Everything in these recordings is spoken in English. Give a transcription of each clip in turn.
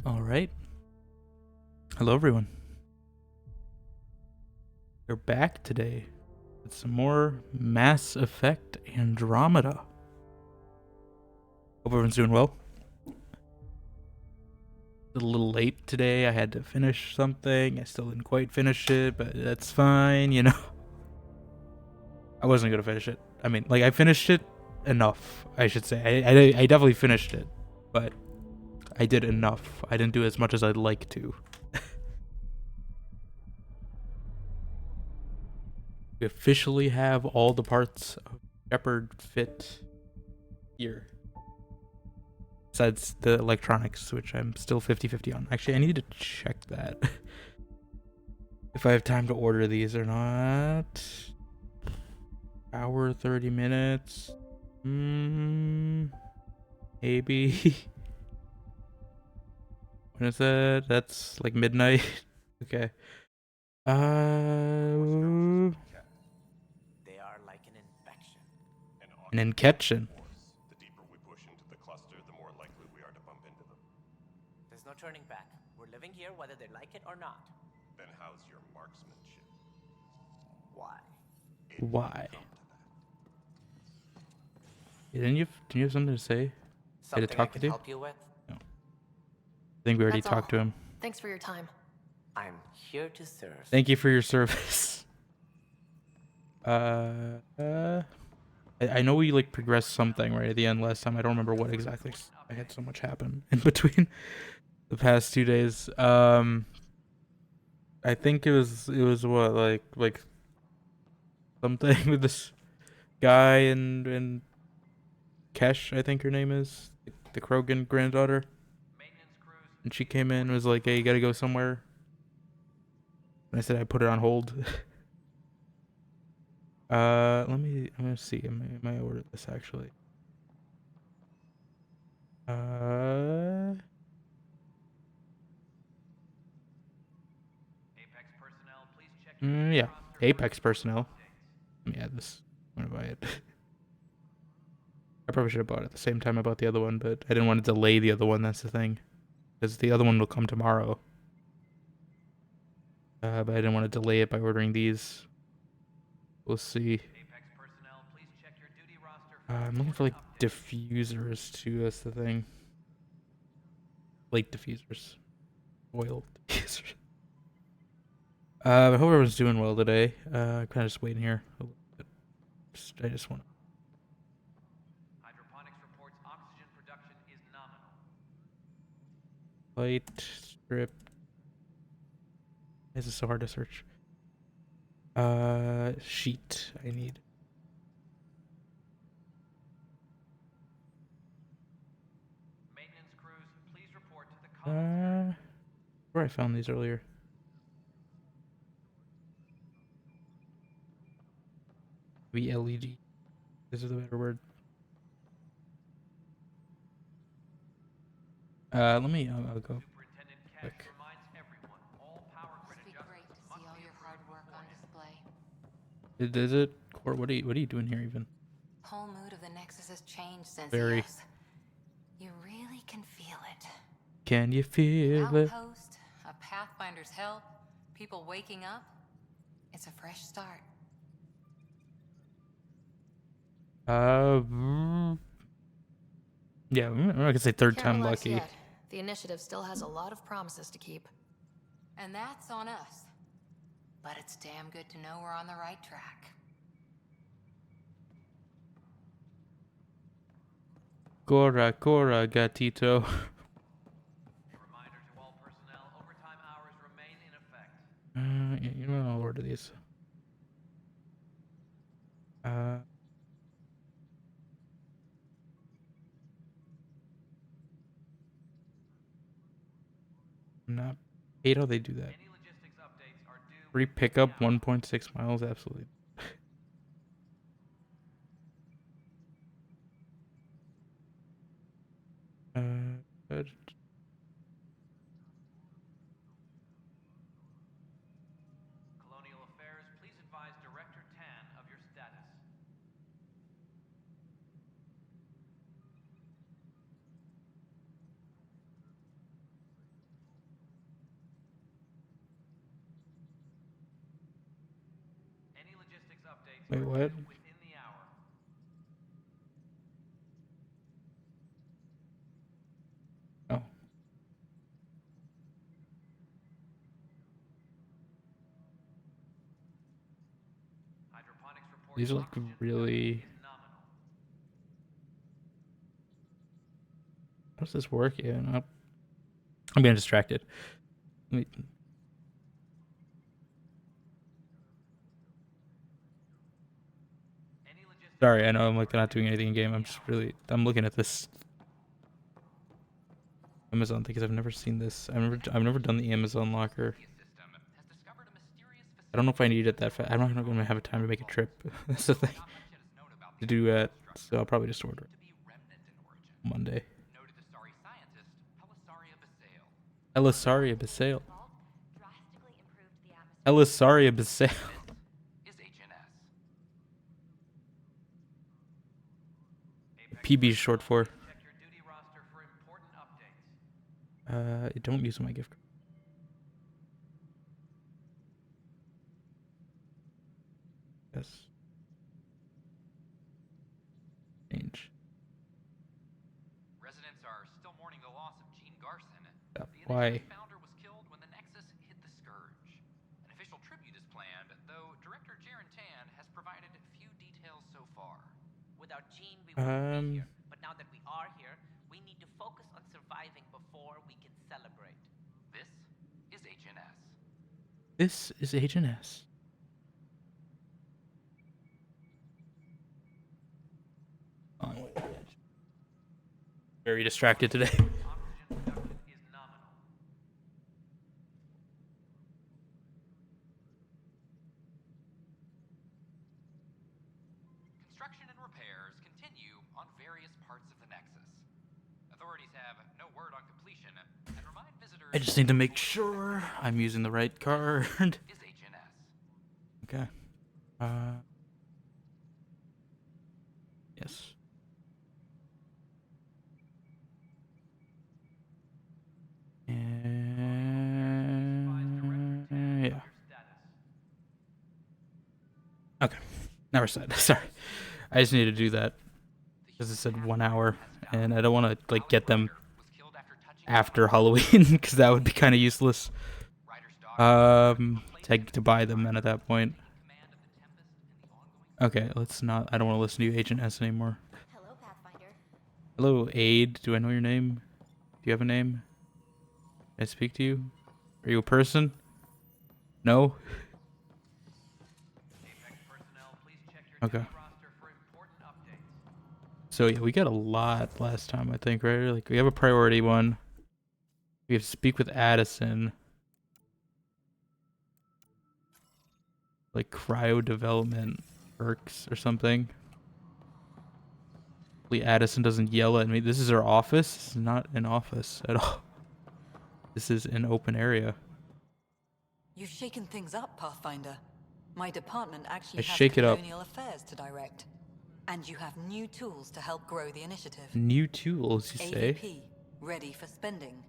All right. Hello, everyone. We're back today with some more Mass Effect Andromeda. Hope everyone's doing well. A little late today. I had to finish something. I still didn't quite finish it, but that's fine, you know. I wasn't going to finish it. I mean, like, I finished it enough, I should say. I definitely finished it, but I did enough. I didn't do as much as I'd like to. We officially have all the parts of Shepard fit here. Besides the electronics, which I'm still 50-50 on. Actually, I need to check that. If I have time to order these or not. Hour, 30 minutes. Maybe. When is that? That's like midnight. Okay. They are like an infection. An infection. The deeper we push into the cluster, the more likely we are to bump into them. There's no turning back. We're living here whether they like it or not. Then how's your marksmanship? Why? Why? Didn't you have something to say? Something talk I with can you? help you with? No. I think we already That's talked to all. him. Thanks for your time. I'm here to serve. Thank you for your service. I know we like progressed something right at the end last time. I don't remember what exactly. I had so much happen in between the past 2 days. I think it was what like something with this guy and Kesh, I think her name is, the Krogan granddaughter. And she came in and was like, "Hey, you gotta go somewhere." And I said I put it on hold. I'm gonna see. I might order this actually. Yeah. Apex personnel. Let me add this. I'm gonna buy it. I probably should have bought it at the same time I bought the other one, but I didn't want to delay the other one. That's the thing, because the other one will come tomorrow. But I didn't want to delay it by ordering these. We'll see. I'm looking for like diffusers too. That's the thing. Light diffusers, oil diffusers. I hope everyone's doing well today. I'm kind of just waiting here a little bit. I just want to. Hydroponics reports oxygen production is nominal. Light strip. This is so hard to search. Sheet. I need. Maintenance crews, please report to the commons. Where I found these earlier. LED. This is the better word. Let me. I'll go. Superintendent Kesh Quick. reminds everyone all power grid Must be great adjustments to must see all be your hard approved work on beforehand. display. Is it? Or what are you doing here even? Whole mood of the Nexus has changed since Very. ES. You really can feel it. Can you feel An it? outpost, a Pathfinder's help, people waking up. It's a fresh start. Yeah, I'm not gonna say third Can't time relax lucky. yet. The initiative still has a lot of promises to keep. And that's on us. But it's damn good to know we're on the right track. Cora, Cora, gatito. A reminder to all personnel, overtime hours remain in effect. Yeah, you know, I'll order these. Not hate how they do that. Any logistics updates are due Free within the pickup, hour. 1.6 miles, absolutely. Good. Colonial Affairs, please advise Director Tan of your status. Any logistics updates Wait, are what? due within the hour. Oh, Hydroponics reports these are like oxygen really. production is nominal. How does this work? Yeah, no. I'm getting distracted. Let me- Any logistics Sorry, I know I'm updates like are not due doing anything in within game. I'm the just hour. really. I'm looking at this Amazon thing because I've never seen this. I've never done the Amazon locker. I don't know if I need it that fast. I'm not gonna have time to make a trip. That's the thing. To do that, so I'll probably just order it Monday. Elisaria Basale. Elisaria Basale. Peebee is short for. Check your duty roster for important updates. Don't use my gift card. Yes. Change. Residents are still mourning the loss of Gene Garson. Yeah, The why? initiative founder was killed when the Nexus hit the Scourge. An official tribute is planned, though Director Jaren Tan has provided few details so far. Without Gene, we wouldn't be here. But now that we are here, we need to focus on surviving before we can celebrate. This is HNS. This is Agent S. Very distracted today. Oxygen production is nominal. Construction and repairs continue on various parts of the Nexus. Authorities have no word on completion and remind visitors I just need to make sure I'm using the right card. is HNS. Okay. Yes. Yeah. Your status. Okay. Now we're set. Sorry. I just need to do that because it said 1 hour, and I don't want to like get them Was killed after touching after Halloween because that would be kind of useless. Ryder's dog. To buy them then at that point. Command of the Tempest and the ongoing Okay, let's not. I don't want to listen to you, Agent S, anymore. Hello, Pathfinder. Hello, Aid. Do I know your name? Do you have a name? Can I speak to you? Are you a person? No? Apex personnel, please check your Okay. duty roster for important updates. So yeah, we got a lot last time, I think, right? Like we have a priority one. We have to speak with Addison. Like cryo development perks or something. Hopefully Addison doesn't yell at me. This is our office. This is not an office at all. This is an open area. You've shaken things up, Pathfinder. My department actually I has shake it up. colonial affairs to direct. And you have new tools to help grow the initiative. New tools, you say? AVP, ready for spending.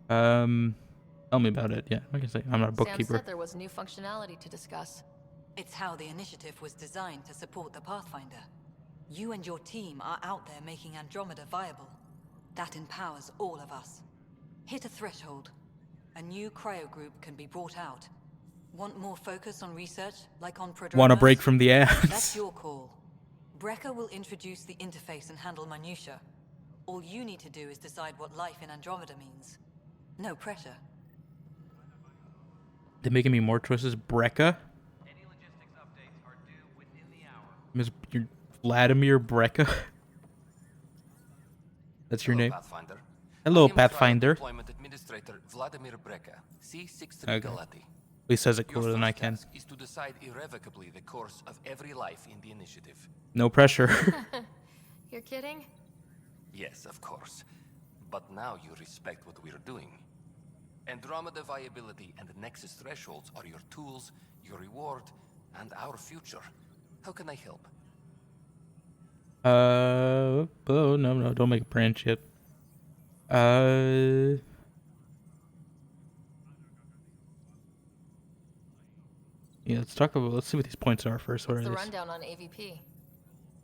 Tell me about it. Yeah, like I say, I'm not a Sam bookkeeper. said there was new functionality to discuss. It's how the initiative was designed to support the Pathfinder. You and your team are out there making Andromeda viable. That empowers all of us. Hit a threshold. A new cryo group can be brought out. Want more focus on research, like on prodromos? Want a break from the That's ads? your call. Brecker will introduce the interface and handle minutia. All you need to do is decide what life in Andromeda means. No pressure. They're making me more choices. Brecca? Any logistics updates are due within the hour. Ms. Vladimir Brecca? That's your Hello, name? Pathfinder. Hello, I am Pathfinder. Trial Deployment Administrator Vladimir Breka, C63 Okay. Galati. He says it Your cooler than I first can. task is to decide irrevocably the course of every life in the initiative. No pressure. You're kidding? Yes, of course. But now you respect what we're doing. Andromeda viability and the Nexus thresholds are your tools, your reward, and our future. How can I help? Oh, no, don't make a branch yet. Yeah, let's see what these points are first. What What's are the these? rundown on AVP?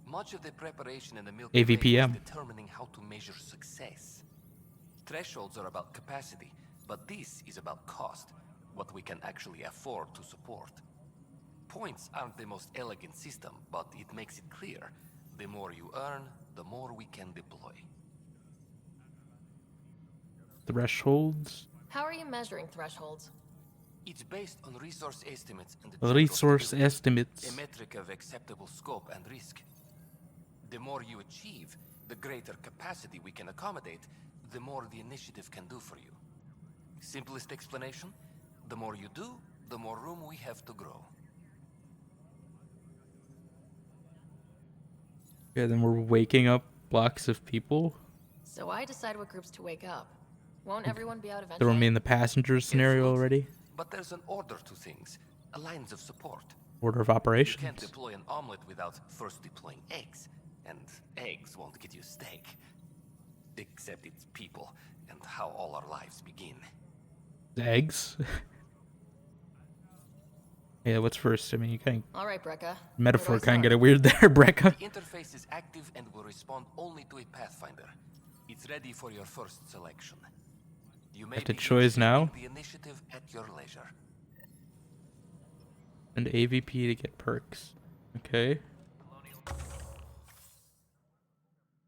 Much of the preparation in the Milky Way AVPM. is determining how to measure success. Thresholds are about capacity, but this is about cost, what we can actually afford to support. Points aren't the most elegant system, but it makes it clear. The more you earn, the more we can deploy. Thresholds. How are you measuring thresholds? It's based on resource estimates and the Resource general stability, estimates. a metric of acceptable scope and risk. The more you achieve, the greater capacity we can accommodate, the more the initiative can do for you. Simplest explanation, the more you do, the more room we have to grow. Yeah, then we're waking up blocks of people. So I decide what groups to wake up. Won't everyone be out Throw eventually? me in the passenger scenario Absolutely. already. But there's an order to things, a lines of support. Order of You can't operations. deploy an omelet without first deploying eggs, and eggs won't get you steak. Except it's people, and how all our lives begin. Eggs. Yeah, what's first? I mean, you kind All right, Brecca. of metaphor Where do I kind of get start? it weird there, Brecca. The interface is active and will respond only to a Pathfinder. It's ready for your first selection. You may Have to begin choose shaping now? the initiative at your leisure. And AVP to get perks. Okay.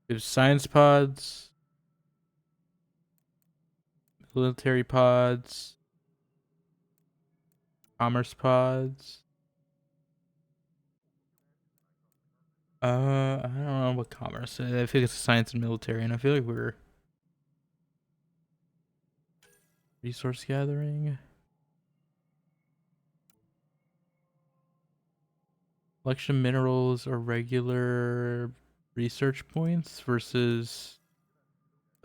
There's science pods. Military pods. Commerce pods. I don't know what commerce. I feel like it's science and military, and I feel like we're resource gathering. Collection minerals are regular research points versus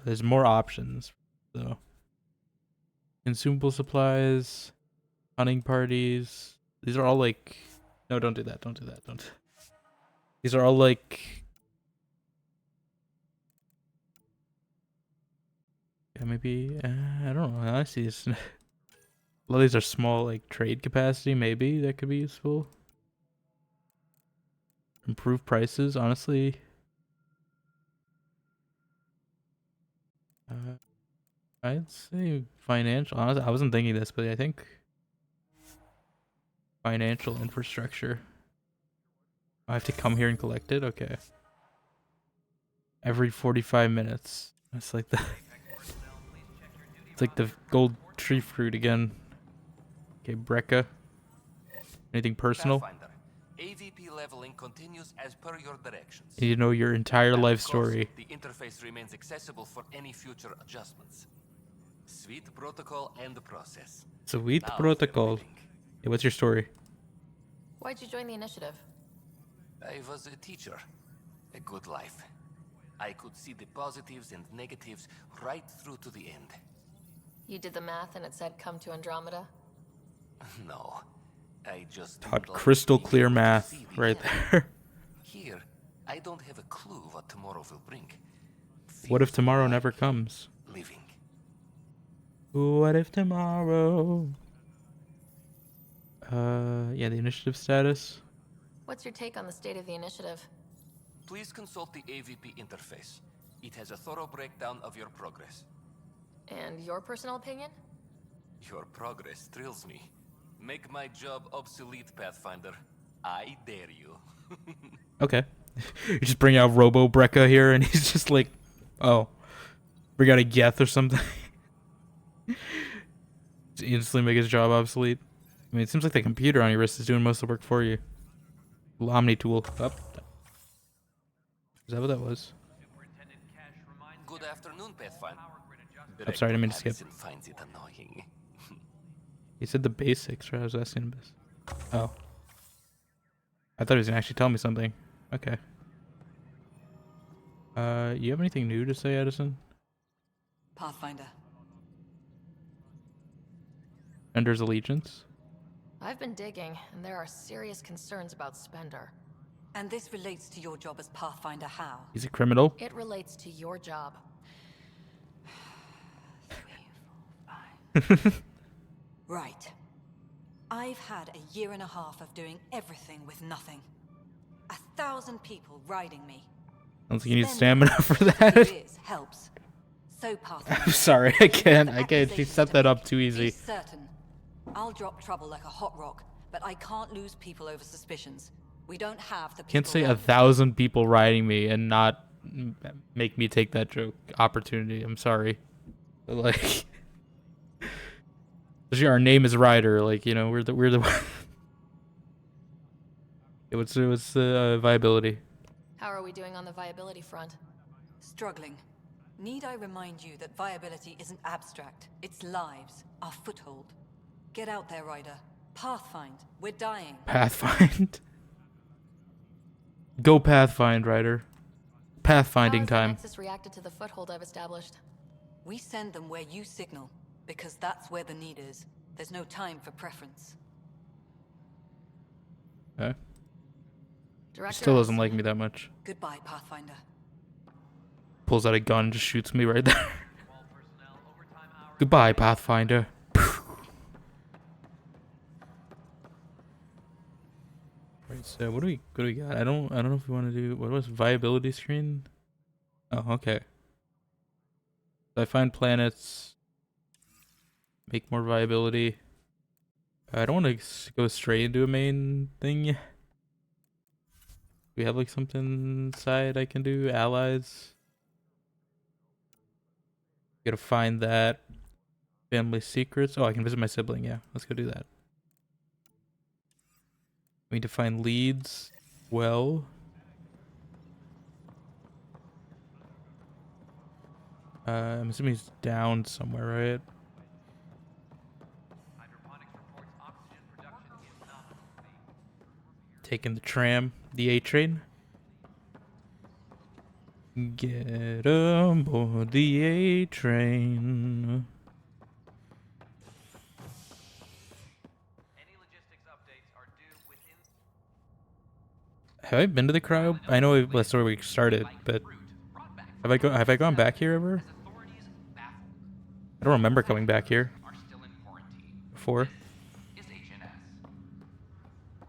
there's more options. So consumable supplies, hunting parties. These are all like no, don't do that. Don't do that. Don't. These are all like yeah, maybe I don't know. I see this. A lot of these are small, like trade capacity. Maybe that could be useful. Improve prices, honestly. I'd say financial. Honestly, I wasn't thinking this, but I think financial infrastructure. I have to come here and collect it. Okay. Every 45 minutes. That's like the. It's like the gold tree fruit again. Okay, Brecca. Anything personal? Pathfinder, AVP leveling continues as per your directions. You need to know your entire And life of course, story. the interface remains accessible for any future adjustments. Sweet protocol and the process. Sweet Now, protocol. fair living. Hey, what's your story? Why'd you join the initiative? I was a teacher. A good life. I could see the positives and negatives right through to the end. You did the math and it said come to Andromeda? No, I just Taught would like crystal to be clear able to math see the right end. there. Here, I don't have a clue what tomorrow will bring. What if Feels tomorrow like never comes? living. What if tomorrow? Yeah, the initiative status. What's your take on the state of the initiative? Please consult the AVP interface. It has a thorough breakdown of your progress. And your personal opinion? Your progress thrills me. Make my job obsolete, Pathfinder. I dare you. Okay. You just bring out Robo Brecca here, and he's just like, oh, bring out a Geth or something. Just instantly make his job obsolete. I mean, it seems like the computer on your wrist is doing most of the work for you. Omni tool. Up. Is that what that was? Good afternoon, Pathfinder. I'm sorry, I didn't mean to skip. Addison finds it annoying. He said the basics, right? I was asking him this. Oh. I thought he was gonna actually tell me something. Okay. You have anything new to say, Addison? Pathfinder. Ender's Allegiance? I've been digging, and there are serious concerns about Spender. And this relates to your job as Pathfinder how? He's a criminal? It relates to your job. 3, 4, 5. Right. I've had a year and a half of doing everything with nothing. 1,000 people riding me. Sounds like you need Spending stamina for a few that. years helps. So Pathfinder. I'm sorry, I can't. She set that up too Be easy. certain. I'll drop trouble like a hot rock, but I can't lose people over suspicions. We don't have the people. Can't say riding. 1,000 people riding me and not make me take that joke opportunity. I'm sorry. But like, especially our name is Ryder. Like, you know, we're the what's the viability? How are we doing on the viability front? Struggling. Need I remind you that viability isn't abstract? It's lives, our foothold. Get out there, Ryder. Pathfind. We're dying. Pathfind. Go Pathfind, Ryder. Pathfinding How has the time. Nexus reacted to the foothold I've established? We send them where you signal, because that's where the need is. There's no time for preference. Okay. Director Still doesn't has- like me that much. Goodbye, Pathfinder. Pulls out a gun and just shoots me right there. Goodbye, Pathfinder. Right, so what do we got? I don't know if we want to do what was viability screen? Oh, okay. So I find planets, make more viability. I don't want to go straight into a main thing. Do we have like something side I can do? Allies. Gotta find that. Family secrets. Oh, I can visit my sibling. Yeah, let's go do that. We need to find leads. Well. I'm assuming he's down somewhere, right? Taking the tram, the A train. Get on board the A train. Any logistics updates are due within. Have I been to the cryo? I know that's where we started, but have I gone back here ever? Authorities baffled. I don't remember coming back here Are still in quarantine. before. Is HNS.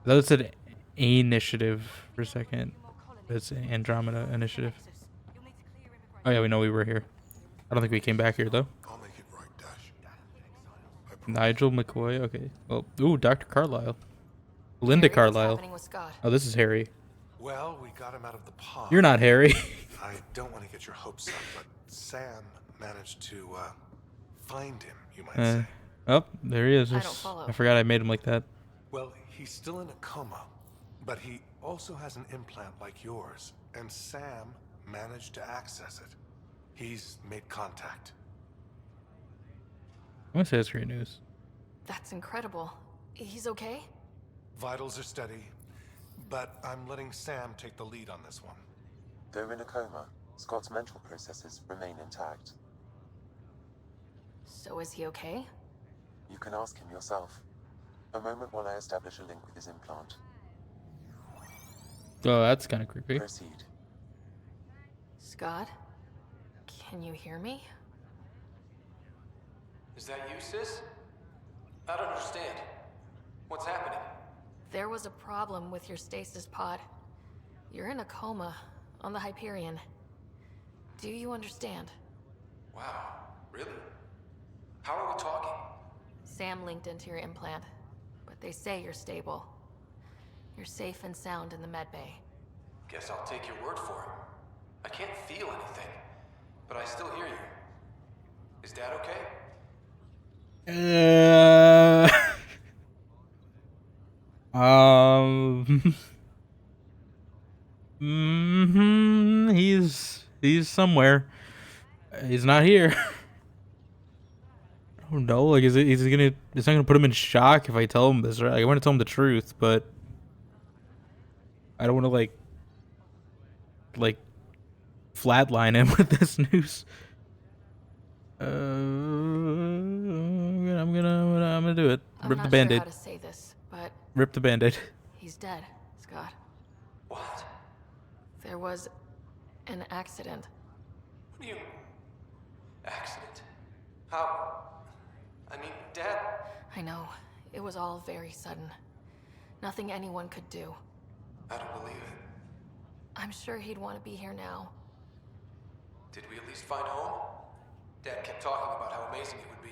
I thought it said initiative for a second. It's Andromeda initiative. Oh yeah, we know we were here. I don't think we came back here though. I'll make it right, Dash. Nigel McCoy. Okay. Well, ooh, Dr. Carlisle. Linda Harry, what's Carlisle. happening with Scott? Oh, this is Harry. Well, we got him out of the pod. You're not Harry. I don't want to get your hopes up, but Sam managed to find him, you might say. Oh, there he is. I don't follow. I forgot I made him like that. Well, he's still in a coma, but he also has an implant like yours, and Sam managed to access it. He's made contact. I'm gonna say that's great news. That's incredible. He's okay? Vitals are steady, but I'm letting Sam take the lead on this one. Though in a coma, Scott's mental processes remain intact. So is he okay? You can ask him yourself. A moment while I establish a link with his implant. Oh, that's kind of creepy. Proceed. Scott? Can you hear me? Is that you, sis? I don't understand. What's happening? There was a problem with your stasis pod. You're in a coma. on the Hyperion. Do you understand? Wow, really? How are we talking? Sam linked into your implant, but they say you're stable. You're safe and sound in the medbay. Guess I'll take your word for it. I can't feel anything, but I still hear you. Is Dad okay? He's somewhere. He's not here. I don't know. Like, it's not gonna put him in shock if I tell him this, right? Like, I want to tell him the truth, but I don't want to like flatline him with this news. I'm gonna do it. Rip the Band-Aid. I'm not sure how to say this, but Rip the Band-Aid. he's dead, Scott. What? There was an accident. What do you... Accident? How? I mean, Dad... I know. It was all very sudden. Nothing anyone could do. I don't believe it. I'm sure he'd want to be here now. Did we at least find home? Dad kept talking about how amazing it would be.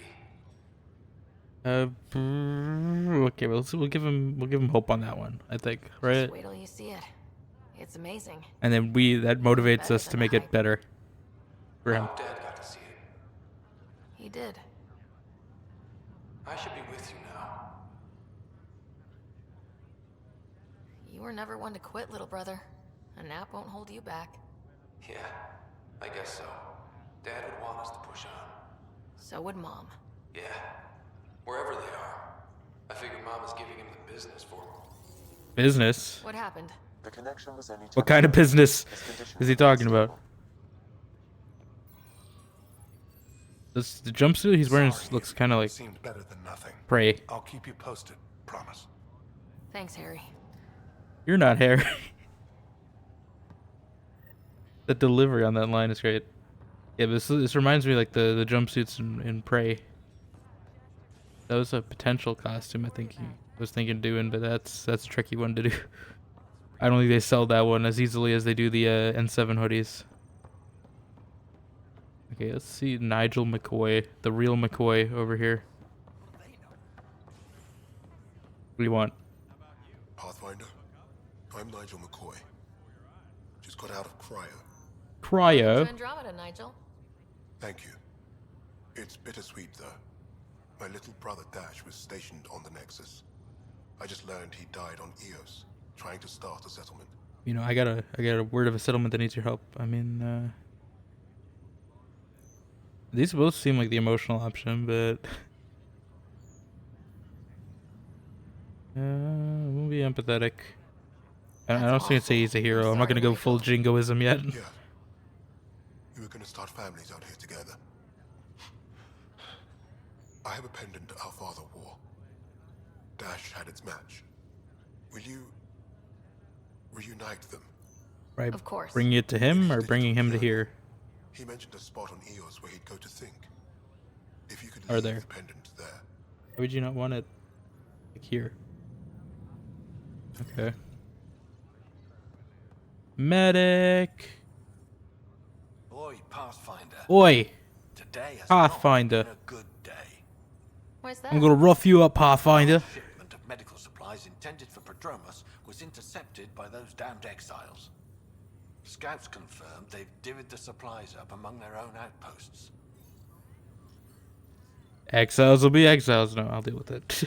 Okay, well, we'll give him hope on that one, I think, right? Just wait till you see it. It's amazing. And then that motivates Better us to than make the it hype. better for him. Oh, Dad got to see it. He did. I should be with you now. You were never one to quit, little brother. A nap won't hold you back. Yeah, I guess so. Dad would want us to push on. So would Mom. Yeah, wherever they are. I figure Mom is giving him the business for him. Business? What happened? The connection was only What kind of business His condition is he was talking stable. about? The jumpsuit he's wearing Sorry, looks kind of like seemed better than nothing. prey. I'll keep you posted, promise. Thanks, Harry. You're not Harry. The delivery on that line is great. Yeah, but this reminds me like the jumpsuits in Prey. That was a potential costume I think he was thinking of doing, but that's a tricky one to do. I don't think they sell that one as easily as they do the N7 hoodies. Okay, let's see Nigel McCoy, the real McCoy over here. What do you want? Pathfinder, I'm Nigel McCoy. Just got out of cryo. Cryo? To Andromeda, Nigel. Thank you. It's bittersweet, though. My little brother Dash was stationed on the Nexus. I just learned he died on Eos, trying to start a settlement. You know, I got a word of a settlement that needs your help. I mean, these both seem like the emotional option, but we'll be empathetic. I don't That's think I'd say he's a hero. I'm not gonna go full jingoism yet. Yeah. We were gonna start families out here together. I have a pendant our father wore. Dash had its match. Will you reunite them? Right. Of course. Bringing it to him or bringing him to here? He mentioned a spot on Eos where he'd go to think. If you could Are leave there? the pendant there. Why would you not want it like here? Okay. Medic. Oi, Pathfinder. Oi, Today has Pathfinder. not been a good day. Why's that? I'm gonna rough you up, Pathfinder. Shipment of medical supplies intended for Prodromus was intercepted by those damned exiles. Scouts confirmed they've divvied the supplies up among their own outposts. Exiles will be exiles. No, I'll deal with it.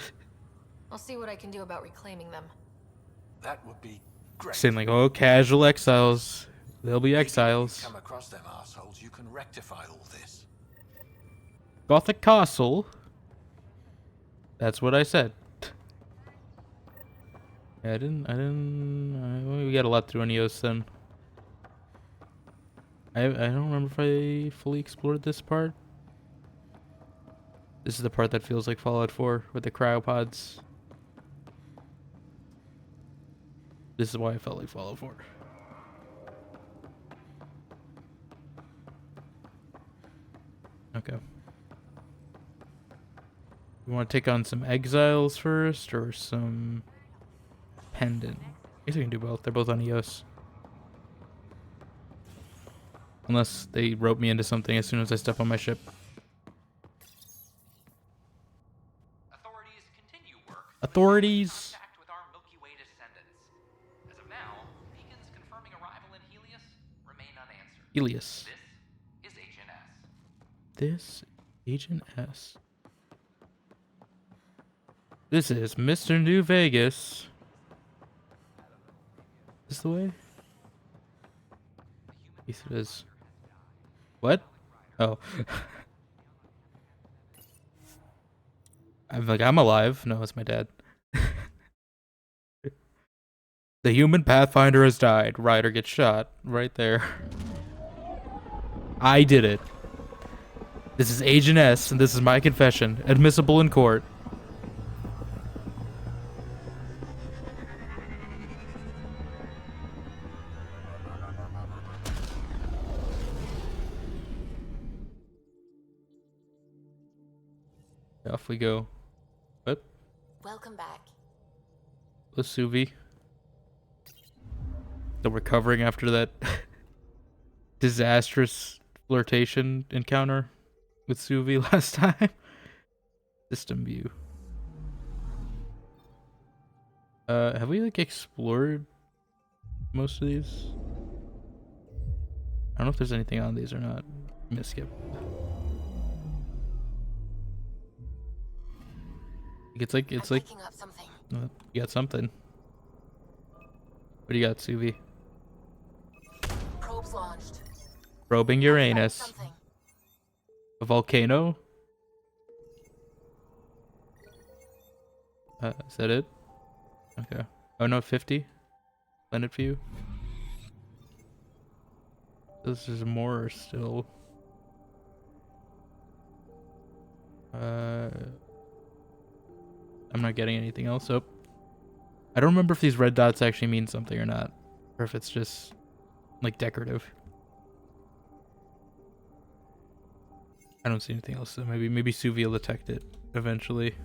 I'll see what I can do about reclaiming them. That would be great. Saying like, oh, casual exiles. They'll be Maybe when exiles. you come across them assholes, you can rectify all this. Gothic Castle. That's what I said. Yeah, we got a lot to do on EOS then. I don't remember if I fully explored this part. This is the part that feels like Fallout 4 with the cryopods. This is why I felt like Fallout 4. Okay. You want to take on some exiles first or some pendant? I guess we can do both. They're both on EOS. Unless they rope me into something as soon as I step on my ship. Authorities continue work. Authorities! Contact with our Milky Way descendants. As of now, beacons confirming arrival in Helios remain unanswered. Helios. This is Agent S. This Agent S. This is Mr. New Vegas. Is this the way? Yes, it is. What? Oh. I'm like, I'm alive. No, it's my dad. The human Pathfinder has died. Ryder gets shot. Right there. I did it. This is Agent S, and this is my confession. Admissible in court. Off we go. What? Welcome back. Lasuvi. Still recovering after that disastrous flirtation encounter with Suvi last time. System view. Have we like explored most of these? I don't know if there's anything on these or not. I'm gonna skip. It's like Picking up something. You got something. What do you got, Suvi? Probes launched. Probing Uranus. Something. A volcano? Is that it? Okay. Oh no, 50? Planet view? This is more still. I'm not getting anything else up. I don't remember if these red dots actually mean something or not. Or if it's just like decorative. I don't see anything else, so maybe Suvi will detect it eventually.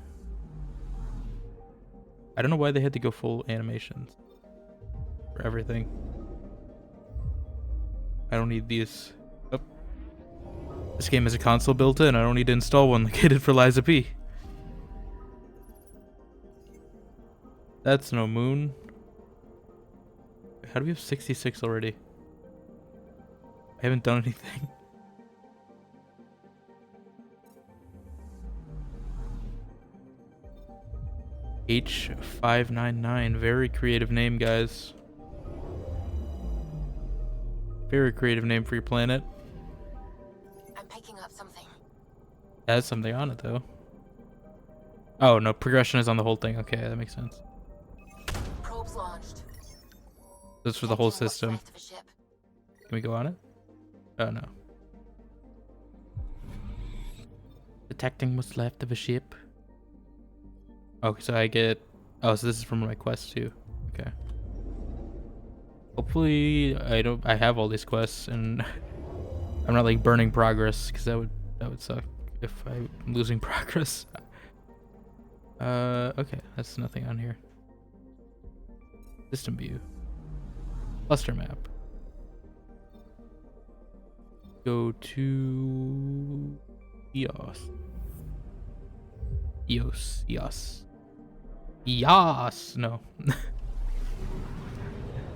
I don't know why they had to go full animations for everything. I don't need these. Oh. This game has a console built in. I don't need to install one like I did for Liza P. That's no moon. How do we have 66 already? I haven't done anything. H599. Very creative name, guys. Very creative name for your planet. I'm picking up something. It has something on it, though. Oh, no. Progression is on the whole thing. Okay, that makes sense. Probes launched. That's for the whole Detecting what's system. left of a ship. Can we go on it? Oh, no. Detecting what's left of a ship. Okay, so I get... Oh, so this is from my quest, too. Okay. Hopefully, I have all these quests, and I'm not, like, burning progress, because that would suck if I'm losing progress. Okay, that's nothing on here. System view. Cluster map. Go to EOS. EOS. No.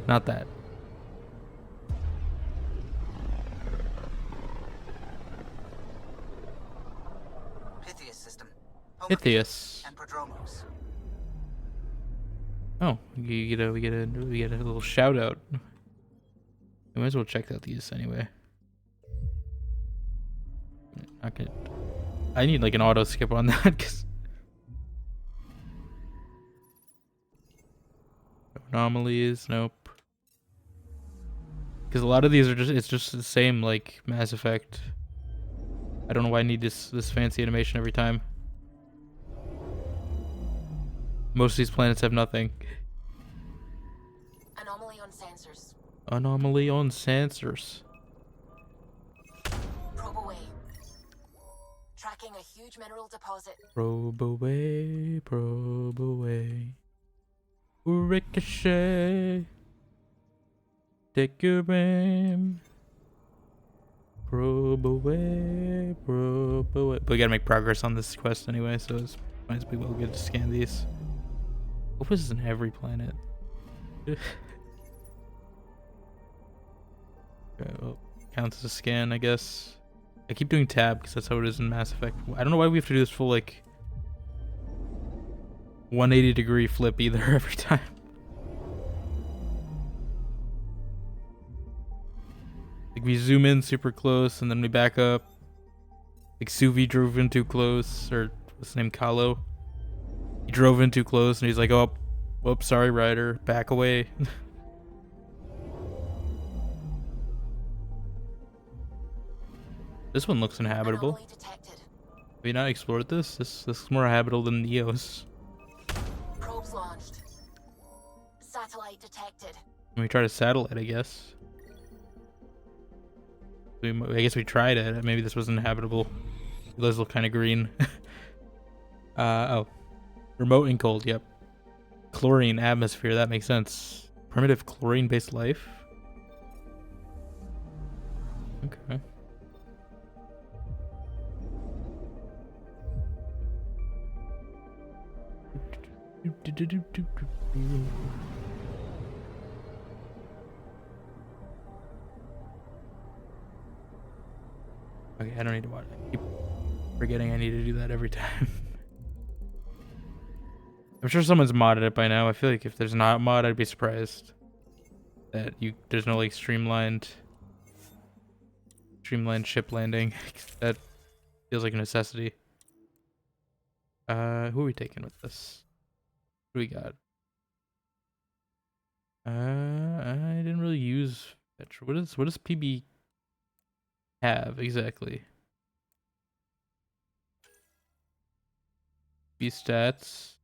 Not that. Pythias system. Pythias. And Prodromos. Oh, we get a little shout out. We might as well check out these anyway. Okay. I need like an auto skip on that because anomalies, nope. Because a lot of these are it's just the same like Mass Effect. I don't know why I need this fancy animation every time. Most of these planets have nothing. Anomaly on sensors. Anomaly on sensors. Probe away. Tracking a huge mineral deposit. Probe away, probe away. Ricochet. Take your aim. Probe away, probe away. But we gotta make progress on this quest anyway, so it's might as well get to scan these. Opus is in every planet. Okay, well, counts as a scan, I guess. I keep doing tab because that's how it is in Mass Effect. I don't know why we have to do this full like 180-degree flip either every time. Like we zoom in super close and then we back up. Like Suvi drove in too close, or what's his name, Kahlo? He drove in too close and he's like, oh, whoops, sorry, Ryder, back away. This one looks inhabitable. Have you not explored this? This is more habitable than Neos. Probes launched. Satellite detected. We tried a satellite, I guess. I guess we tried it. Maybe this wasn't habitable. It does look kind of green. Oh. Remote and cold, yep. Chlorine atmosphere, that makes sense. Primitive chlorine-based life? Okay. Okay, I don't need to watch. I keep forgetting I need to do that every time. I'm sure someone's modded it by now. I feel like if there's not a mod, I'd be surprised that there's no like streamlined ship landing. That feels like a necessity. Who are we taking with this? What do we got? I didn't really use fetch. What does PB have exactly? B stats.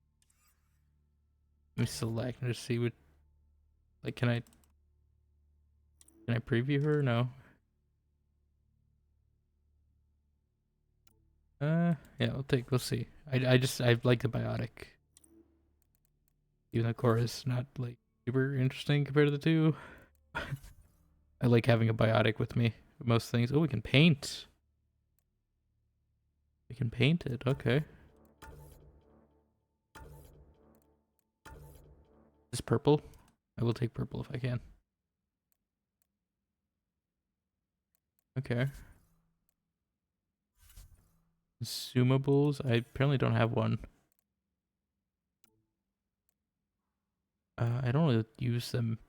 Let me select and just see what. Like, can I preview her? No. Yeah, we'll see. I like the biotic. Even though core is not like super interesting compared to the two. I like having a biotic with me. Most things. Oh, we can paint. We can paint it. Okay. Is purple? I will take purple if I can. Okay. Consumables. I apparently don't have one. I don't really use them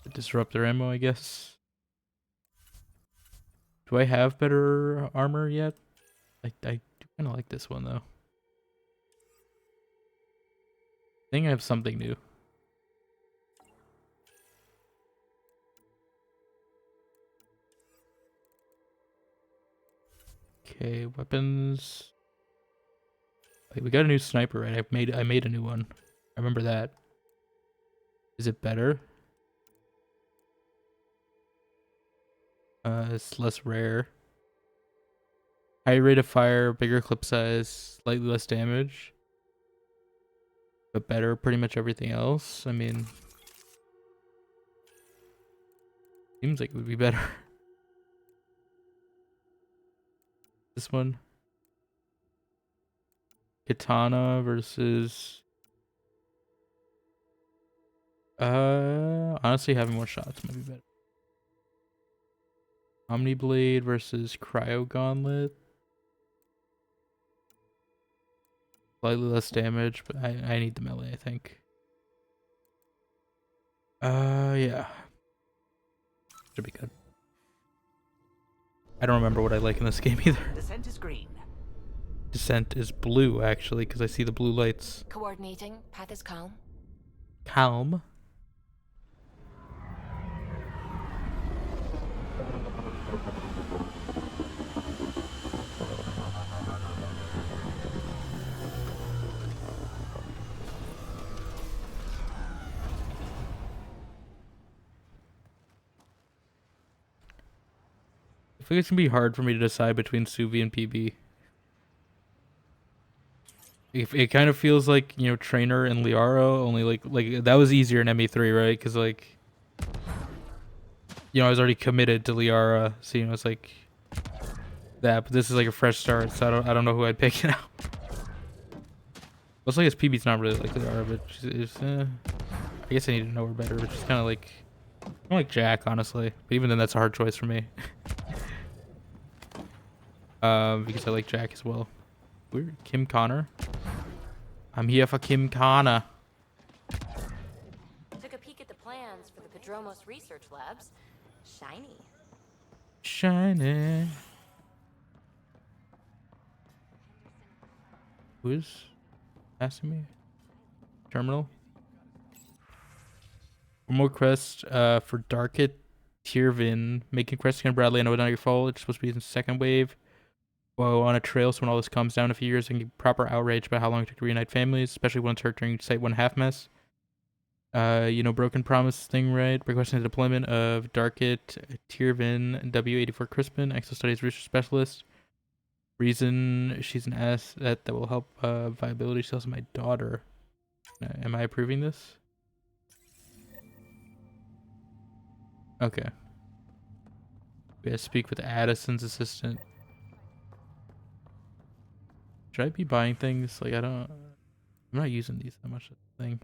to disrupt their ammo, I guess. Do I have better armor yet? I do kind of like this one though. I think I have something new. Okay, weapons. Wait, we got a new sniper, right? I made a new one. I remember that. Is it better? It's less rare. High rate of fire, bigger clip size, slightly less damage. But better pretty much everything else. I mean, seems like it would be better. This one. Katana versus honestly having more shots might be better. Omniblade versus Cryo Gauntlet. Slightly less damage, but I need the melee, I think. Yeah. Should be good. I don't remember what I like in this game either. Descent is green. Descent is blue, actually, because I see the blue lights. Coordinating. Path is calm. Calm? I think it's gonna be hard for me to decide between Suvi and PB. It kind of feels like, you know, Trainer and Liara, only like that was easier in ME3, right? Because like you know, I was already committed to Liara, so you know, it's like that. But this is like a fresh start, so I don't know who I'd pick now. Also, I guess Peebee's not really like Liara, but she's, I guess I need to know her better. But she's kind of like, I like Jack, honestly. But even then, that's a hard choice for me. Because I like Jack as well. Weird. Kim Connor. I'm here for Kim Connor. Took a peek at the plans for the Padromos research labs. Shiny. Shiny. Who's asking me? Terminal. One more quest for Darkit Tirvin. Making quests again, Bradley. I know it's not your fault. It's supposed to be in the second wave. Whoa, on a trail, so when all this comes down a few years, and get proper outrage about how long it took to reunite families, especially when it's hurt during Site 1 half mess. You know, Broken Promise thing, right? Requesting the deployment of Darkit Tirvin W84 Crispin, Exo Studies Research Specialist. Reason she's an asset that will help viability. She also my daughter. Am I approving this? Okay. We gotta speak with Addison's assistant. Should I be buying things? Like, I'm not using these that much. Thing.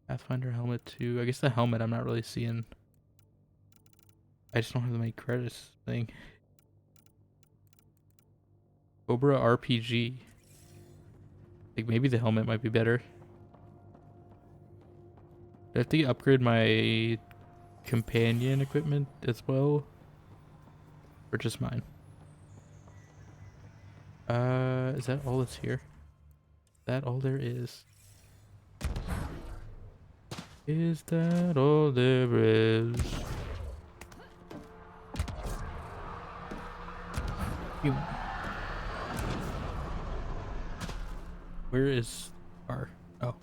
Pathfinder helmet too. I guess the helmet I'm not really seeing. I just don't have the main credits thing. Cobra RPG. Like, maybe the helmet might be better. Do I have to upgrade my companion equipment as well? Or just mine? Is that all that's here? Is that all there is? Is that all there is? Where is our... Oh.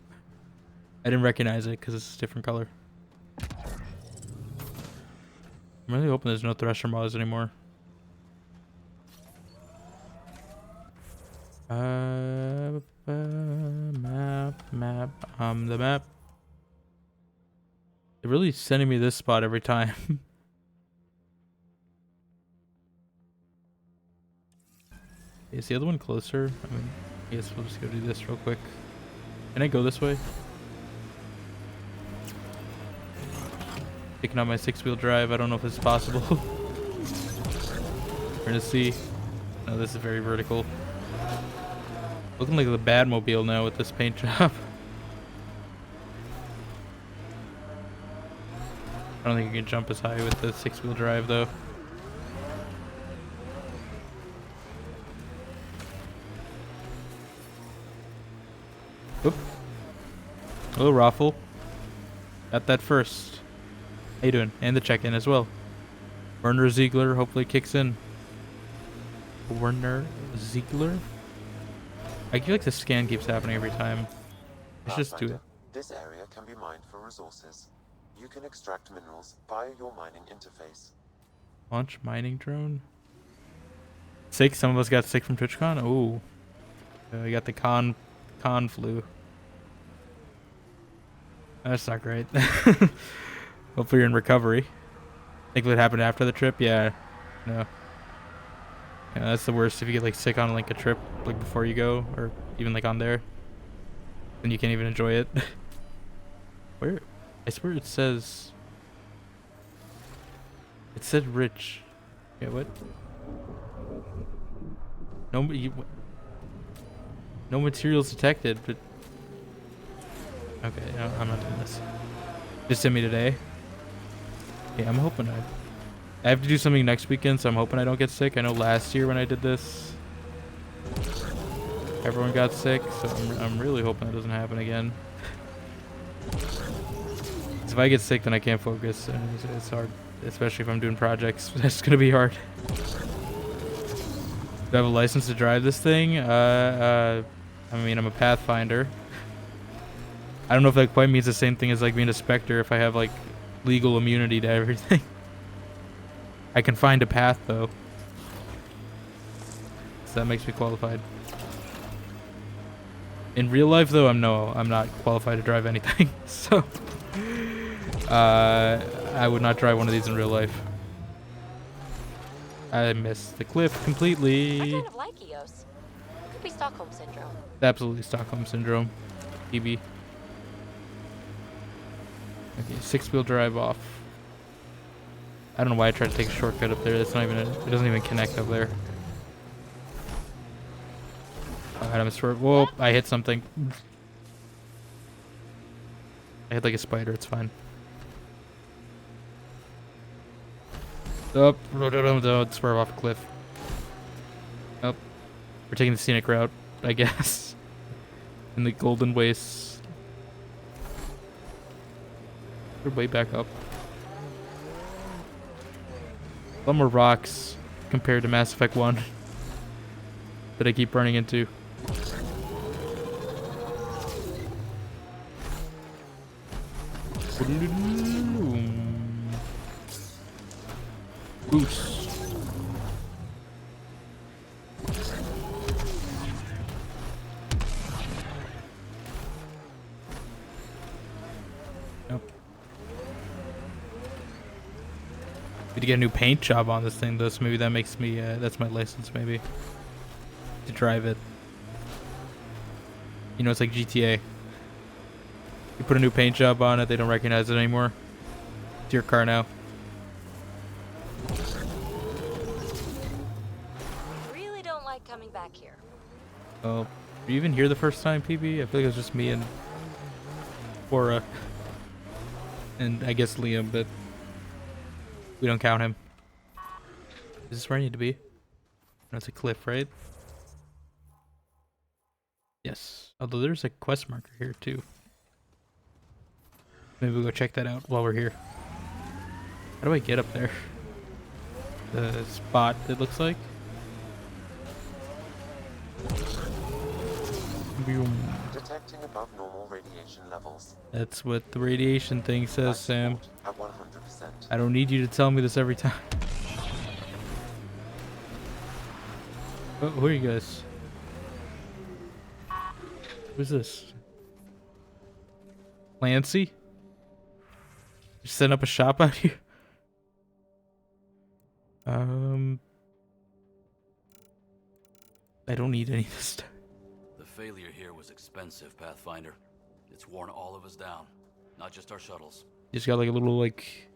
I didn't recognize it because it's a different color. I'm really hoping there's no Thresher mods anymore. The map. They're really sending me this spot every time. Is the other one closer? I mean, I guess we'll just go do this real quick. Can I go this way? Picking up my 6-wheel drive. I don't know if it's possible. We're gonna see. No, this is very vertical. Looking like the Batmobile now with this paint job. I don't think you can jump as high with the 6-wheel drive though. Oop. Hello, Raffle. Got that first. How you doing? And the check-in as well. Werner Ziegler hopefully kicks in. Werner Ziegler? I feel like the scan keeps happening every time. Let's just do it. This area can be mined for resources. You can extract minerals via your mining interface. Launch mining drone. Sick. Some of us got sick from TwitchCon. Oh, we got the con flu. That's not great. Hopefully you're in recovery. Think what happened after the trip? Yeah. No. Yeah, that's the worst if you get like sick on like a trip like before you go, or even like on there. Then you can't even enjoy it. Where? I swear it says... It said rich. Yeah, what? No materials detected, but... Okay, no, I'm not doing this. Just send me today. Yeah, I'm hoping I have to do something next weekend, so I'm hoping I don't get sick. I know last year when I did this, everyone got sick, so I'm really hoping that doesn't happen again. If I get sick, then I can't focus, and it's hard, especially if I'm doing projects. That's gonna be hard. Do I have a license to drive this thing? I mean, I'm a Pathfinder. I don't know if that quite means the same thing as like being a Spectre if I have like legal immunity to everything. I can find a path though. So that makes me qualified. In real life though, I'm not qualified to drive anything. So I would not drive one of these in real life. I missed the cliff I completely. kind of like Eos. Could be Stockholm Syndrome. Absolutely Stockholm Syndrome. Peebee. Okay, 6-wheel drive off. I don't know why I tried to take a shortcut up there. That's not even it doesn't even connect up there. Alright, I'm swerve. Whoa, I hit something. I hit like a spider, it's fine. Oh, don't swerve off a cliff. Oh, we're taking the scenic route, I guess. In the Golden Wastes. We're way back up. A lot more rocks compared to Mass Effect 1 that I keep running into. Boost. Nope. Need to get a new paint job on this thing though, so maybe that makes me, that's my license maybe. To drive it. You know, it's like GTA. You put a new paint job on it, they don't recognize it anymore. It's your car now. Really don't like coming back here. Oh, were you even here the first time, Peebee? I feel like it was just me and Cora. And I guess Liam, but we don't count him. Is this where I need to be? No, it's a cliff, right? Yes. Although there's a quest marker here too. Maybe we'll go check that out while we're here. How do I get up there? The spot, it looks like. Detecting above normal radiation levels. That's what the radiation thing says, Sam. At 100%. I don't need you to tell me this every time. Oh, who are you guys? Who's this? Clancy? You setting up a shop out here? I don't need any of this stuff. The failure here was expensive, Pathfinder. It's worn all of us down, not just our shuttles. You just got like a little like...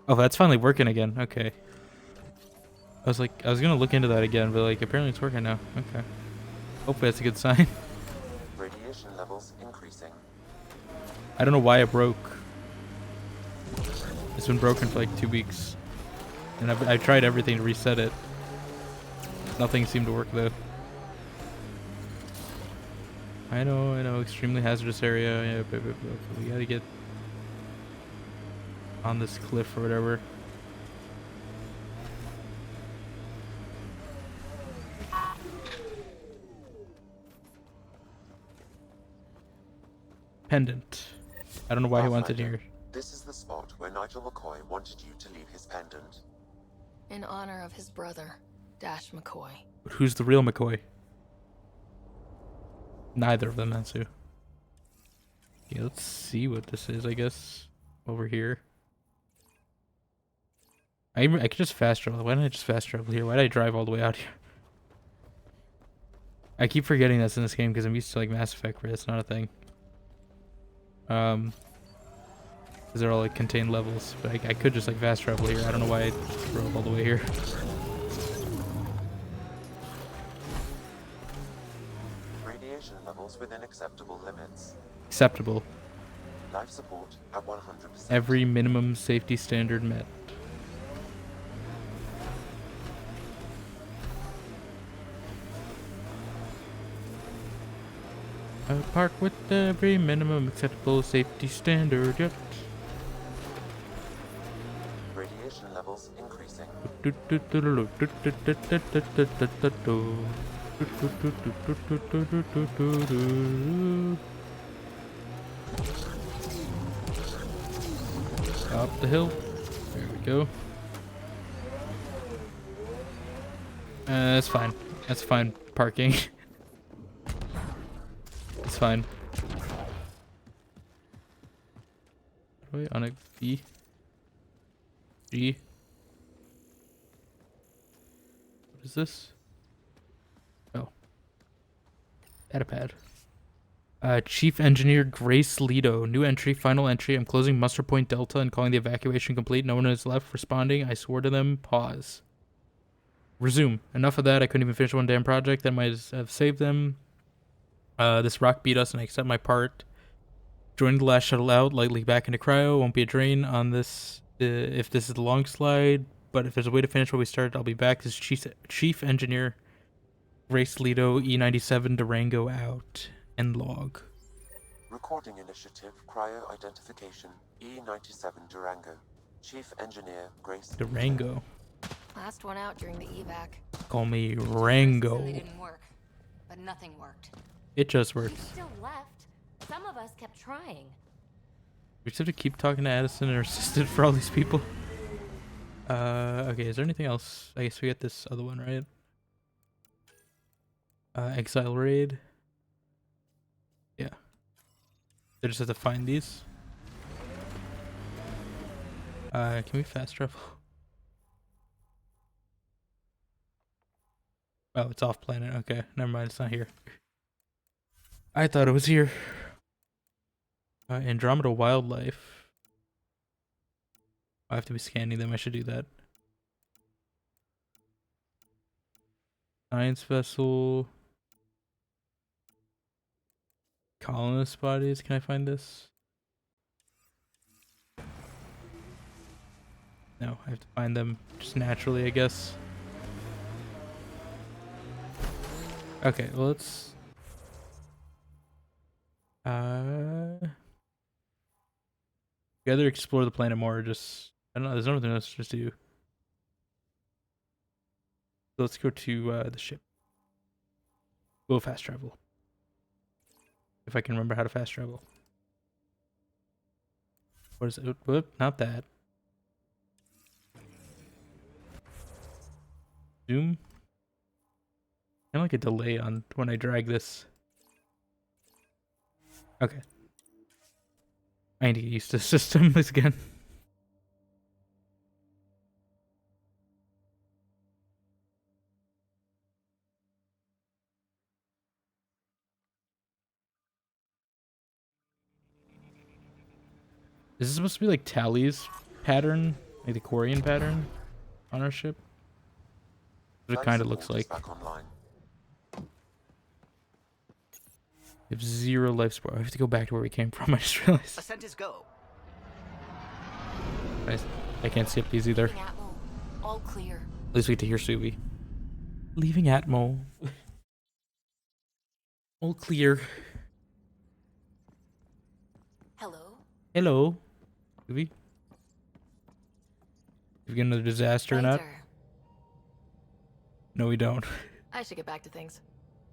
Oh, that's finally working again. Okay. I was gonna look into that again, but like apparently it's working now. Okay. Hopefully that's a good sign. Radiation levels increasing. I don't know why it broke. It's been broken for like 2 weeks. And I tried everything to reset it. Nothing seemed to work though. I know, extremely hazardous area. Yeah, but we gotta get on this cliff or whatever. Pendant. I don't know why he wants it here. This is the spot where Nigel McCoy wanted you to leave his pendant. In honor of his brother, Dash McCoy. But who's the real McCoy? Neither of them, that's who. Okay, let's see what this is, I guess. Over here. I could just fast travel. Why didn't I just fast travel here? Why did I drive all the way out here? I keep forgetting that's in this game because I'm used to like Mass Effect where it's not a thing. Because they're all like contained levels, but I could just like fast travel here. I don't know why I drove all the way here. Radiation levels within acceptable limits. Acceptable. Life support at 100%. Every minimum safety standard met. I park with every minimum acceptable safety standard yet. Radiation levels increasing. Up the hill. There we go. That's fine. That's fine. Parking. It's fine. Wait, on a B. G. What is this? Oh. Datapad. Chief Engineer Grace Leto. New entry, final entry. I'm closing muster point Delta and calling the evacuation complete. No one is left responding. I swore to them. Pause. Resume. Enough of that. I couldn't even finish one damn project. That might have saved them. This rock beat us and I accept my part. Joining the last shuttle out, lightly back into cryo. Won't be a drain on this if this is the long slide. But if there's a way to finish what we started, I'll be back. This is Chief Engineer Grace Leto, E97 Durango out. End log. Recording initiative, cryo identification, E97 Durango. Chief Engineer Grace Durango. Last one out during the evac. Call me They Rango. didn't work, but nothing worked. It just You works. still left. Some of us kept trying. We just have to keep talking to Addison and her assistant for all these people. Okay, is there anything else? I guess we get this other one, right? Exile raid. Yeah. They just have to find these. Can we fast travel? Oh, it's off planet. Okay, never mind. It's not here. I thought it was here. Andromeda wildlife. I have to be scanning them. I should do that. Science vessel. Colonist bodies. Can I find this? No, I have to find them just naturally, I guess. Okay, well, let's either explore the planet more or just I don't know, there's nothing else to just do. So let's go to the ship. Go fast travel. If I can remember how to fast travel. What is it? Whoop, not that. Zoom. Kind of like a delay on when I drag this. Okay. I need to get used to the system again. Is this supposed to be like Tally's pattern? Like the Korean pattern on our ship? What it kind of looks like. We have 0 life support. I have to go back to where we came from. I just realized. Ascent is go. I can't skip these either. All clear. At least we get to hear Suvi. Leaving Atmo. All clear. Hello. Hello. Suvi. Did we get another disaster or not? Later. No, we don't. I should get back to things.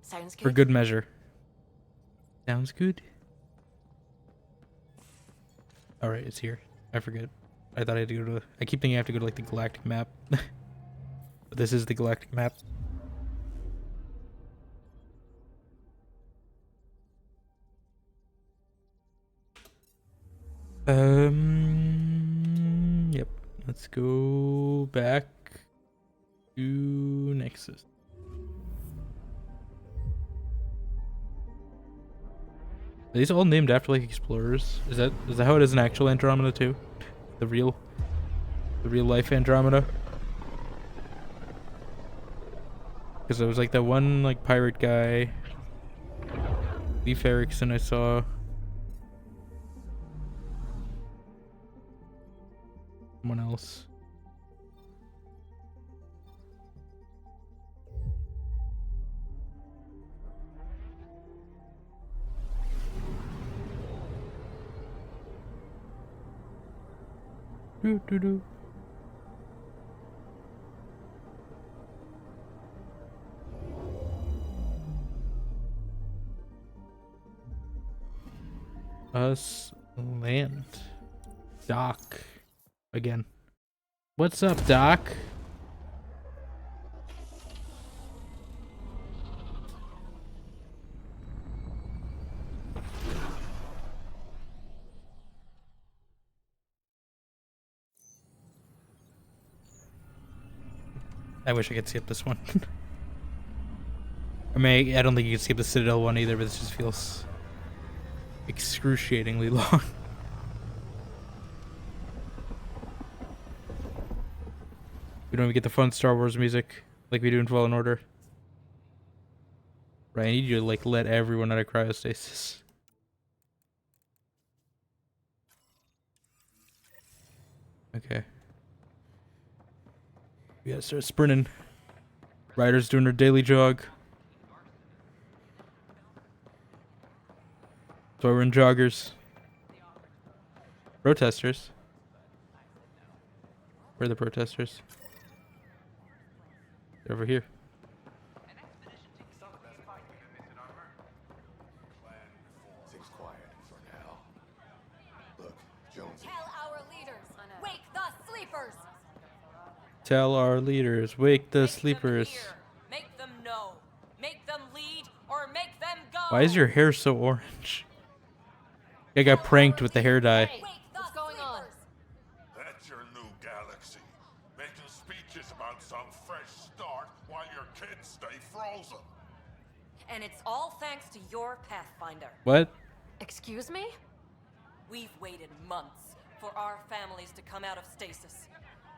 Sounds good. For good measure. Sounds good. Alright, it's here. I forget. I thought I had to go to... I keep thinking I have to go to like the galactic map. But this is the galactic map. Yep. Let's go back to Nexus. Are these all named after like explorers? Is that how it is in actual Andromeda too? The real life Andromeda? Because there was like that one like pirate guy, Leif Erikson, I saw. Someone else. Do do do. Us land. Doc. Again. What's up, Doc? I wish I could skip this one. I mean, I don't think you can skip the Citadel one either, but this just feels excruciatingly long. We don't even get the fun Star Wars music like we do in Fallen Order. Right, I need you to like let everyone out of cryostasis. Okay. We gotta start sprinting. Riders doing their daily jog. That's why we're in joggers. Protesters. Where are the protesters? They're over here. Seems quiet for now. Look, Jonesy. Tell our leaders, wake the sleepers. Tell our leaders, wake the sleepers. Make them know. Make them lead or make them go. Why is your hair so orange? I got pranked with the hair dye. What's going on? That's your new galaxy. Making speeches about some fresh start while your kids stay frozen. And it's all thanks to your Pathfinder. What? Excuse me? We've waited months for our families to come out of stasis.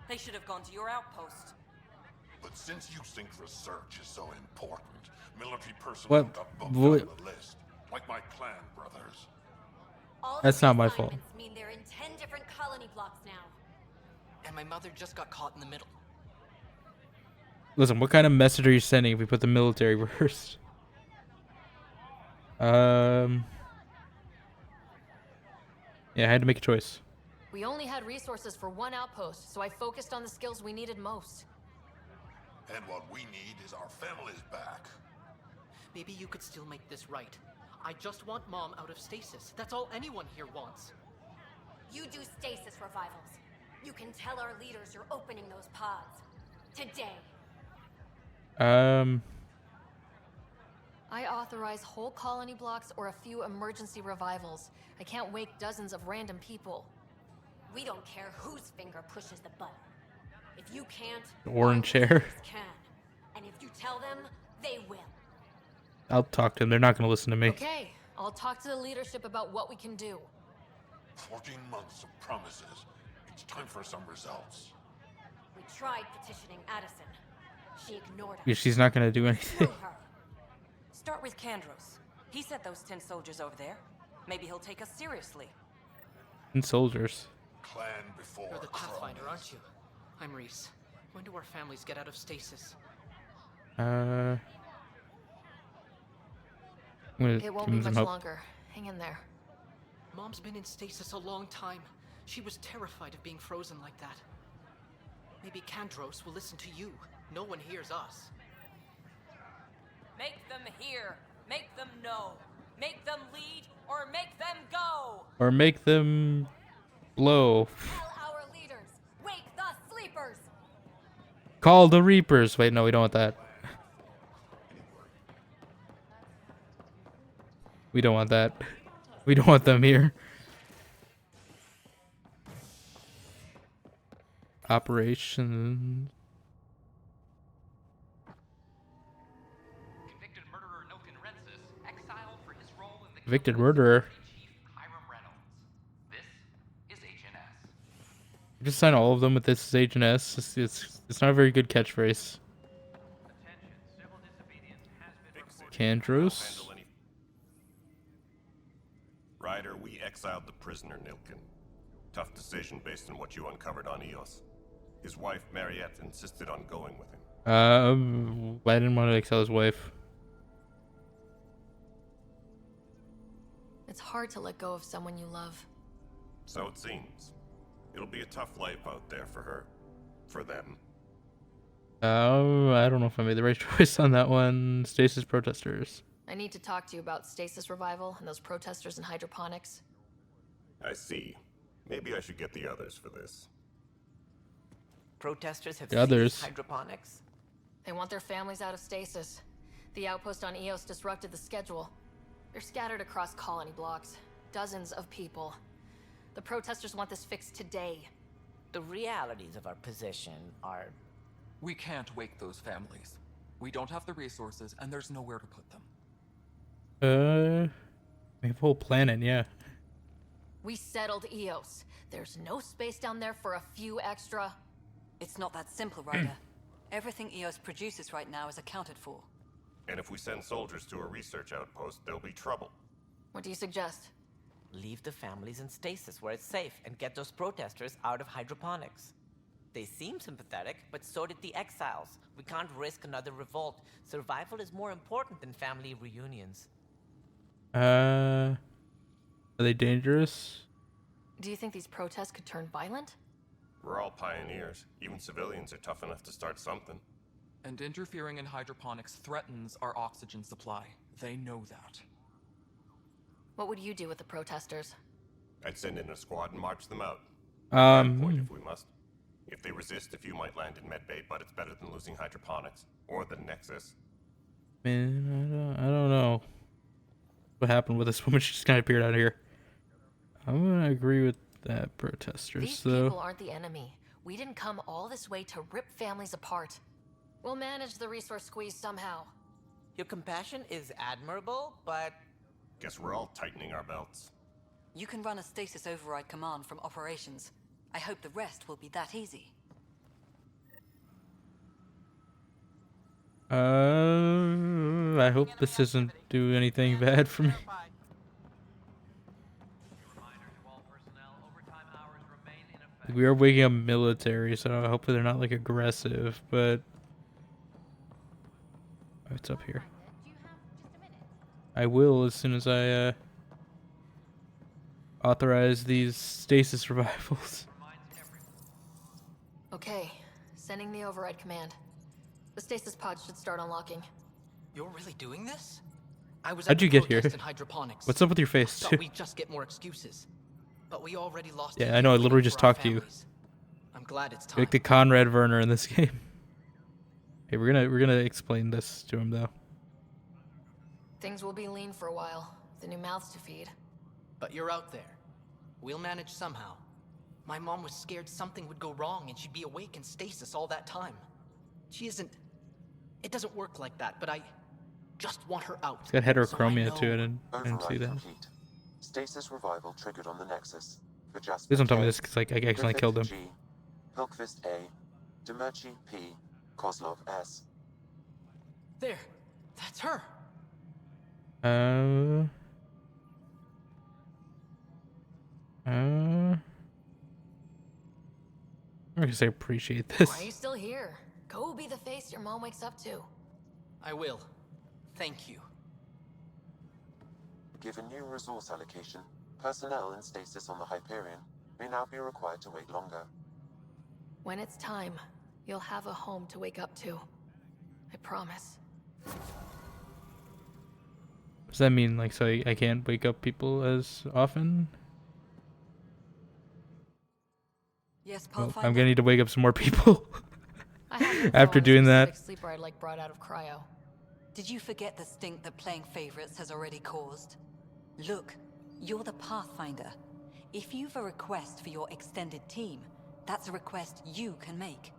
They should have gone to your outpost. But since you think research is so important, military What? personnel got bumped on the list, like my clan brothers. All That's the not my fault. reassignments mean they're in 10 different colony blocks now. And my mother just got caught in the middle. Listen, what kind of message are you sending if we put the military first? Yeah, I had to make a choice. We only had resources for one outpost, so I focused on the skills we needed most. And what we need is our families back. Maybe you could still make this right. I just want Mom out of stasis. That's all anyone here wants. You do stasis revivals. You can tell our leaders you're opening those pods. Today. I authorize whole colony blocks or a few emergency revivals. I can't wake dozens of random people. We don't care whose finger pushes the button. If you can't, Orange our hair. leaders can. And if you tell them, they will. I'll talk to them. They're not going to listen to me. Okay, I'll talk to the leadership about what we can do. 14 months of promises. It's time for some results. We tried petitioning Addison. She ignored us. Yeah, she's not going to do anything. Screw her. Start with Kandros. He sent those 10 soldiers over there. Maybe he'll take us seriously. And soldiers. Clan before You're the Pathfinder, cronies. aren't you? I'm Reese. When do our families get out of stasis? I'm gonna It won't give be him some much help. longer. Hang in there. Mom's been in stasis a long time. She was terrified of being frozen like that. Maybe Kandros will listen to you. No one hears us. Make them hear. Make them know. Make them lead or make them go. Or make them blow. Tell our leaders, wake the sleepers. Call the Reapers. Wait, no, we don't want that. We don't want that. We don't want them here. Operation. Convicted murderer Nilkin Rensis exiled for his role in the Convicted murderer. Chief Hiram Reynolds. This is HNS. Just sign all of them with this is H&S. It's not a very good catchphrase. Kandros. Ryder, we exiled the prisoner Nilkin. Tough decision based on what you uncovered on Eos. His wife, Mariette, insisted on going with him. I didn't want to exile his wife. It's hard to let go of someone you love. So it seems. It'll be a tough life out there for her. For them. I don't know if I made the right choice on that one. Stasis protesters. I need to talk to you about stasis revival and those protesters in hydroponics. I see. Maybe I should get the others for this. Protesters have The others. seized hydroponics. They want their families out of stasis. The outpost on Eos disrupted the schedule. They're scattered across colony blocks. Dozens of people. The protesters want this fixed today. The realities of our position are We can't wake those families. We don't have the resources, and there's nowhere to put them. We have a whole planet, yeah. We settled Eos. There's no space down there for a few extra. It's not that simple, Ryder. Everything Eos produces right now is accounted for. And if we send soldiers to a research outpost, there'll be trouble. What do you suggest? Leave the families in stasis where it's safe and get those protesters out of hydroponics. They seem sympathetic, but so did the exiles. We can't risk another revolt. Survival is more important than family reunions. Are they dangerous? Do you think these protests could turn violent? We're all pioneers. Even civilians are tough enough to start something. And interfering in hydroponics threatens our oxygen supply. They know that. What would you do with the protesters? I'd send in a squad and march them out. Point if we must. If they resist, a few might land in medbay, but it's better than losing hydroponics or the Nexus. Man, I don't know what happened with this woman. She just kind of appeared out of here. I'm gonna agree with that, protesters. These though. people aren't the enemy. We didn't come all this way to rip families apart. We'll manage the resource squeeze somehow. Your compassion is admirable, but... Guess we're all tightening our belts. You can run a stasis override command from operations. I hope the rest will be that easy. I hope this doesn't do anything bad for me. We are waking up military, so hopefully they're not like aggressive, but it's up here. I will as soon as I authorize these stasis revivals. Okay, sending the override command. The stasis pod should start unlocking. You're really doing this? I was How'd you get here? in hydroponics. What's up with your face, I too? thought we'd just get more excuses. But we already lost. Yeah, I know. I literally just talked to you. I'm glad it's time. You're like the Conrad Werner in this game. Hey, we're gonna explain this to him though. Things will be lean for a while. The new mouths to feed. But you're out there. We'll manage somehow. My mom was scared something would go wrong and she'd be awake in stasis all that time. She isn't... It doesn't work like that, but I just want her out. It's got heterochromia to it, and I didn't see that. Complete. Stasis revival triggered on the Nexus. Please don't tell me this because like, I accidentally killed him. G, Hilkvist A, Demerchi P, Kozlov S. There. That's her. I'm gonna say appreciate this. Why are you still here? Go be the face your mom wakes up to. I will. Thank you. Given new resource allocation, personnel in stasis on the Hyperion may now be required to wait longer. When it's time, you'll have a home to wake up to. I promise. Does that mean like so I can't wake up people as often? Yes, Well, Pathfinder. I'm gonna need to wake up some more people I have after doing that. Sleeper I'd like brought out of cryo. Did you forget the stink that playing favorites has already caused? Look, you're the Pathfinder. If you've a request for your extended team, that's a request you can make.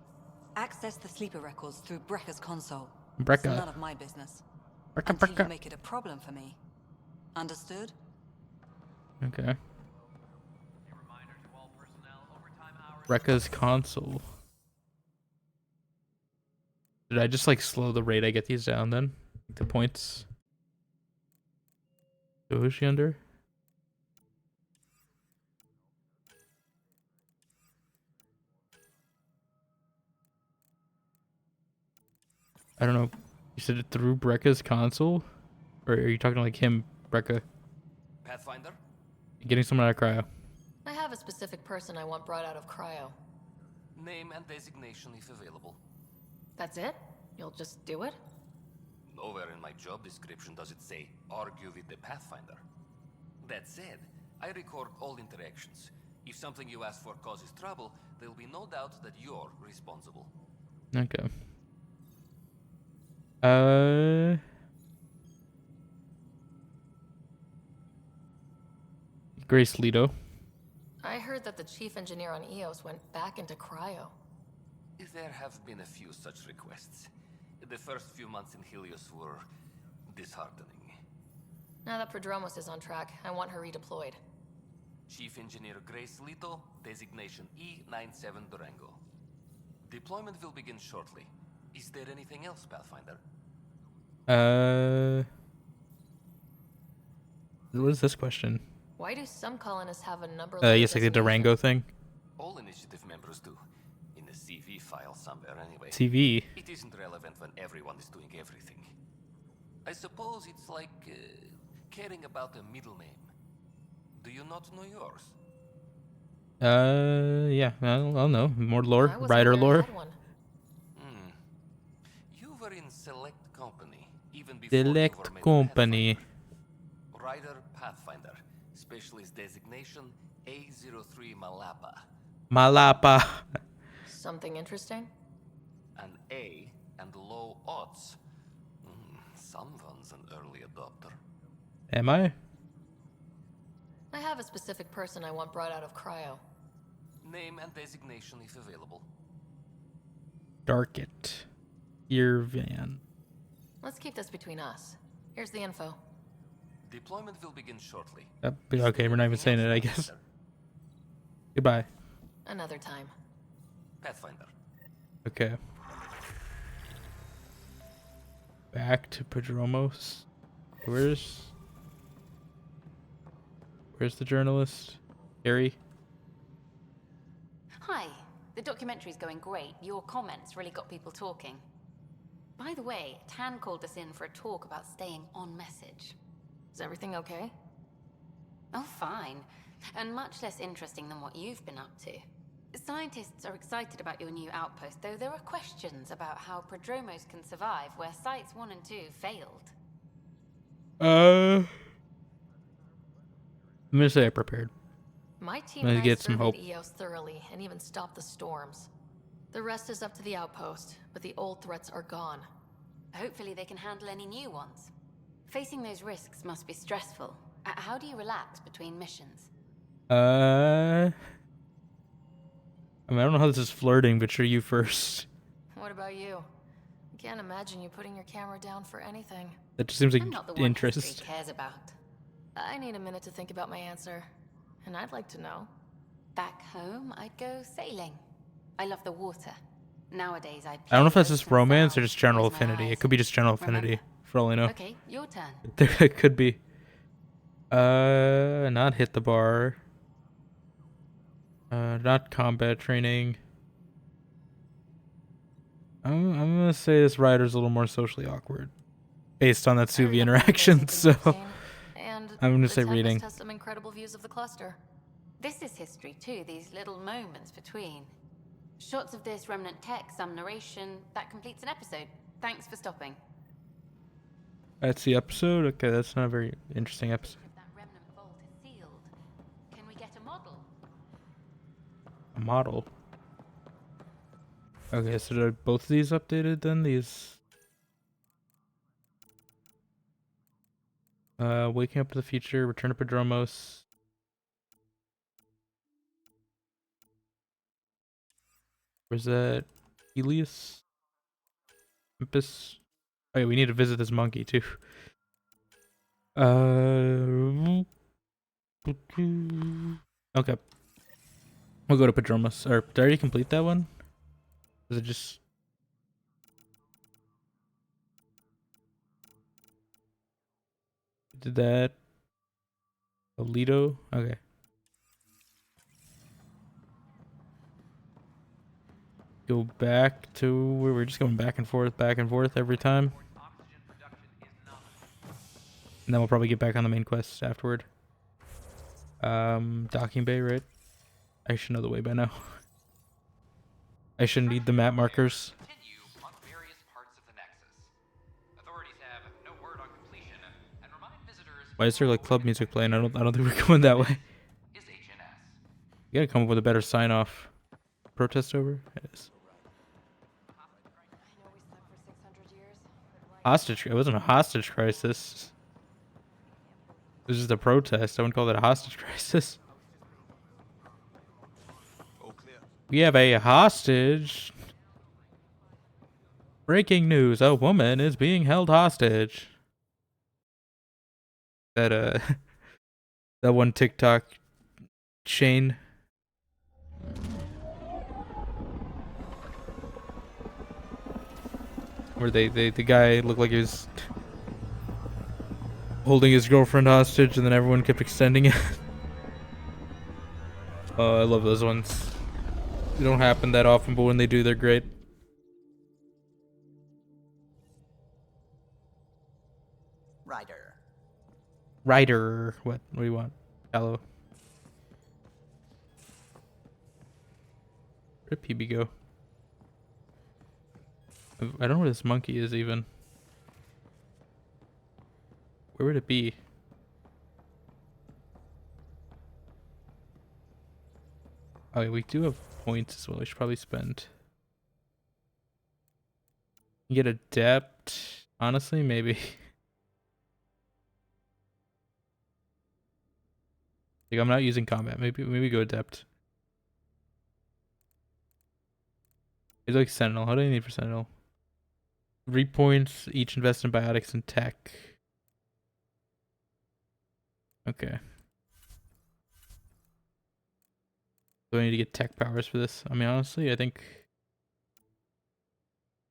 Access the sleeper records through Brekka's console. It's Brekka. none of my business. Brekka, Until Brekka. you make it a problem for me. Understood? Okay. Rekka's console. Did I just like slow the rate I get these down then? Like the points. So who's she under? I don't know. You said it through Brekka's console? Or are you talking like him, Brekka? Pathfinder? Getting someone out of cryo. I have a specific person I want brought out of cryo. Name and designation if available. That's it? You'll just do it? Nowhere in my job description does it say, argue with the Pathfinder. That said, I record all interactions. If something you ask for causes trouble, there will be no doubt that you're responsible. Okay. Grace Leto. I heard that the chief engineer on Eos went back into cryo. There have been a few such requests. The first few months in Helios were disheartening. Now that Prodromos is on track, I want her redeployed. Chief Engineer Grace Lito, designation E97 Durango. Deployment will begin shortly. Is there anything else, Pathfinder? What is this question? Why do some colonists have a number? Yes, like the Durango thing. All initiative members do. In a CV file somewhere, anyway. CV? It isn't relevant when everyone is doing everything. I suppose it's like caring about a middle name. Do you not know yours? Yeah, I'll know. More lore, writer lore. You were in Select Company, even before Select you were made Company. Rider Pathfinder, specialist designation A03 Malapa. Malapa. Something interesting? An A and low odds. Someone's an early adopter. Am I? I have a specific person I want brought out of cryo. Name and designation if available. Darket. Irvan. Let's keep this between us. Here's the info. Deployment will begin shortly. Okay, we're not even saying it, I guess. Goodbye. Another time. Pathfinder. Okay. Back to Prodromos. Where's the journalist? Harry? Hi. The documentary's going great. Your comments really got people talking. By the way, Tan called us in for a talk about staying on message. Is everything okay? Oh, fine. And much less interesting than what you've been up to. Scientists are excited about your new outpost, though there are questions about how Prodromos can survive where Sites 1 and 2 failed. I'm gonna say I prepared. My team I'm and gonna I get some hope. surveyed EOS thoroughly and even stopped the storms. The rest is up to the outpost, but the old threats are gone. Hopefully they can handle any new ones. Facing those risks must be stressful. How do you relax between missions? I mean, I don't know how this is flirting, but sure, you first. What about you? I can't imagine you putting your camera down for anything. That just seems like I'm not the one interest. history cares about. I need a minute to think about my answer, and I'd like to know. Back home, I'd go sailing. I love the water. Nowadays, I don't know if that's just romance or just general affinity. It could be just general affinity, Remember? for all I know. Okay, your turn. It could be. Not hit the bar. Not combat training. I'm gonna say this rider's a little more socially awkward, based on that Suvi interaction. So, And I'm gonna say the Tempest reading. has some incredible views of the cluster. This is history too, these little moments between. Shots of this remnant tech, some narration. That completes an episode. Thanks for stopping. That's the episode. Okay, that's not a very interesting episode. That remnant vault is sealed. Can we get a model? A model. Okay, so are both of these updated then? These. Waking up to the future. Return to Prodromos. Where's that? Helios? Olympus? Oh yeah, we need to visit this monkey too. Okay. We'll go to Prodromos. Or did I already complete that one? Was it just... Did that? Alito? Okay. Go back to where we're just going back and forth every time. And then we'll probably get back on the main quest afterward. Docking bay, right? I should know the way by now. I shouldn't need the map markers. Continue on various parts of the Nexus. Authorities have no word on completion and remind visitors. Why is there like club music playing? I don't think we're going that way. Is HNS. You gotta come up with a better sign off. Protest over? Yes. Hostage. It wasn't a hostage crisis. It was just a protest. I wouldn't call that a hostage crisis. We have a hostage. Breaking news, a woman is being held hostage. That that one TikTok chain. Where the guy looked like he was holding his girlfriend hostage and then everyone kept extending it. Oh, I love those ones. They don't happen that often, but when they do, they're great. Ryder. What do you want? Hello. Where did Peebee go? I don't know where this monkey is even. Where would it be? Oh, yeah, we do have points as well. We should probably spend. Get adept. Honestly, maybe. Like, I'm not using combat. Maybe go adept. It's like Sentinel. How do I need for Sentinel? 3 points each invest in biotics and tech. Okay. Do I need to get tech powers for this? I mean, honestly, I think.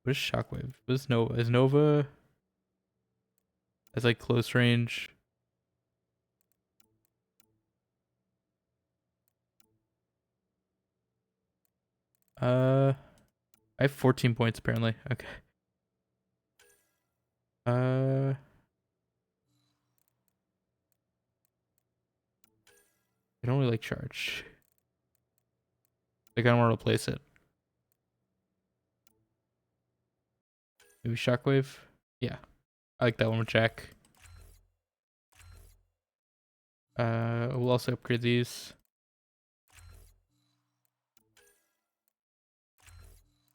What is Shockwave? What is Nova? Is Nova as like close range? I have 14 points apparently. Okay. I don't really like charge. Like I don't want to replace it. Maybe Shockwave? Yeah. I like that one with Jack. We'll also upgrade these.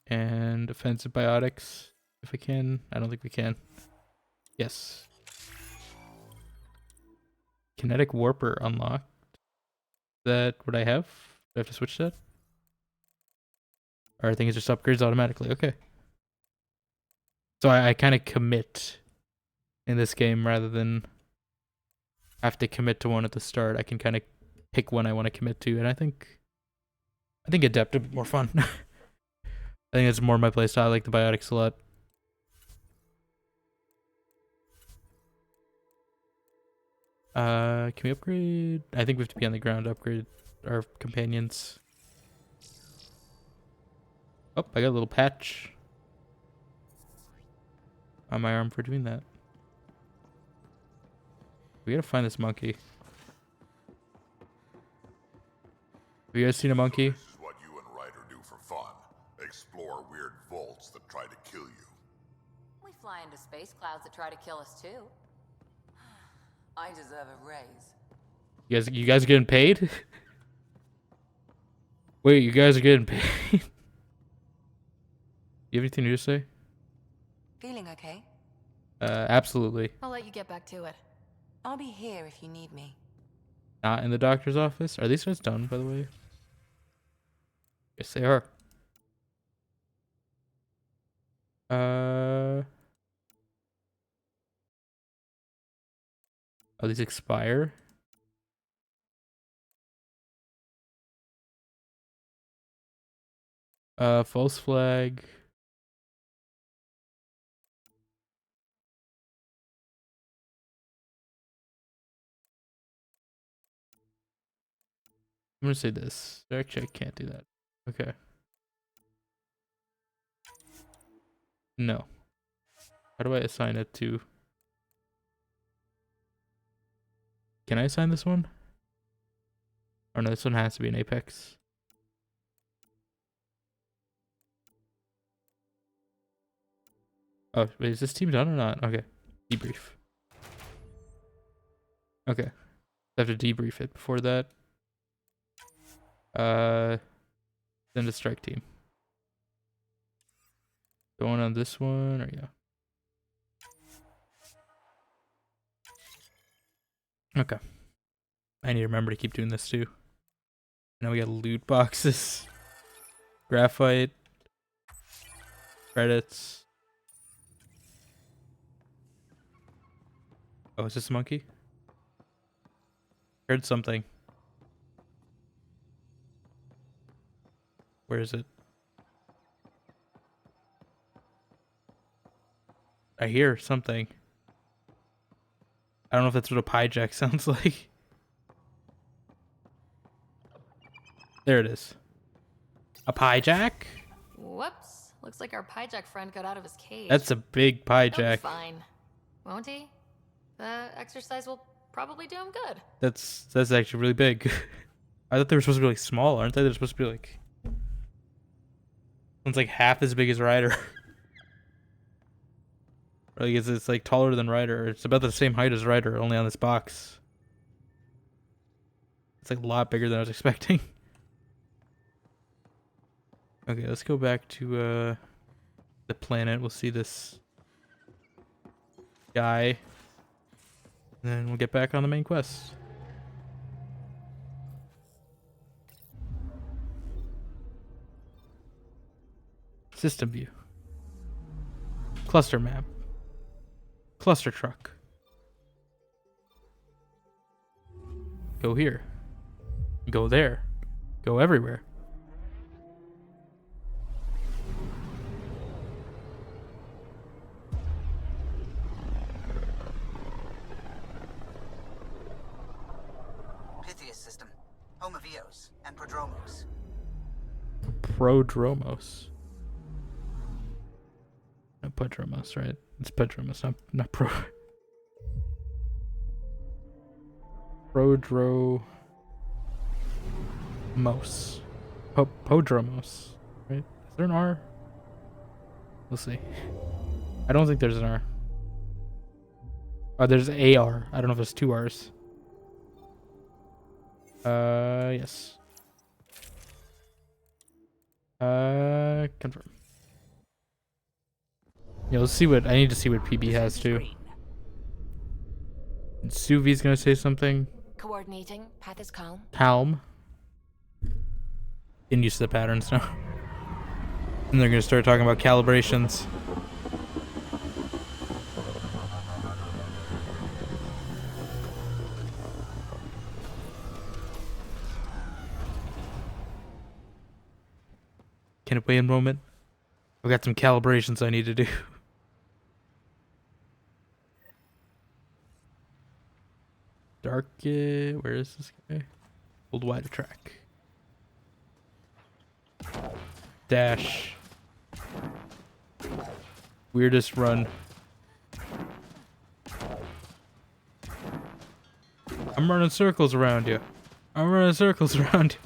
And offensive biotics. If we can. I don't think we can. Yes. Kinetic Warper unlocked. Is that what I have? Do I have to switch that? Or I think it just upgrades automatically. Okay. So I kind of commit in this game rather than have to commit to one at the start. I can kind of pick one I want to commit to, and I think Adept would be more fun. I think it's more my playstyle. I like the biotics a lot. Can we upgrade? I think we have to be on the ground to upgrade our companions. Oh, I got a little patch on my arm for doing that. We gotta find this monkey. Have you guys seen a monkey? This is what you and Ryder do for fun. Explore weird vaults that try to kill you. We fly into space clouds that try to kill us too. I deserve a raise. You guys are getting paid? Wait, you guys are getting paid? You have anything new to say? Feeling okay? Absolutely. I'll let you get back to it. I'll be here if you need me. Not in the doctor's office? Are these guys done, by the way? Yes, they are. Oh, these expire? False flag. I'm gonna say this. Actually, I can't do that. Okay. No. How do I assign it to? Can I assign this one? Or no, this one has to be an Apex. Oh, wait, is this team done or not? Okay. Debrief. Okay. I have to debrief it before that. Send a strike team. Going on this one, or yeah. Okay. I need to remember to keep doing this too. Now we got loot boxes. Graphite. Credits. Oh, is this a monkey? Heard something. Where is it? I hear something. I don't know if that's what a pie jack sounds like. There it is. A pie jack? Whoops. Looks like our pie jack friend got out of his cage. That's a big pie He'll be jack. fine. Won't he? The exercise will probably do him good. That's actually really big. I thought they were supposed to be like small, aren't they? They're supposed to be like... One's like half as big as Ryder. Or like it's like taller than Ryder. It's about the same height as Ryder, only on this box. It's like a lot bigger than I was expecting. Okay, let's go back to the planet. We'll see this guy. And then we'll get back on the main quest. System view. Cluster map. Cluster truck. Go here. Go there. Go everywhere. Pythias system. Home of Eos and Prodromos. Prodromos. No, Prodromos, right? It's Prodromos, not Pro. Prodromos. Podromos, right? Is there an R? We'll see. I don't think there's an R. Oh, there's AR. I don't know if there's two R's. Yes. Confirm. Yeah, let's see what I need to see what Peebee has too. And Suvi's gonna say something. Coordinating. Path is calm. Calm. Getting used to the patterns now. And they're gonna start talking about calibrations. Can it wait a moment? I've got some calibrations I need to do. Dark, where is this guy? Hold wide track. Dash. Weirdest run. I'm running circles around you. I'm running circles around you.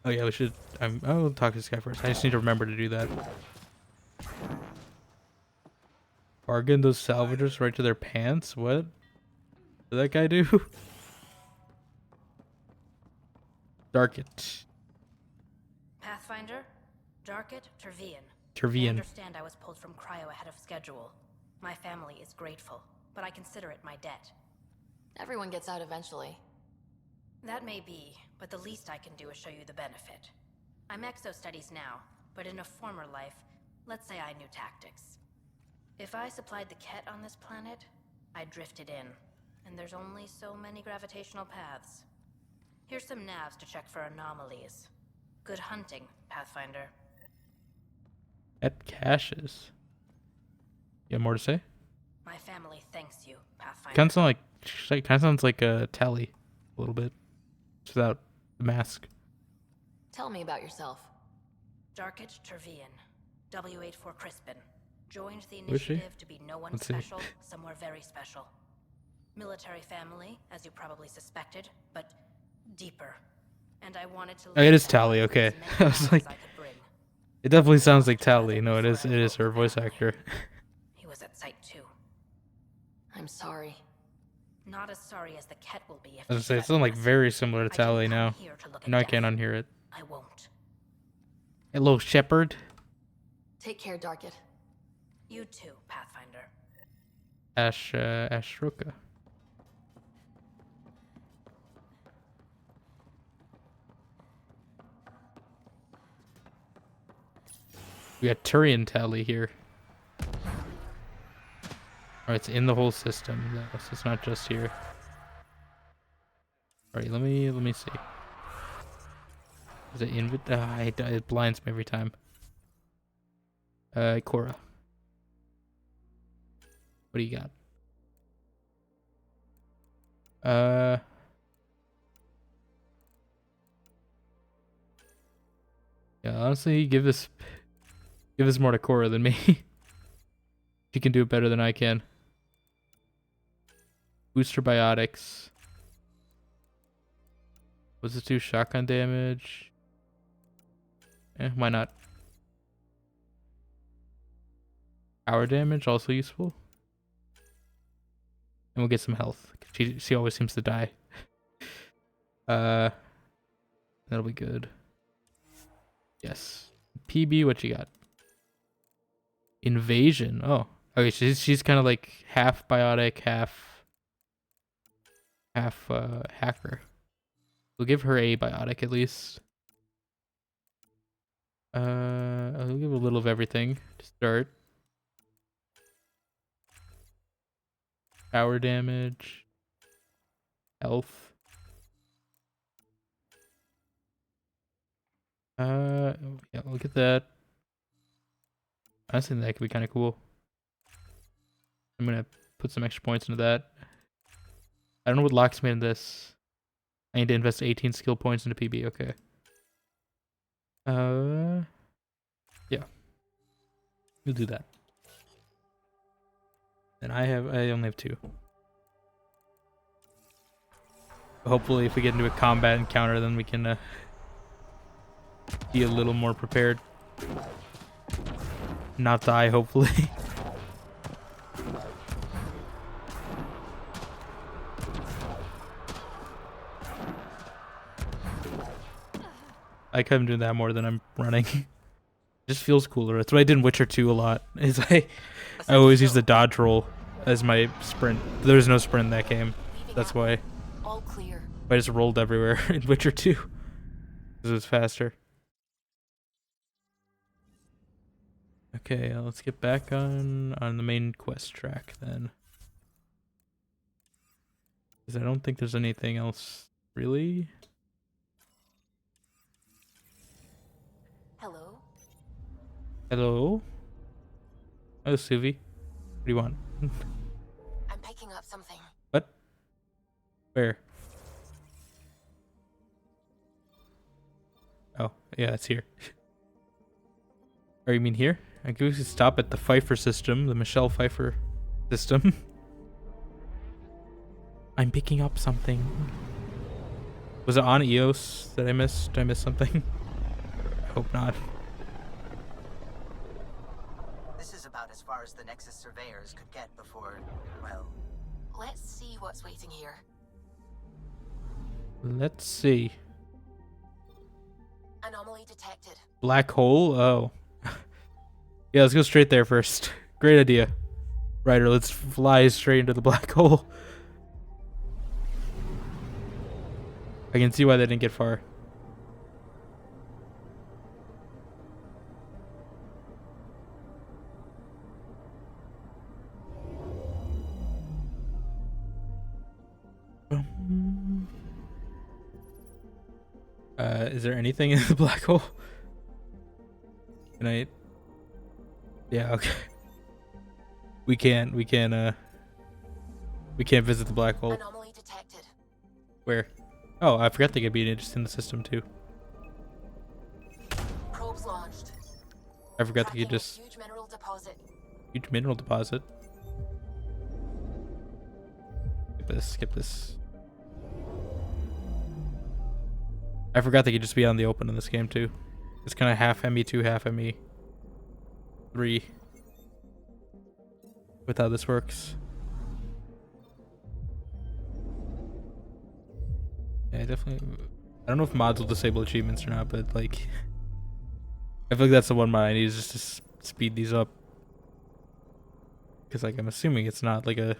Oh yeah, we should. I'll talk to this guy first. I just need to remember to do that. Bargain those salvagers right to their pants? What did that guy do? Darket. Pathfinder, Darket, Tervian. Tervian. I understand I was pulled from Cryo ahead of schedule. My family is grateful, but I consider it my debt. Everyone gets out eventually. That may be, but the least I can do is show you the benefit. I'm exo-studies now, but in a former life, let's say I knew tactics. If I supplied the Ket on this planet, I drifted in, and there's only so many gravitational paths. Here's some navs to check for anomalies. Good hunting, Pathfinder. At caches. You have more to say? My family thanks you, Pathfinder. Kind of sounds like a Tally, a little bit, just without the mask. Tell me about yourself. Darket Tervian, W84 Crispin. Joined the Who is she? initiative to be no one Let's see. special, somewhere very special. Military family, as you probably suspected, but deeper. And I wanted to. Oh, it is Tally. Okay, I was like, it definitely sounds like Tally. No, it is her voice actor. He was at site too. I'm sorry. Not as sorry as the Ket will be if. I was gonna say it sounds like very similar to Tally now. No, I can't unhear it. I won't. Hello, Shepherd. Take care, Darket. You too, Pathfinder. Ashroka. We got Turian Tally here. Alright, it's in the whole system though, so it's not just here. Alright, let me see. Is it it blinds me every time. Cora. What do you got? Yeah, honestly, give this more to Cora than me. She can do it better than I can. Booster biotics. What's it do? Shotgun damage. Why not? Power damage also useful. And we'll get some health. She always seems to die. That'll be good. Yes. Peebee, what you got? Invasion. Oh. Okay, she's kind of like half biotic, half hacker. We'll give her a biotic at least. I'll give her a little of everything to start. Power damage. Health. Yeah, look at that. I think that could be kind of cool. I'm gonna put some extra points into that. I don't know what locks me in this. I need to invest 18 skill points into PB. Okay. Yeah. We'll do that. And I only have 2. Hopefully, if we get into a combat encounter, then we can be a little more prepared. Not die, hopefully. I couldn't do that more than I'm running. It just feels cooler. That's what I did in Witcher 2 a lot. Is I always use the dodge roll as my sprint. There's no sprint in that game. That's why. All clear. I just rolled everywhere in Witcher 2 because it was faster. Okay, let's get back on the main quest track then. Because I don't think there's anything else really. Hello? Hello? Oh, Suvi. What do you want? I'm picking up something. What? Where? Oh, yeah, it's here. Or you mean here? I guess we could stop at the Pfeiffer system, the Michelle Pfeiffer system. I'm picking up something. Was it on EOS that I missed? Did I miss something? I hope not. This is about as far as the Nexus surveyors could get before, well... Let's see what's waiting here. Let's see. Anomaly detected. Black hole? Oh. Yeah, let's go straight there first. Great idea. Ryder, let's fly straight into the black hole. I can see why they didn't get far. Is there anything in the black hole? Can I... Yeah, okay. We can't visit the black hole. Anomaly detected. Where? Oh, I forgot they could be just in the system too. Probes launched. I forgot they could just... Huge mineral deposit. Huge mineral deposit. Skip this. I forgot they could just be on the open in this game too. It's kind of half ME2, half ME3 with how this works. Yeah, definitely. I don't know if mods will disable achievements or not, but like, I feel like that's the one mod I need, is just to speed these up. Because like, I'm assuming it's not like a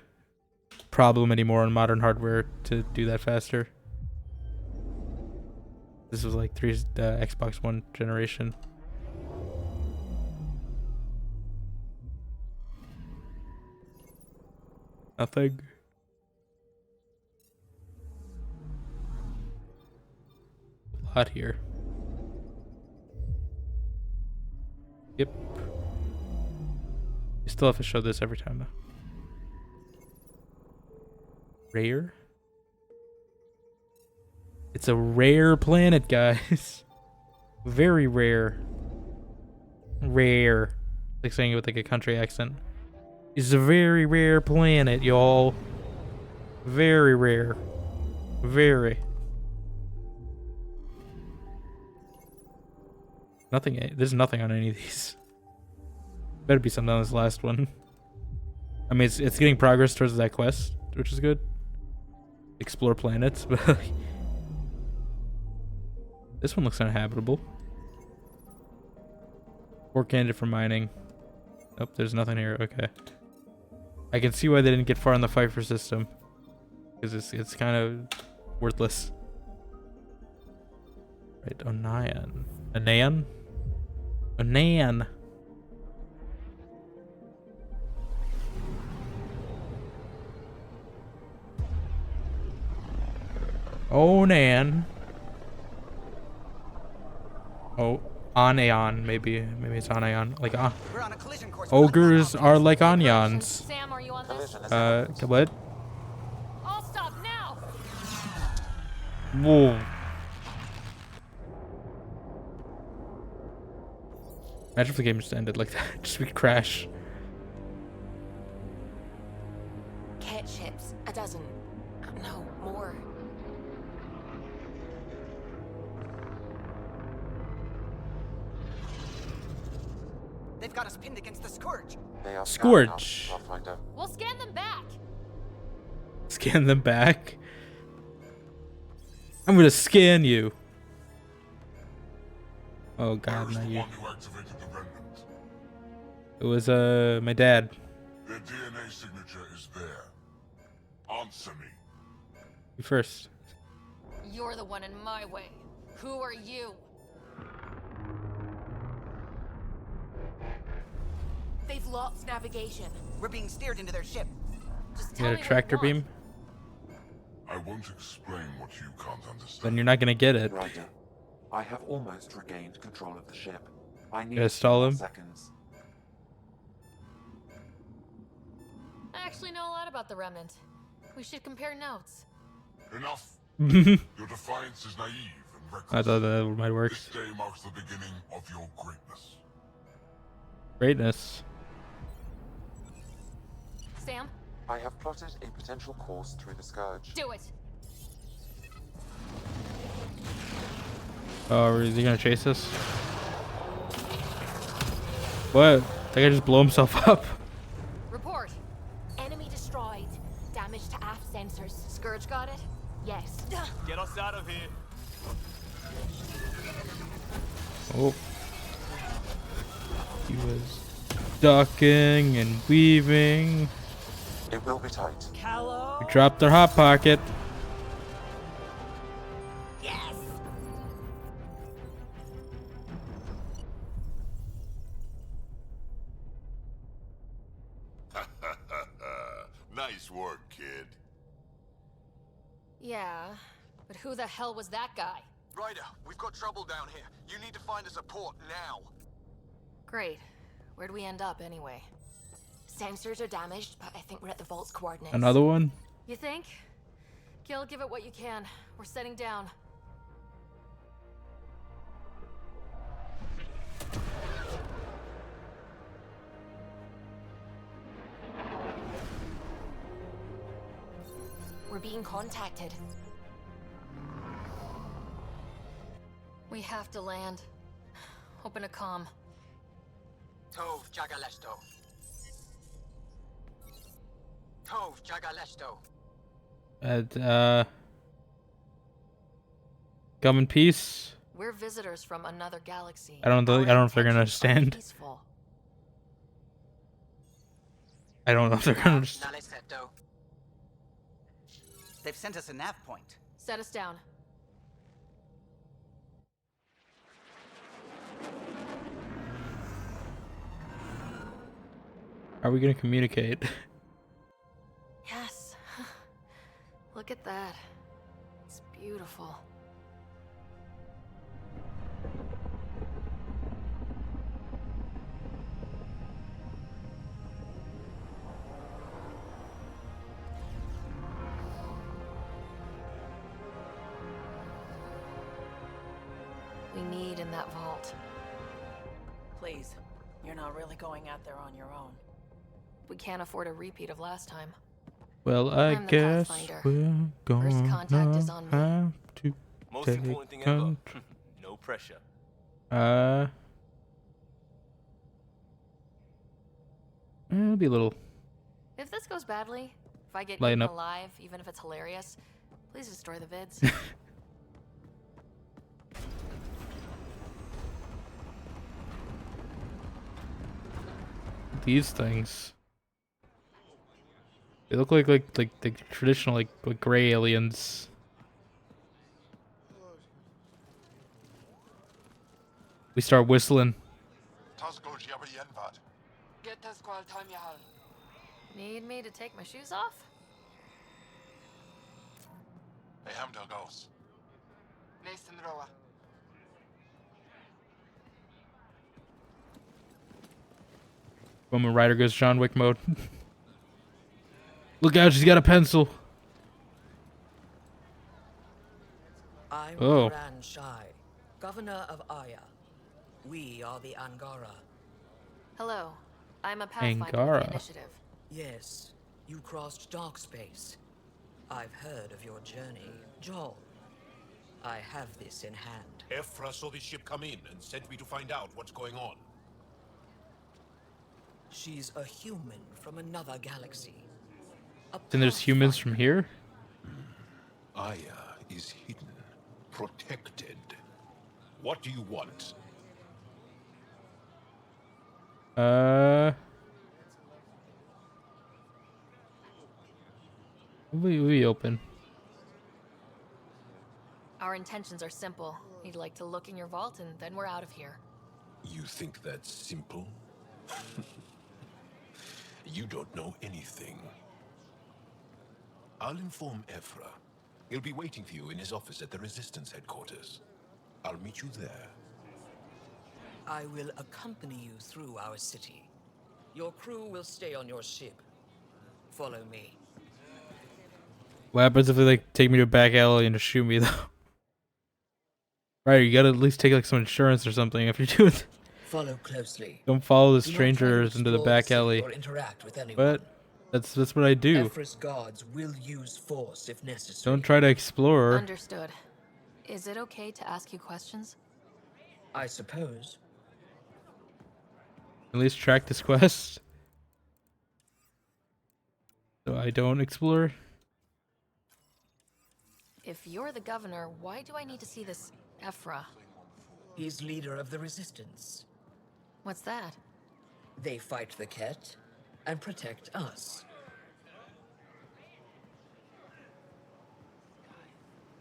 problem anymore on modern hardware to do that faster. This was like Xbox One generation. Nothing. A lot here. Yep. You still have to show this every time though. Rare? It's a rare planet, guys. Very rare. Rare. Like saying it with like a country accent. It's a very rare planet, y'all. Very rare. Very. Nothing. There's nothing on any of these. Better be something on this last one. I mean, it's getting progress towards that quest, which is good. Explore planets, but like, this one looks uninhabitable. 4 candidate for mining. Nope, there's nothing here. Okay. I can see why they didn't get far in the Pfeiffer system. Because it's kind of worthless. Right, Onion. Anan? Anan. Onan. Oh, Anayon, maybe it's Anayon. Like ogres are like onions. Sam, are you on this? What? I'll stop now. Whoa. Imagine if the game just ended like that. Just we crash. Cat ships, a dozen. No, more. They've got us pinned against the Scourge. They are Scourge. Pathfinder. We'll scan them back. Scan them back. I'm gonna scan you. Oh god, not you. It was my dad. Their DNA signature is there. Answer me. You first. You're the one in my way. Who are you? They've lost navigation. We're being steered into their ship. Just You got a tractor beam? I won't explain what you can't understand. Then you're not gonna get it. Ryder, I have almost regained control of the ship. I need gotta stall him. seconds. I actually know a lot about the Remnant. We should compare notes. Enough. Your defiance is naive and reckless. I thought that might work. This day marks the beginning of your greatness. Greatness. Sam, I have plotted a potential course through the Scourge. do it. Oh, is he gonna chase us? What? That guy just blew himself up. Report. Enemy destroyed. Damage to aft sensors. Scourge got it? Yes. Get us out of here. Oh. He was ducking and weaving. It will be tight. We dropped their hot pocket. Yes. Nice work, kid. Yeah, but who the hell was that guy? Ryder, we've got trouble down here. You need to find us a port now. Great. Where'd we end up anyway? Sensors are damaged, but I think we're at the vault's coordinates. Another one? You think? Gil, give it what you can. We're setting down. We're being contacted. We have to land. Open a comm. Tov Jagaleshto. Tov Jagaleshto. Come in peace. We're visitors from another galaxy. I don't know if they're gonna understand. Peaceful. I don't know if they're gonna understand. Nalesetto. They've sent us a nav point. Set us down. How are we gonna communicate? Yeah, Look at that. It's beautiful. We need in that vault. Please, you're not really going out there on your own. We can't afford a repeat of last time. Well, I I'm the guess Pathfinder. we're First contact is gonna on me. have to Most take important thing ever. control. No pressure. It'll be a little. If this goes badly, if I get Lighten eaten up. alive, even if it's hilarious, please destroy the vids. These things. They look like the traditional like gray aliens. We start whistling. Need me to take my shoes off? Woman Rider goes John Wick mode. Look out, she's got a pencil. I'm Oh. Gran Shai, Governor of Aya. We are the Angara. Hello, I'm a Pathfinder with Angara. the initiative. Yes, you crossed dark space. I've heard of your journey, Joel. I have this in hand. Ephra saw this ship come in and sent me to find out what's going on. She's a human from another galaxy. And there's humans from here? Aya is hidden, protected. What do you want? We open. Our intentions are simple. We'd like to look in your vault and then we're out of here. You think that's simple? You don't know anything. I'll inform Ephra. He'll be waiting for you in his office at the Resistance headquarters. I'll meet you there. I will accompany you through our city. Your crew will stay on your ship. Follow me. What happens if they like take me to a back alley and just shoot me though? Right, you gotta at least take like some insurance or something if you're doing. Follow closely. Don't follow the Do not try to strangers into the explore back city alley. or interact with anyone. But that's what I do. Ephra's guards will use force if necessary. Don't try to explore. Understood. Is it okay to ask you questions? I suppose. At least track this quest. So I don't explore. If you're the governor, why do I need to see this Ephra? He's leader of the Resistance. What's that? They fight the Ket and protect us.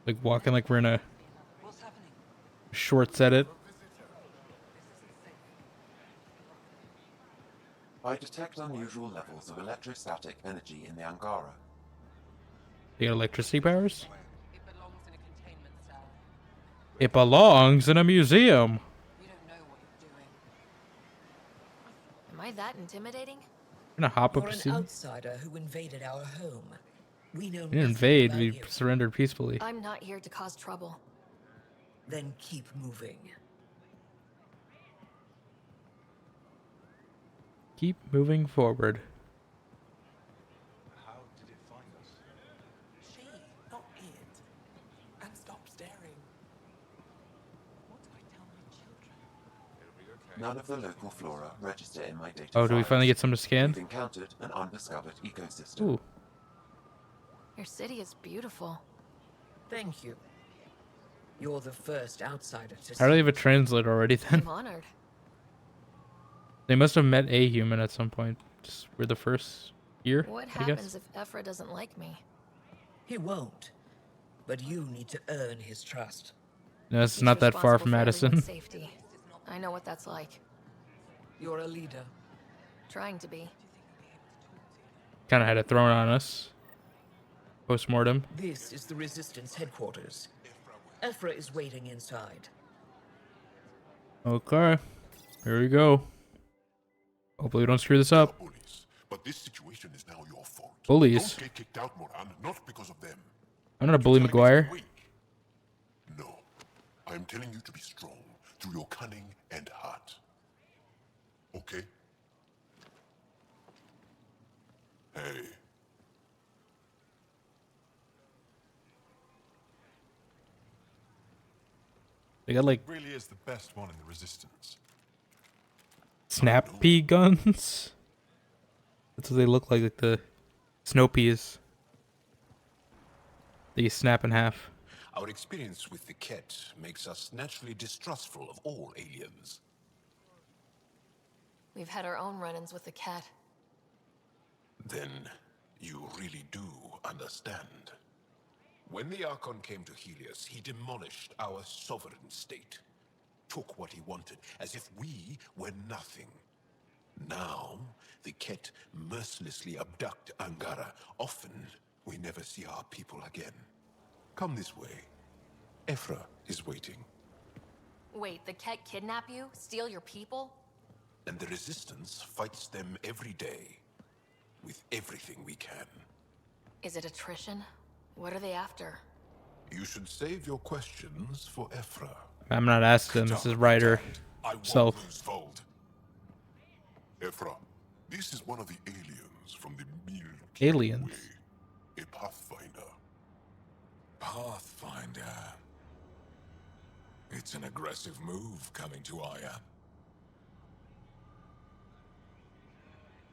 Like walking like we're in a shorts edit. I detect unusual levels of electrostatic energy in the Angara. They got electricity powers? It belongs in a museum. Am I that intimidating? I'm gonna hop up You're to an see. outsider who invaded our home. We know We didn't nothing invade, about we you. surrendered peacefully. I'm not here to cause trouble. Then keep moving. Keep moving forward. How did it find us? She, not it. And stop staring. What do I tell my children? None of the local flora register in my data Oh, do we files. finally get some to scan? We've encountered an undiscovered ecosystem. Ooh. Your city is beautiful. Thank you. You're the first outsider to How do they see. have a translator already then? I'm honored. They must have met a human at some point. Just we're the first here, What I happens guess. if Ephra doesn't like me? He won't. But you need to earn his trust. No, it's He's not that far responsible from for Madison. everyone's safety. I know what that's like. You're a leader. Trying to be. Kind of had it thrown on us. Postmortem. This is the Resistance headquarters. Ephra is waiting inside. Okay. Here we go. Hopefully we don't screw this up. But this situation is now your fault. Bullies. Don't get kicked out, Moran, not because of them. I'm not a bully, McGuire. No. I'm telling you to be strong through your cunning and heart. Okay? Hey. They got like really is the best one in the Resistance. snappy guns. That's what they look like the snow peas. They snap in half. Our experience with the Ket makes us naturally distrustful of all aliens. We've had our own run-ins with the cat. Then you really do understand. When the Archon came to Helios, he demolished our sovereign state. Took what he wanted, as if we were nothing. Now, the Ket mercilessly abduct Angara. Often, we never see our people again. Come this way. Ephra is waiting. Wait, the cat kidnap you? Steal your people? And the Resistance fights them every day. With everything we can. Is it attrition? What are they after? You should save your questions for Ephra. I'm not asking. This is Ryder himself. Ephra, this is one of the aliens from the Milky Aliens. Way. A Pathfinder. Pathfinder. It's an aggressive move coming to Aya.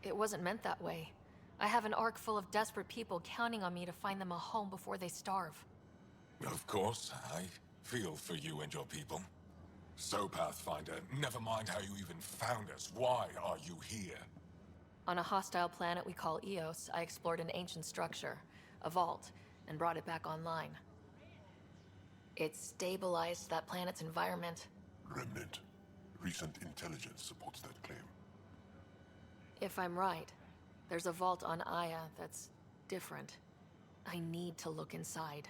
It wasn't meant that way. I have an ark full of desperate people counting on me to find them a home before they starve. Of course, I feel for you and your people. So, Pathfinder, never mind how you even found us. Why are you here? On a hostile planet we call Eos, I explored an ancient structure, a vault, and brought it back online. It stabilized that planet's environment. Remnant. Recent intelligence supports that claim. If I'm right, there's a vault on Aya that's different. I need to look inside.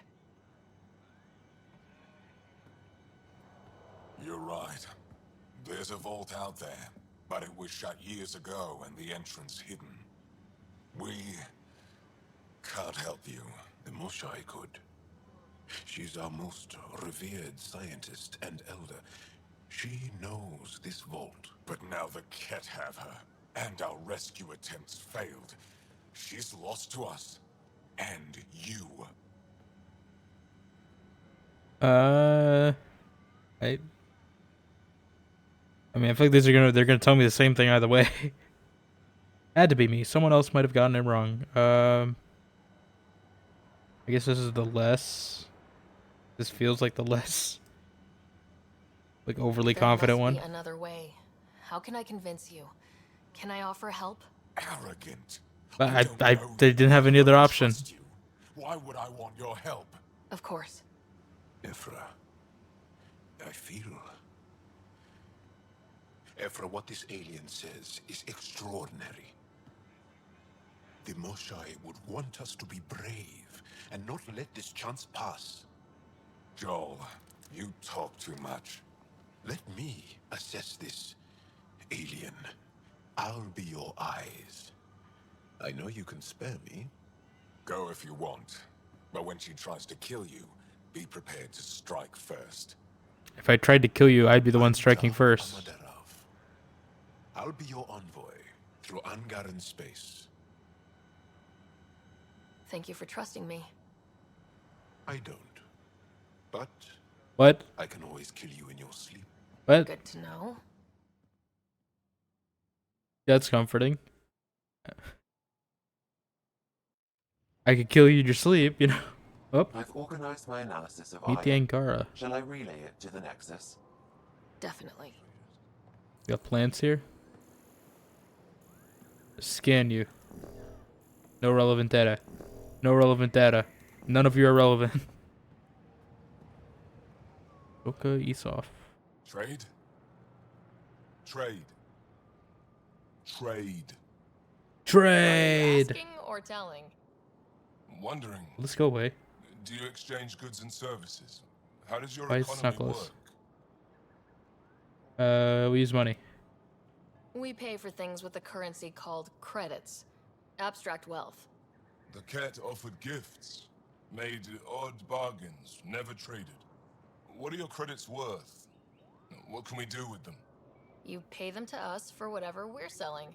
You're right. There's a vault out there, but it was shut years ago and the entrance hidden. We can't help you. The Moshai could. She's our most revered scientist and elder. She knows this vault. But now the Ket have her, and our rescue attempts failed. She's lost to us. And you. I mean, I feel like they're gonna tell me the same thing either way. Had to be me. Someone else might have gotten it wrong. I guess this is the less. This feels like the less, like overly confident one. There must be another way. How can I convince you? Can I offer help? Arrogant. But they didn't have any other option. Why would I want your help? Of course. Ephra, I feel. Ephra, what this alien says is extraordinary. The Moshai would want us to be brave and not let this chance pass. Joel, you talk too much. Let me assess this, alien. I'll be your eyes. I know you can spare me. Go if you want. But when she tries to kill you, be prepared to strike first. If I tried to kill you, I'd be the one striking first. I'll be your envoy through Angaran space. Thank you for trusting me. I don't. But What? I can always kill you in your sleep. What? Good to know. That's comforting. I could kill you in your sleep, you know. Oh. I've organized my analysis of Meet the Aya. Ankara. Shall I relay it to the Nexus? Definitely. You got plants here? Scan you. No relevant data. No relevant data. None of you are relevant. Okay, Esau. Trade? Trade. Trade. Trade! Asking or telling? Wondering, Let's go away. do you exchange goods and services? How does your Why is economy Snuggles? work? We use money. We pay for things with a currency called credits. Abstract wealth. The cat offered gifts, made odd bargains, never traded. What are your credits worth? What can we do with them? You pay them to us for whatever we're selling.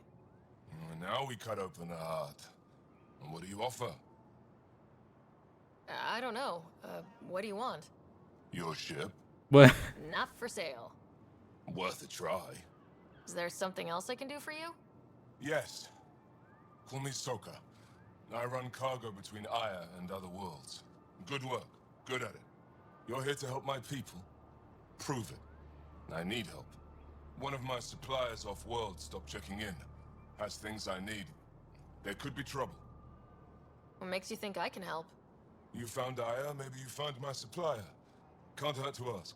Now we cut open the heart. What do you offer? I don't know. What do you want? Your ship? What? Not for sale. Worth a try. Is there something else I can do for you? Yes. Call me Soka. I run cargo between Aya and other worlds. Good work. Good at it. You're here to help my people. Prove it. I need help. One of my suppliers off-world stopped checking in. Has things I need. There could be trouble. What makes you think I can help? You found Aya, maybe you found my supplier. Can't hurt to ask.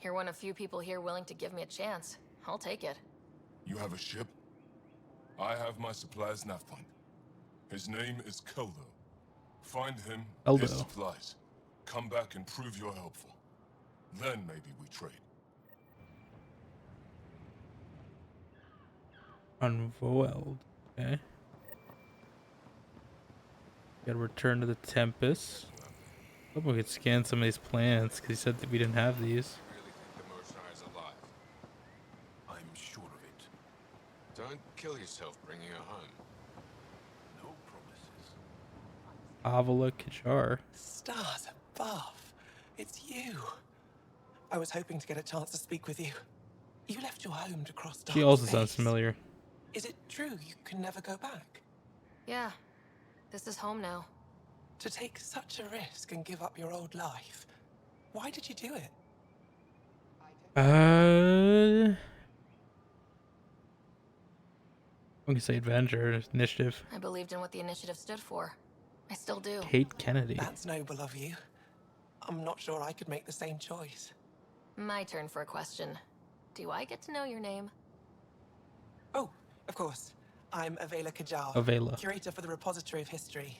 You're one of few people here willing to give me a chance. I'll take it. You have a ship? I have my supplier's nav point. His name is Keldo. Find him, Keldo. his supplies. Come back and prove you're helpful. Then maybe we trade. Unveiled. Okay. Gotta return to the Tempest. Hope we could scan some of these plants, because he said that we didn't have these. Really think the Mosai's alive? I'm sure of it. Don't kill yourself bringing her home. No promises. Avala Kajar. Stars above. It's you. I was hoping to get a chance to speak with you. You left your home to cross dark She also space. sounds familiar. Is it true you can never go back? Yeah. This is home now. To take such a risk and give up your old life, why did you do it? I'm gonna say adventure, initiative. I believed in what the initiative stood for. I still do. Kate Kennedy. That's noble of you. I'm not sure I could make the same choice. My turn for a question. Do I get to know your name? Oh, of course. I'm Avela Kajar, Avela. curator for the Repository of History.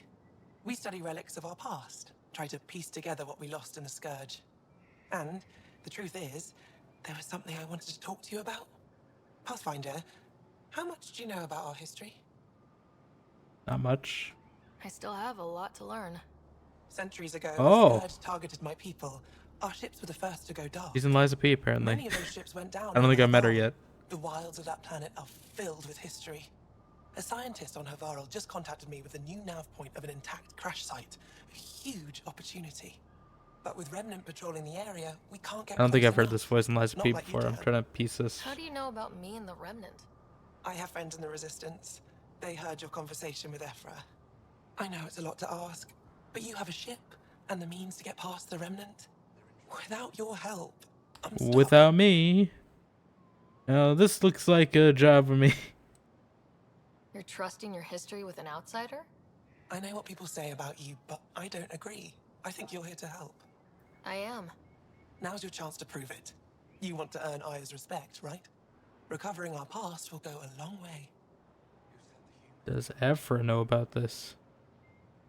We study relics of our past, try to piece together what we lost in the Scourge. And the truth is, there was something I wanted to talk to you about. Pathfinder, how much do you know about our history? Not much. I still have a lot to learn. Centuries ago, Oh. the Scourge targeted my people. Our ships were the first to go dark. She's in Liza P, apparently. Many of those ships went down. I don't think I met her yet. The wilds of that planet are filled with history. A scientist on Havarl just contacted me with a new nav point of an intact crash site. A huge opportunity. But with Remnant patrolling the area, we can't get I don't think close I've heard enough. this voice in Liza Not P like you before. I'm did. trying to piece this. How do you know about me and the Remnant? I have friends in the Resistance. They heard your conversation with Ephra. I know it's a lot to ask, but you have a ship and the means to get past the Remnant. Without your help, I'm stuck. Without me. Now, this looks like a job for me. You're trusting your history with an outsider? I know what people say about you, but I don't agree. I think you're here to help. I am. Now's your chance to prove it. You want to earn Aya's respect, right? Recovering our past will go a long way. Does Ephra know about this?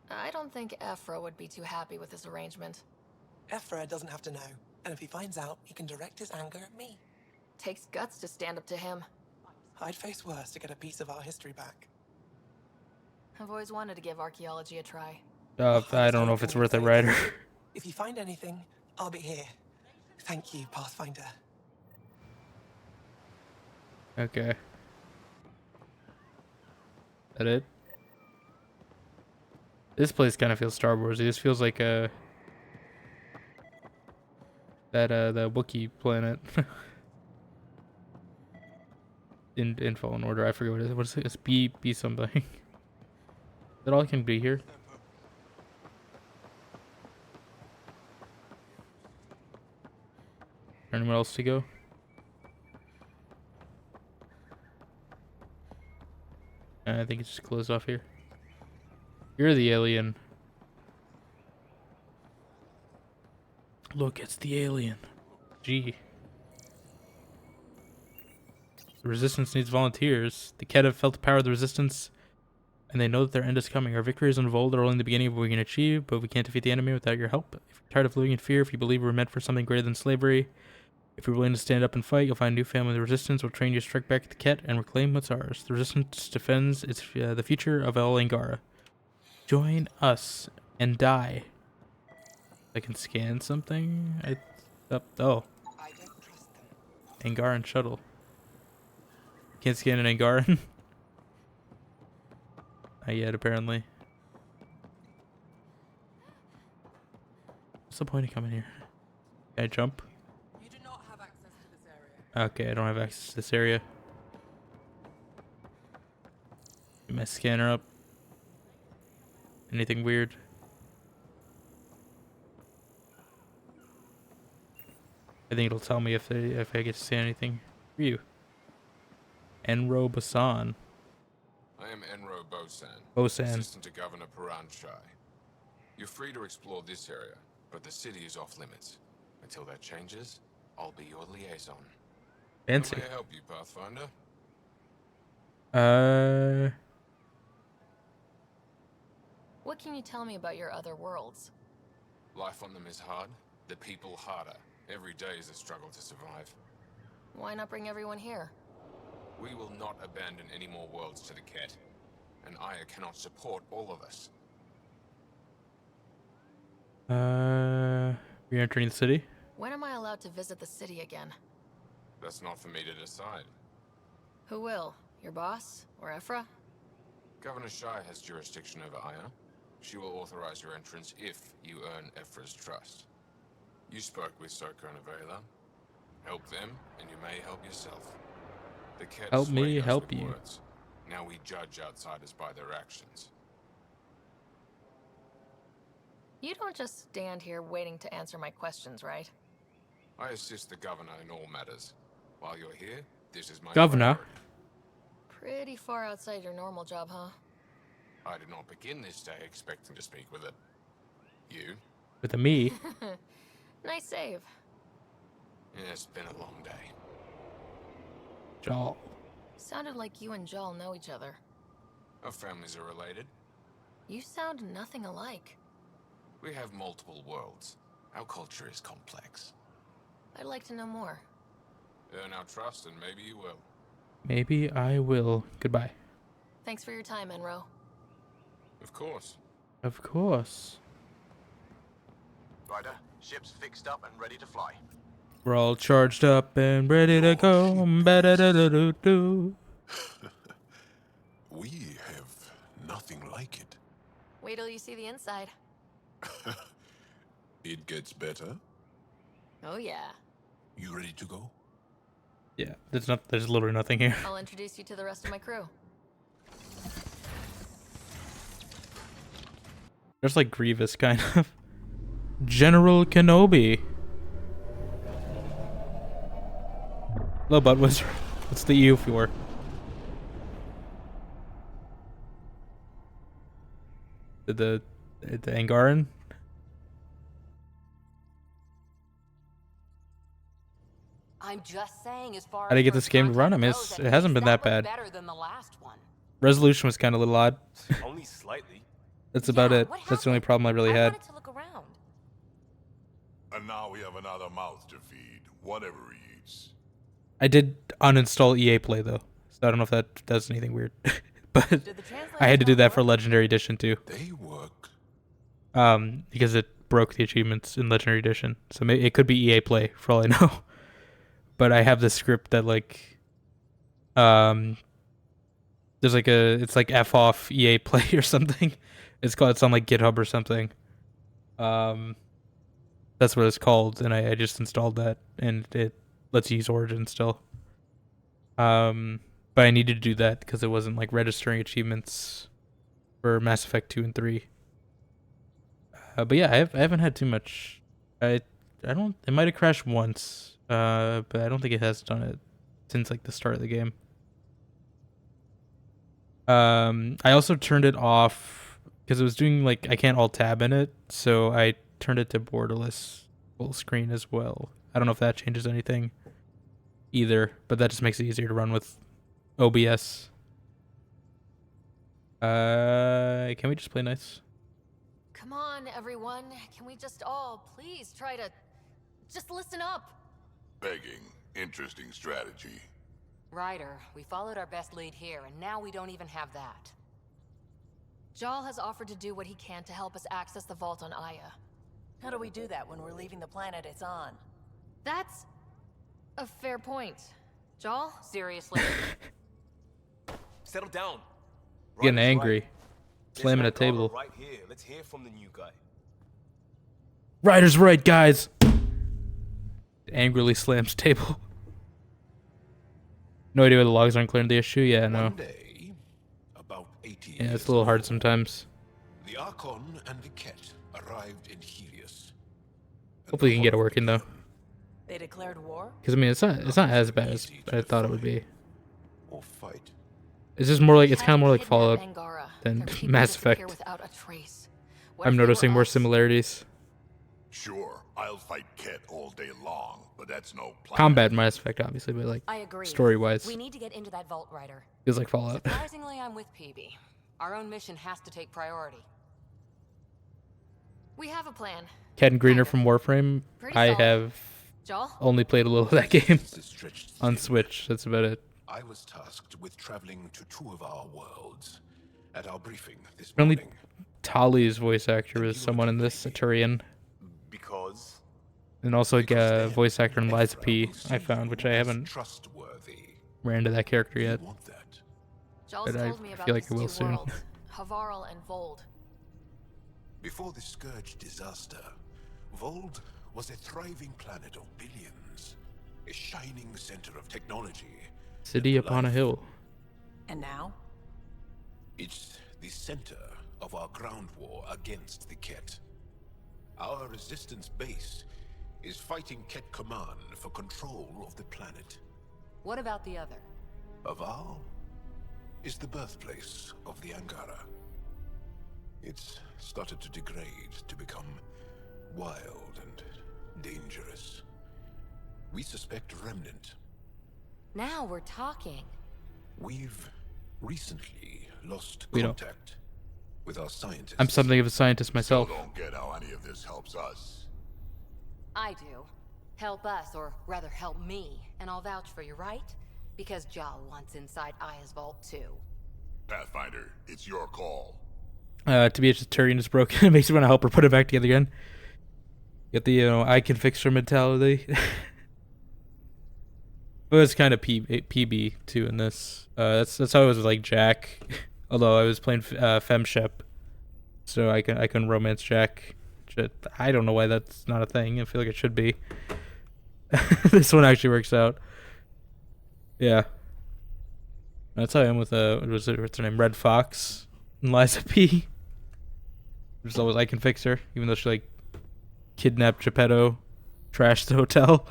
I don't think Ephra would be too happy with this arrangement. Ephra doesn't have to know, and if he finds out, he can direct his anger at me. Takes guts to stand up to him. I'd face worse to get a piece of our history back. I've always wanted to give archaeology a try. I don't know if it's worth it, Ryder. If you find anything, I'll be here. Thank you, Pathfinder. Okay. That it? This place kind of feels Star Wars. It just feels like the Wookiee planet. in Fallen Order, I forget what it is. What is it? It's B something. Is that all can be here? Anywhere else to go? I think it's just closed off here. You're the alien. Look, it's the alien. Gee. The Resistance needs volunteers. The Ked have felt the power of the Resistance and they know that their end is coming. Our victories unfold are only the beginning of what we can achieve, but we can't defeat the enemy without your help. If you're tired of living in fear, if you believe we're meant for something greater than slavery, if you're willing to stand up and fight, you'll find a new family. The resistance will train you to strike back at the Ket and reclaim what's ours. The resistance defends the future of El Angara. Join us and die. I can scan something. Oh, Angaran shuttle. Can't scan an Angaran. Not yet, apparently. What's the point of coming here? Can I jump? You do not have access to this area. Okay, I don't have access to this area. Get my scanner up. Anything weird? I think it'll tell me if I get to see anything. Who are you? Enro Basan. I am Enro Bosan, Bosan. assistant to Governor Paran Shai. You're free to explore this area, but the city is off limits. Until that changes, I'll be your liaison. Fancy. How may I help you, Pathfinder? What can you tell me about your other worlds? Life on them is hard, the people harder. Every day is a struggle to survive. Why not bring everyone here? We will not abandon any more worlds to the Ket, and Aya cannot support all of us. We're entering the city? When am I allowed to visit the city again? That's not for me to decide. Who will? Your boss? Or Ephra? Governor Shai has jurisdiction over Aya. She will authorize your entrance if you earn Ephra's trust. You spoke with Soka and Avela. Help them, and you may help yourself. The Ket Help me swayed us help with you. words. Now we judge outsiders by their actions. You don't just stand here waiting to answer my questions, right? I assist the governor in all matters. While you're here, this is my Governor? priority. Pretty far outside your normal job, huh? I did not begin this day expecting to speak with it. You? With a me? Nice save. It's been a long day. Jal. Sounded like you and Jal know each other. Our families are related. You sound nothing alike. We have multiple worlds. Our culture is complex. I'd like to know more. Earn our trust and maybe you will. Maybe I will. Goodbye. Thanks for your time, Enro. Of course. Of course. Ryder, ship's fixed up and ready to fly. We're all charged up and ready to go. Ba-da-da-da-do-do. We have nothing like it. Wait till you see the inside. It gets better. Oh yeah. You ready to go? Yeah, there's literally nothing here. I'll introduce you to the rest of my crew. There's like Grievous, kind of. General Kenobi. Hello, Bud Wizard. What's the EU for? The Angaran? I'm just saying, as far How to as get this game to run? I mean, it hasn't been that bad. better than the last one. Resolution was kind of a little odd. Only slightly. That's about it. That's the only problem I really had. To look around. And now we have another mouth to feed, whatever he eats. I did uninstall EA Play though, so I don't know if that does anything weird. But I had to do that for Legendary Edition too. They work. Because it broke the achievements in Legendary Edition, so it could be EA Play for all I know. But I have this script that like, there's like it's like F off EA Play or something. It's on like GitHub or something. That's what it's called, and I just installed that, and it lets you use Origin still. But I needed to do that because it wasn't like registering achievements for Mass Effect 2 and 3. But yeah, I haven't had too much. I don't. It might have crashed once, but I don't think it has done it since like the start of the game. I also turned it off because it was doing like I can't alt tab in it, so I turned it to borderless full screen as well. I don't know if that changes anything either, but that just makes it easier to run with OBS. Can we just play nice? Come on, everyone. Can we just all please try to just listen up? Begging. Interesting strategy. Ryder, we followed our best lead here, and now we don't even have that. Jal has offered to do what he can to help us access the vault on Aya. How do we do that when we're leaving the planet it's on? That's a fair point. Jal? Seriously? Settle down. Getting Ryder's angry. right. Slamming a There's an table. Angara right here. Let's hear from the new guy. Ryder's right, guys. Angrily slams table. No idea why the logs aren't clearing the issue. Yeah, no. One day, about 80 Yeah, it's years a little hard ago, sometimes. The Archon and the Ket arrived in Helios. Hopefully, you can get it working though. They declared war? Because I mean, it's not as bad as I thought it would be. Or fight. It's just more like it's kind of more like Fallout Angara. than Their people Mass disappear Effect. without a trace. What I'm if they were noticing more us? similarities. Sure, I'll fight Ket all day long, but that's no plan. Combat in Mass Effect, obviously, but like I agree. story-wise, We need to get into that vault, Ryder. feels like Fallout. Surprisingly, I'm with Peebee. Our own mission has to take priority. We have a plan. Ken Greener from Warframe. Pretty I solid. have Jal? only played a little of that game on Switch. That's about it. I was tasked with traveling to two of our worlds. At our briefing this Apparently, morning, Tali's voice actor was someone in this, Saturian. because And also a voice actor in Liza P. I found, which I haven't ran into that character yet. Jal's But I told me about feel like these I will two soon. worlds, Havarl and Vold. before the Scourge disaster, Vold was a thriving planet of billions, a shining center of technology. City upon a hill. And now? It's the center of our ground war against the Ket. Our resistance base is fighting Ket Command for control of the planet. What about the other? Aval is the birthplace of the Angara. It's started to degrade, to become wild and dangerous. We suspect Remnant. Now we're talking. We've recently lost We don't. contact with our scientists. I'm something of a scientist myself. Still don't get how any of this helps us. I do. Help us, or rather help me, and I'll vouch for you, right? Because Jal wants inside Aya's vault too. Pathfinder, it's your call. TBH's Turian is broken. It makes me want to help her put it back together again. Get the, I can fix her mentality. It was kind of PB too in this. That's how it was with, like, Jack. Although I was playing Femshep, so I can romance Jack. I don't know why that's not a thing. I feel like it should be. This one actually works out. Yeah. That's how I am with what's her name? Red Fox and Liza P. There's always I can fix her, even though she like kidnapped Geppetto, trashed the hotel.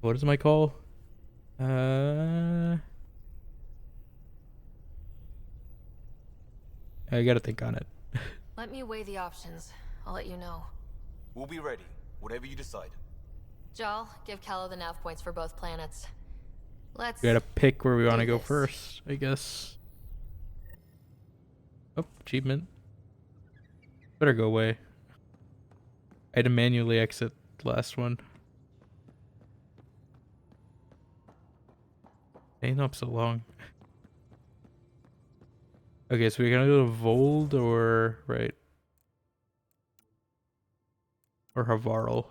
What is my call? I gotta think on it. Let me weigh the options. I'll let you know. We'll be ready, whatever you decide. Jal, give Callow the nav points for both planets. Let's. We gotta pick where we want to go first, I guess. Oh, achievement. Better go away. I had to manually exit the last one. Ain't up so long. Okay, so we're gonna go to Vold or right? Or Havarl.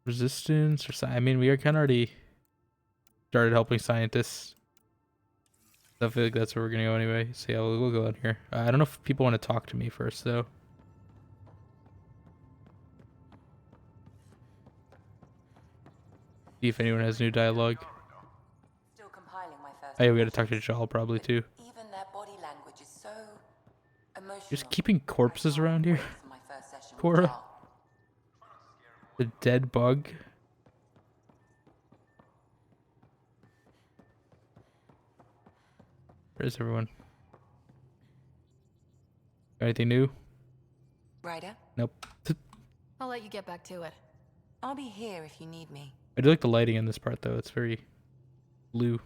Resistance or I mean, we are kind of already started helping scientists. I feel like that's where we're gonna go anyway. So yeah, we'll go in here. I don't know if people want to talk to me first though. See if anyone has new dialogue. Still compiling my first. Oh, we gotta talk to Jal probably too. Even their body language is so emotional. Just keeping corpses around here. For my first session with Cora. Jal. The dead bug. Where's everyone? Anything new? Ryder, Nope. I'll let you get back to it. I'll be here if you need me. I do like the lighting in this part though. It's very blue.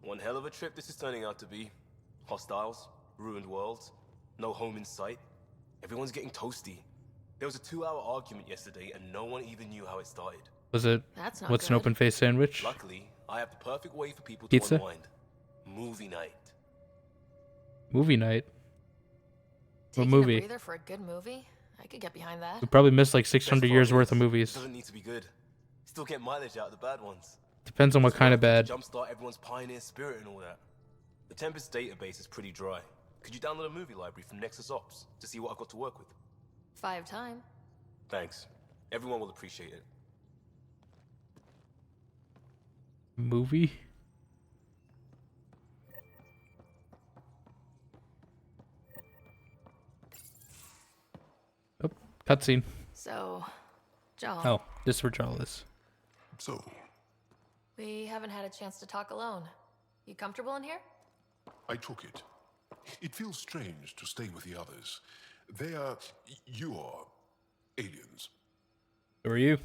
One hell of a trip this is turning out to be. Hostiles, ruined worlds, no home in sight. Everyone's getting toasty. There was a 2-hour argument yesterday and no one even knew how it started. Was it? That's not What's an good. open face sandwich? Luckily, I have the perfect way for people to Pizza? unwind. Movie night. Movie night. What Taking movie? a breather for a good movie? I could get behind that. We probably missed like 600 Best years part worth of is, movies. It doesn't need to be good. Still get mileage out of the bad ones. Depends on what kind of bad. Jumpstart everyone's pioneer spirit and all that. The Tempest database is pretty dry. Could you download a movie library from Nexus Ops to see what I've got to work with? 5 time. Thanks. Everyone will appreciate it. Movie? Oh, cutscene. So, Joel. Oh, this is where Joel is. So, We haven't had a chance to talk alone. You comfortable in here? I took it. It feels strange to stay with the others. They are... you are... aliens. Who are you?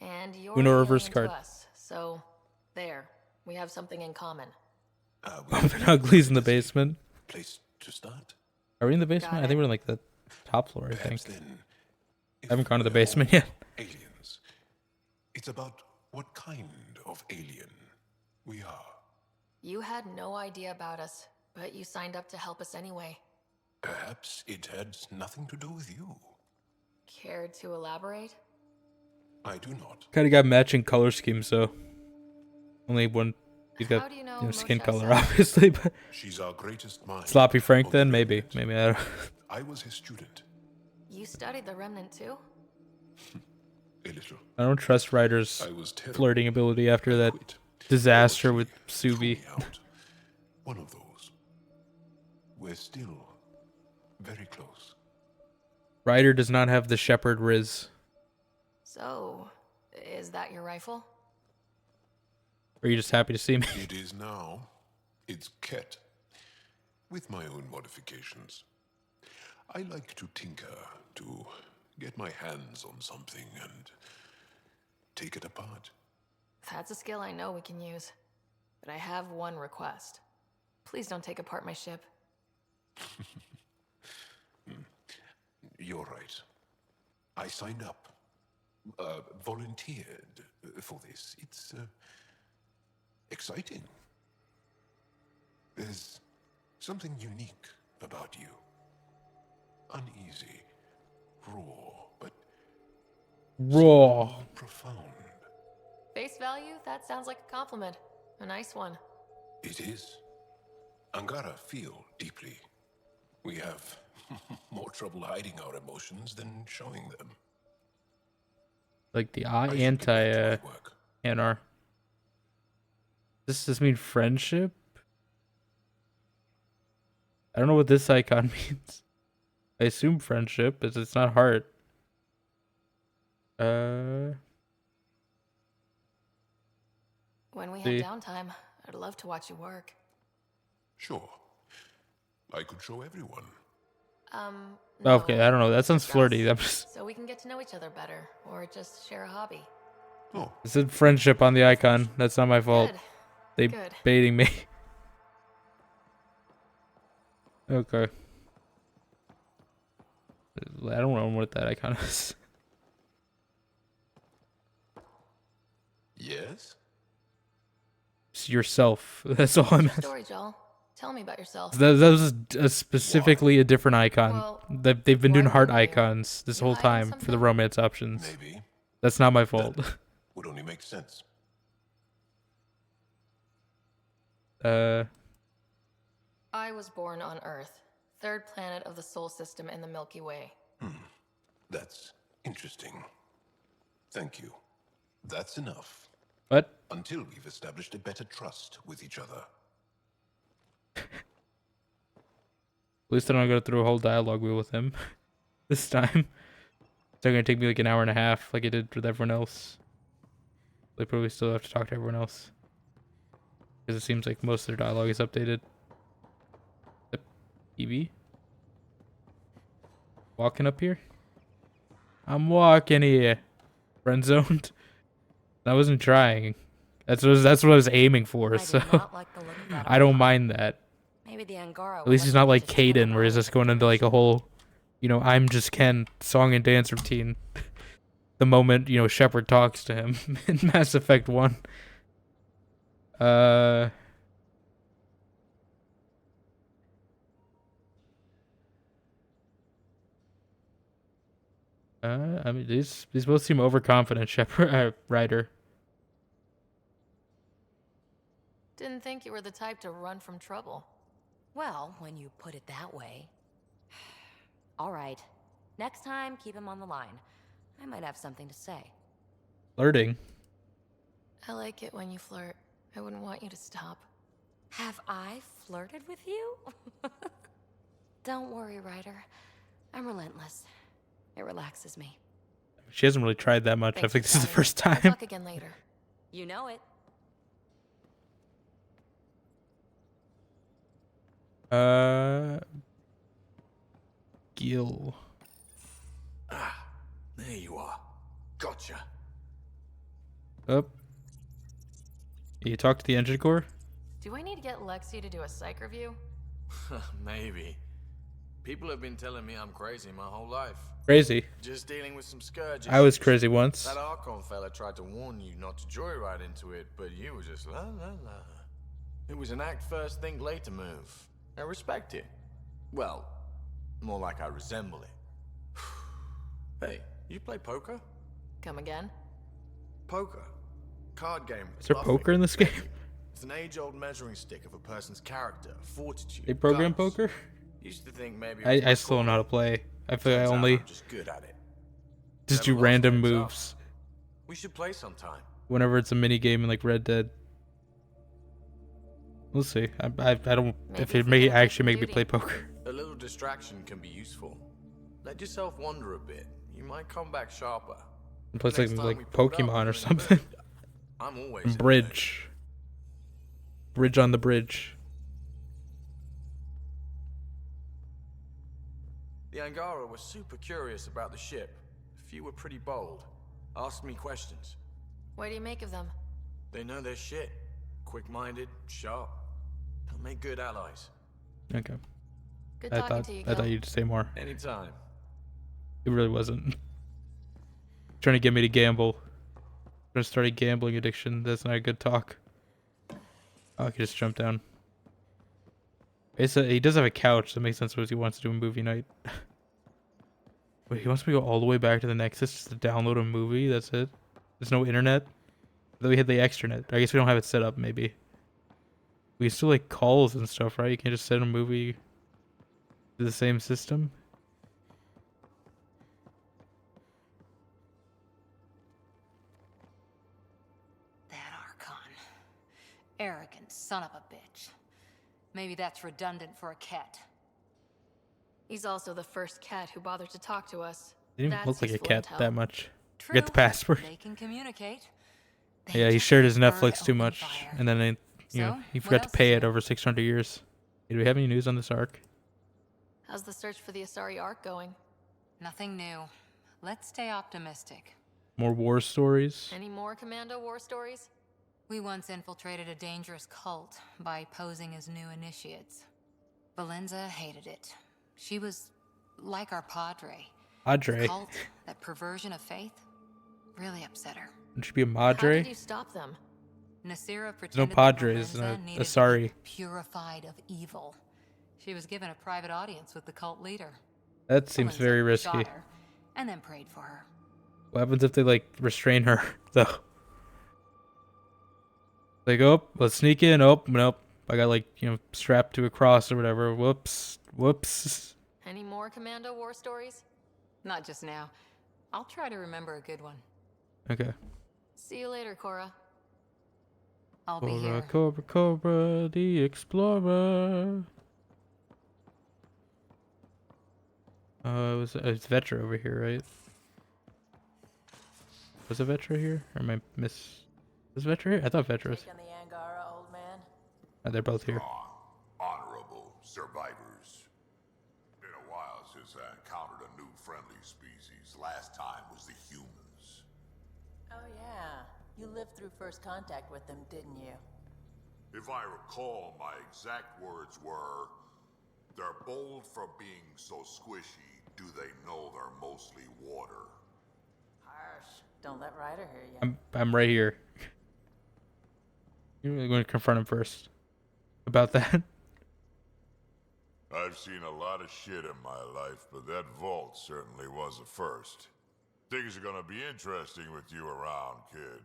And you're Uno an reverse alien card. to us, so there. We have something in common. Bumping uglies in the basement. Place to start? Are we in the basement? Got I think it. we're in like the top floor, I think. Perhaps then, I haven't gone to the basement yet. aliens. It's about what kind of alien we are. You had no idea about us, but you signed up to help us anyway. Perhaps it had nothing to do with you. Care to elaborate? I do not. Kind of got matching color schemes, so only one. He's got How do you know skin Moshe color, said? obviously. But She's our greatest mind. Sloppy Frank, of then the maybe, Remnant. maybe I don't. I was his student. You studied the Remnant too? A little. I don't trust Ryder's I was terrible. flirting ability after that disaster with Subi. One of those. We're still very close. Ryder does not have the Shepherd Riz. So, is that your rifle? Or are you just happy to see me? It is now. It's Ket. With my own modifications. I like to tinker, to get my hands on something and take it apart. That's a skill I know we can use. But I have one request. Please don't take apart my ship. You're right. I signed up. Volunteered for this. It's exciting. There's something unique about you. Uneasy, raw, but Raw. profound. Face value? That sounds like a compliment. A nice one. It is. Angara feel deeply. We have more trouble hiding our emotions than showing them. Like the anti NR. Does this mean friendship? I don't know what this icon means. I assume friendship, but it's not heart. When we See. have downtime, I'd love to watch you work. Sure. I could show everyone. Okay, I don't know. That sounds flirty. I'm just. So we can get to know each other better, or just share a hobby. Oh. It said friendship on the icon. That's not my fault. Good. They Good. baiting me. Okay. I don't know what that icon is. Yes? It's yourself. That's all I'm asking. Story, Joel. Tell me about yourself. That was specifically a different icon. Well, They've been doing why heart wouldn't you? icons this You whole hiding time for the something? romance options. Maybe. That's not my fault. Would only make sense. I was born on Earth, third planet of the Sol system in the Milky Way. That's interesting. Thank you. That's enough. What? Until we've established a better trust with each other. At least I don't go through a whole dialogue wheel with him this time. It's not gonna take me like an hour and a half like it did with everyone else. They probably still have to talk to everyone else. Because it seems like most of their dialogue is updated. Peebee? Walking up here? I'm walking here. Friend zoned. I wasn't trying. That's what I was aiming for, so I don't mind that. Maybe the Angara At least he's not like Caden, where he's just going into like a whole, I'm just Ken song and dance routine. The moment, Shepard talks to him in Mass Effect 1. I mean, these both seem overconfident, Shepard, Ryder. Didn't think you were the type to run from trouble. Well, when you put it that way. All right. Next time, keep him on the line. I might have something to say. Flirting. I like it when you flirt. I wouldn't want you to stop. Have I flirted with you? Don't worry, Ryder. I'm relentless. It relaxes me. She hasn't really tried that much. I think this is the first time. We'll talk again later. You know it. Gil. Ah, there you are. Gotcha. Up. You talk to the engine core? Do I need to get Lexi to do a psych review? Maybe. People have been telling me I'm crazy my whole life. Crazy. Just dealing with some scourges. I was crazy once. That Archon fella tried to warn you not to joyride into it, but you were just la la la. It was an act first, think later move. I respect it. Well, more like I resemble it. Hey, you play poker? Come again? Poker. Card game. Is there poker in this game? It's an age-old measuring stick of a person's character, fortitude. They program guts. poker? Used to think maybe I still don't know how to play. I feel I only I'm just good at it. just do random moves. We should play sometime. Whenever it's a mini game in like Red Dead. We'll see. I don't if it may actually make me play poker. A little distraction can be useful. Let yourself wander a bit. You might come back sharper. And play like Pokemon or something. I'm always Bridge. Bridge on the bridge. The Angara were super curious about the ship. A few were pretty bold. Asked me questions. What do you make of them? They know their shit. Quick-minded, sharp. They'll make good allies. Okay. Good talking to you, I thought you'd say more. Anytime. It really wasn't. Trying to get me to gamble. Trying to start a gambling addiction. That's not a good talk. Oh, I could just jump down. He does have a couch. That makes sense because he wants to do a movie night. Wait, he wants me to go all the way back to the Nexus just to download a movie? That's it? There's no internet? Then we had the extranet. I guess we don't have it set up, maybe. We still like calls and stuff, right? You can't just send a movie to the same system? That Archon. Arrogant son of a bitch. Maybe that's redundant for a cat. He's also the first cat who bothered to talk to us. He didn't even look like a cat intel. that much. True. Get the password. They can communicate. Yeah, he shared his Netflix too much, and then he what forgot to else pay is it over 600 years. Do we have any news on this arc? How's the search for the Asari Ark going? Nothing new. Let's stay optimistic. More war stories? Any more Commando war stories? We once infiltrated a dangerous cult by posing as new initiates. Valenza hated it. She was like our padre. Padre? The cult, that perversion of faith, really upset her. Would she be a How madre? did you stop them? Nasira There's no pretended padres, that Valenza needed to Asari. be purified of evil. She was given a private audience with the cult leader. That seems Valenza very risky. shot her, and then prayed for her. What happens if they like restrain her though? Like, oh, let's sneak in. Oh, nope. I got like, strapped to a cross or whatever. Whoops. Whoops. Any more Commando war stories? Not just now. I'll try to remember a good one. Okay. See you later, Cora. I'll be Cobra, here. Cobra, Cobra, the Explorer. It's Vetra over here, right? Was it Vetra here? Or am I Was Vetra here? I thought Vetra was. Taking the Angara, old man. They're both here. Honorable survivors. Been a while since I encountered a new friendly species. Last time was the humans. Oh yeah, you lived through first contact with them, didn't you? If I recall, my exact words were, "They're bold for being so squishy. Do they know they're mostly water?" Harsh. Don't let Ryder hear you. I'm right here. You're going to confront him first about that. I've seen a lot of shit in my life, but that vault certainly was a first. Things are gonna be interesting with you around, kid.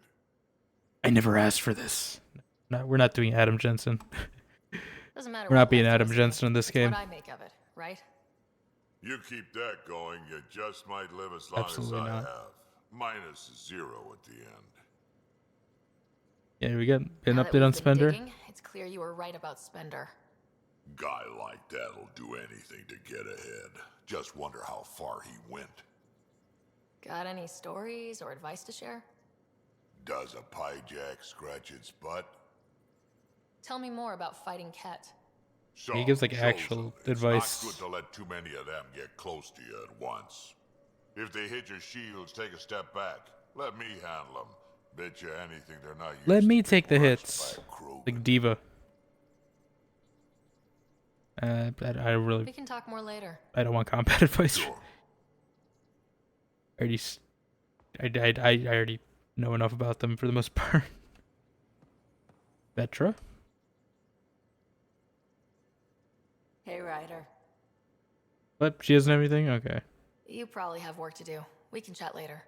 I never asked for this. No, we're not doing Adam Jensen. Doesn't matter. We're not what being left Adam of us Jensen in this it's game. What I make of it, right? You keep that going, you just might live as long Absolutely as I not. have. Minus 0 at the end. Yeah, we get an Now that update we've on been Spender. digging, it's clear you were right about Spender. Guy like that'll do anything to get ahead. Just wonder how far he went. Got any stories or advice to share? Does a pie jack scratch its butt? Tell me more about fighting Ket. He gives like Shows actual them it's advice. not good to let too many of them get close to you at once. If they hit your shields, take a step back. Let me handle them. Bet you anything they're not used Let to me being take the rushed hits. by a crew. Like Diva. I really. We can talk more later. I don't want combat advice. I already know enough about them for the most part. Vetra? Hey, Ryder. What? She doesn't have anything? Okay. You probably have work to do. We can chat later.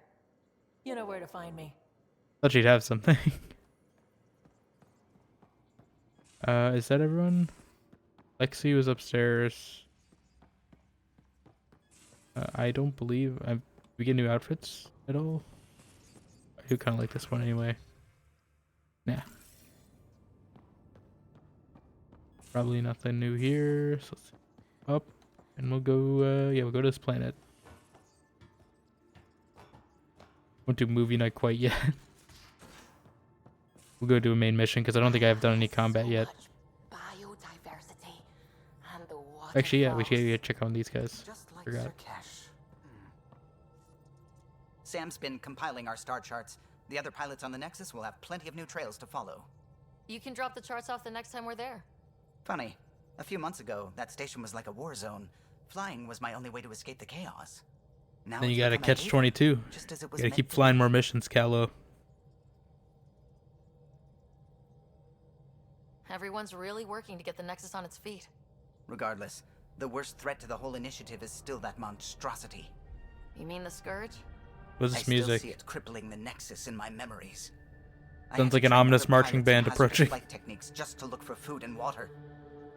You know where to find me. Thought she'd have something. Is that everyone? Lexi was upstairs. I don't believe we get new outfits at all. I do kind of like this one anyway. Nah. Probably nothing new here. So let's up, and we'll go. Yeah, we'll go to this planet. Won't do movie night quite yet. We'll go do a main mission because I don't think I've done any combat yet. Biodiversity and the water. Actually, yeah, we should check on these guys. Just like Forgot. Sirkesh. Sam's been compiling our star charts. The other pilots on the Nexus will have plenty of new trails to follow. You can drop the charts off the next time we're there. Funny, a few months ago, that station was like a war zone. Flying was my only way to escape the chaos. Now Then you it's gotta become a catch haven, 22. just as it You was gotta meant keep to flying be. more missions, Callow. Everyone's really working to get the Nexus on its feet. Regardless, the worst threat to the whole initiative is still that monstrosity. You mean the Scourge? What's I this still music? see it crippling the Nexus in my memories. I Sounds had to like an train ominous other marching pilots in band hazardous approaching. flight techniques just to look for food and water.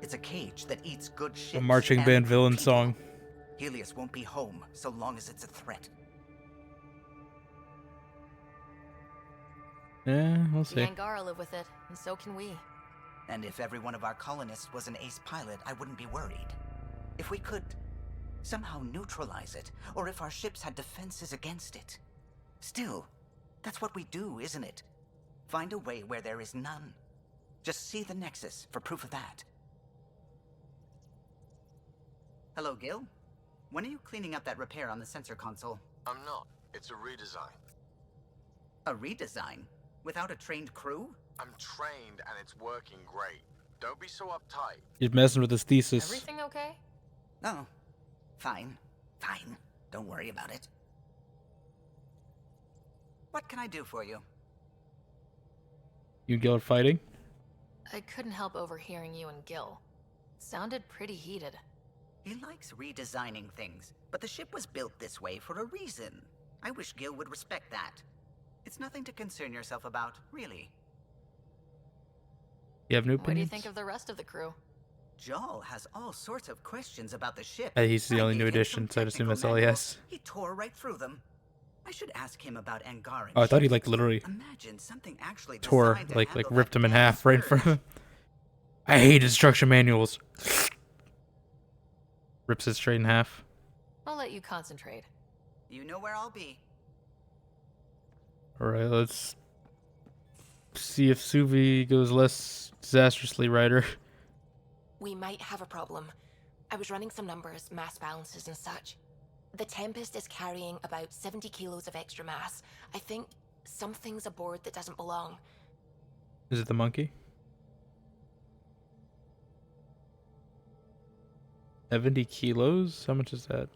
It's a cage that eats good ships A marching and band villain people. song. Helios won't be home so long as it's a threat. Yeah, we'll The see. Angara live with it, and so can we. And if every one of our colonists was an ace pilot, I wouldn't be worried. If we could somehow neutralize it, or if our ships had defenses against it. Still, that's what we do, isn't it? Find a way where there is none. Just see the Nexus for proof of that. Hello, Gil. When are you cleaning up that repair on the sensor console? I'm not. It's a redesign. A redesign? Without a trained crew? I'm trained and it's working great. Don't be so uptight. He's messing with his thesis. Everything okay? Oh, fine. Fine. Don't worry about it. What can I do for you? You and Gil are fighting? I couldn't help overhearing you and Gil. Sounded pretty heated. He likes redesigning things, but the ship was built this way for a reason. I wish Gil would respect that. It's nothing to concern yourself about, really. You have new What do you opinions? think of the rest of the crew? Jal has all sorts of questions about the ship. He's the I only new gave him some addition, so I assume technical that's all he manuals. has. He tore right through them. I should ask him about Angaran. Oh, I thought he ships. like literally Imagine something actually tore, designed to like handle ripped that him in damn half right in front of scourge. him. I hate instruction manuals. Rips it straight in half. I'll let you concentrate. You know where I'll be. Alright, let's see if Suvi goes less disastrously, Ryder. We might have a problem. I was running some numbers, mass balances and such. The Tempest is carrying about 70 kilos of extra mass. I think something's aboard that doesn't belong. Is it the monkey? 70 kilos? How much is that?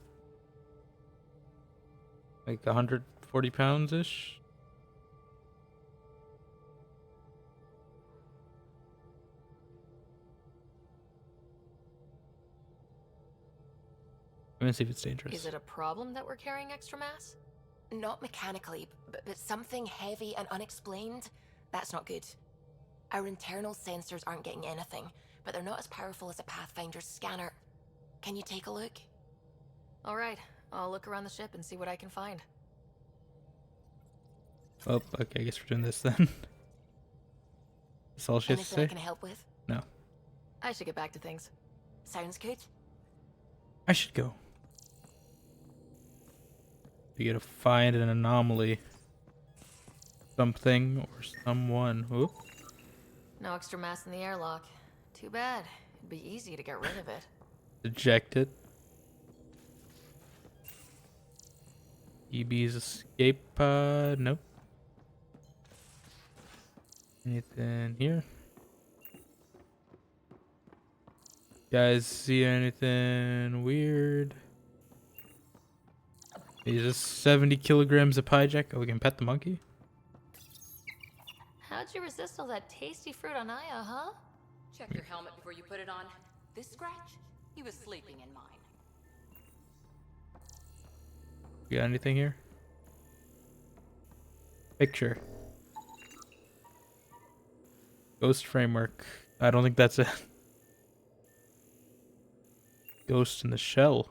Like 140 pounds-ish? I'm gonna see if it's dangerous. Is it a problem that we're carrying extra mass? Not mechanically, but something heavy and unexplained? That's not good. Our internal sensors aren't getting anything, but they're not as powerful as a Pathfinder's scanner. Can you take a look? Alright, I'll look around the ship and see what I can find. Oh, okay, I guess we're doing this then. That's all she has to Anything I say? can help with? No. I should get back to things. Sounds good. I should go. We gotta find an anomaly. Something or someone. Oop. No extra mass in the airlock. Too bad. It'd be easy to get rid of it. Ejected. Peebee's escape pod. Nope. Anything here? Guys, see anything weird? Is this 70 kilograms of hijack? Oh, we can pet the monkey? How'd you resist all that tasty fruit on Aya, huh? Check your helmet before you put it on. This scratch? He was sleeping in mine. You got anything here? Picture. Ghost framework. I don't think that's it. Ghost in the shell.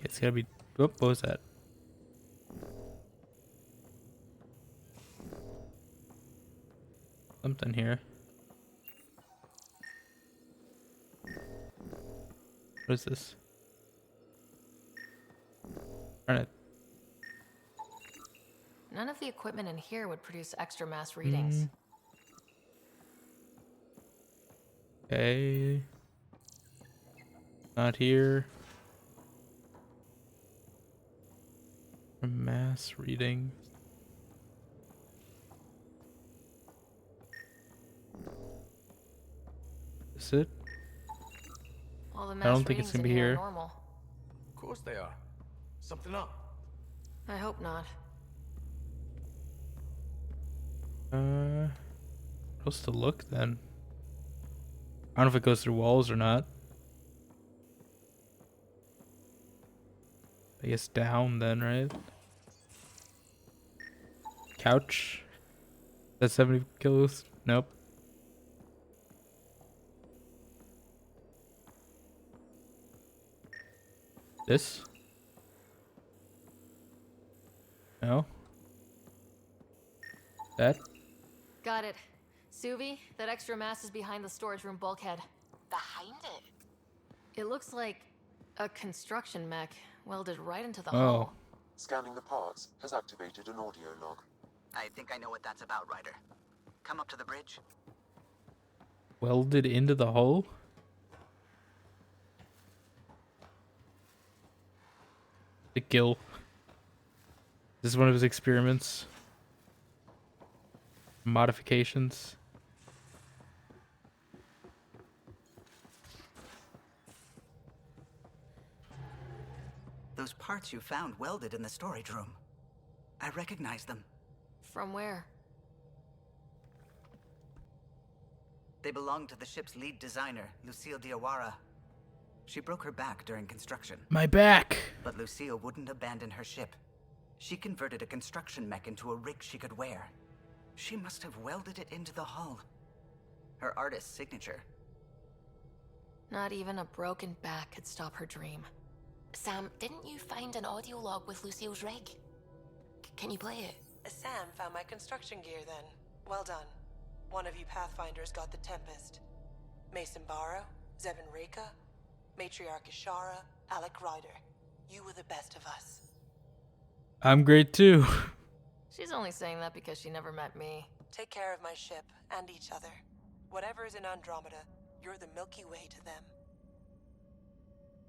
It's gotta be. Whoop, what was that? Something here. What is this? Darn it. None of the equipment in here would produce extra mass readings. Okay. Not here. Mass reading. Is it? All the I mass don't think it's readings gonna in be here are here. normal. Of course they are. Something up. I hope not. Where else to look then? I don't know if it goes through walls or not. I guess down then, right? Couch. That's 70 kilos? Nope. This? No. That? Got it. Suvi, that extra mass is behind the storage room bulkhead. Behind it? It looks like a construction mech welded right into the Oh. hull. Scanning the parts has activated an audio log. I think I know what that's about, Ryder. Come up to the bridge. Welded into the hull? The gill. This is one of his experiments. Modifications. Those parts you found welded in the storage room. I recognize them. From where? They belong to the ship's lead designer, Lucille Diawara. She broke her back during construction. My back! But Lucille wouldn't abandon her ship. She converted a construction mech into a rig she could wear. She must have welded it into the hull. Her artist's signature. Not even a broken back could stop her dream. Sam, didn't you find an audio log with Lucille's rig? Can you play it? Sam found my construction gear then. Well done. One of you Pathfinders got the Tempest. Mason Barrow, Zevin Reka, Matriarch Ishara, Alec Ryder. You were the best of us. I'm great too. She's only saying that because she never met me. Take care of my ship and each other. Whatever is in Andromeda, you're the Milky Way to them.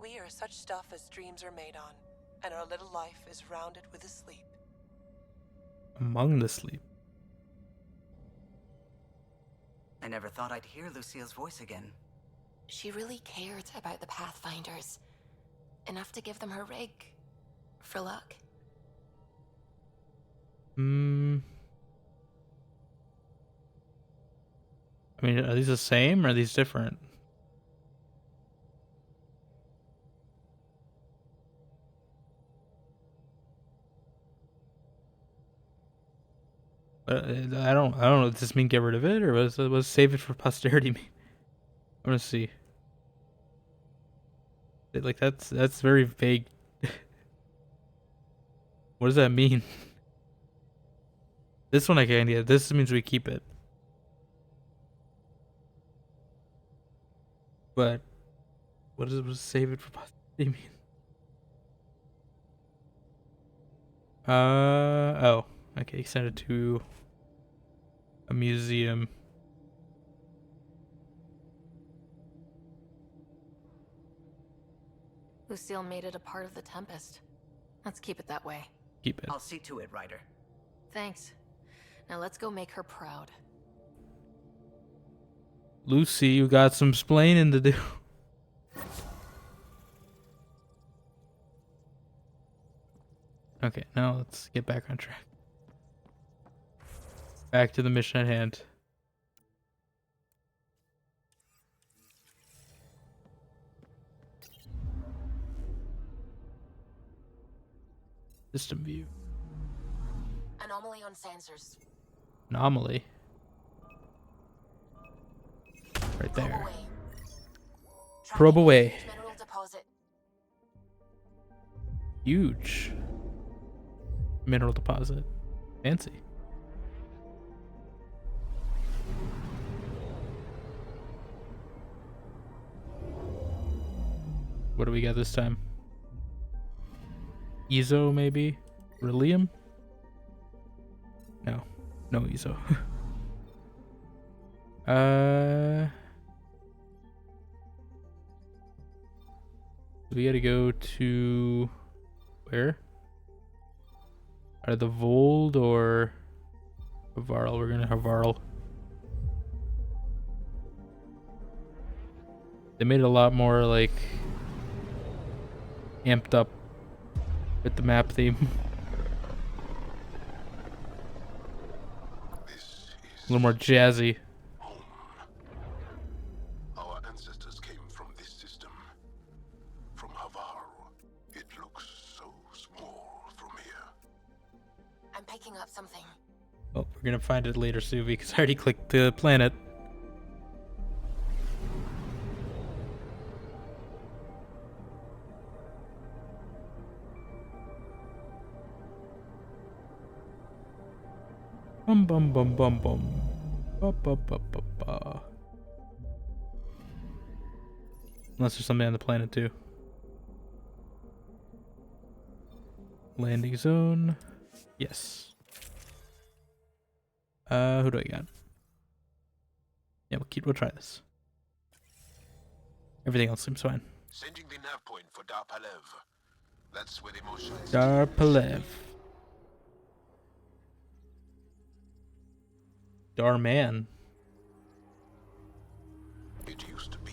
We are such stuff as dreams are made on, and our little life is rounded with a sleep. Among the sleep. I never thought I'd hear Lucille's voice again. She really cared about the Pathfinders. Enough to give them her rig. For luck. I mean, are these the same or are these different? I don't know. Does this mean get rid of it, or was save it for posterity mean? I'm gonna see. Like that's very vague. What does that mean? This one I can't get. This means we keep it. But what does save it for posterity mean? Oh, okay. Send it to a museum. Lucille made it a part of the Tempest. Let's keep it that way. Keep it. I'll see to it, Ryder. Thanks. Now let's go make her proud. Lucy, you got some splaining to do. Okay, now let's get back on track. Back to the mission at hand. System view. Anomaly on sensors. Anomaly. Right there. Probe away. Probe away. Mineral deposit. Huge mineral deposit. Fancy. What do we got this time? Ezo, maybe? Beryllium? No. No Ezo. We gotta go to... where? Either the Vold or Havarl. We're gonna Havarl. They made it a lot more, like, amped up with the map theme. A little more jazzy. Our ancestors came from this system. From Havarl. It looks so small from here. I'm picking up something. Oh, we're gonna find it later, Suvi, because I already clicked the planet. Bum bum bum bum bum. Ba, ba, ba, ba, ba. Unless there's something on the planet too. Landing zone. Yes. Who do I got? Yeah, we'll try this. Everything else seems fine. Sending the nav point for Darpalev. That's where the most Darpalev. Darman. It used to be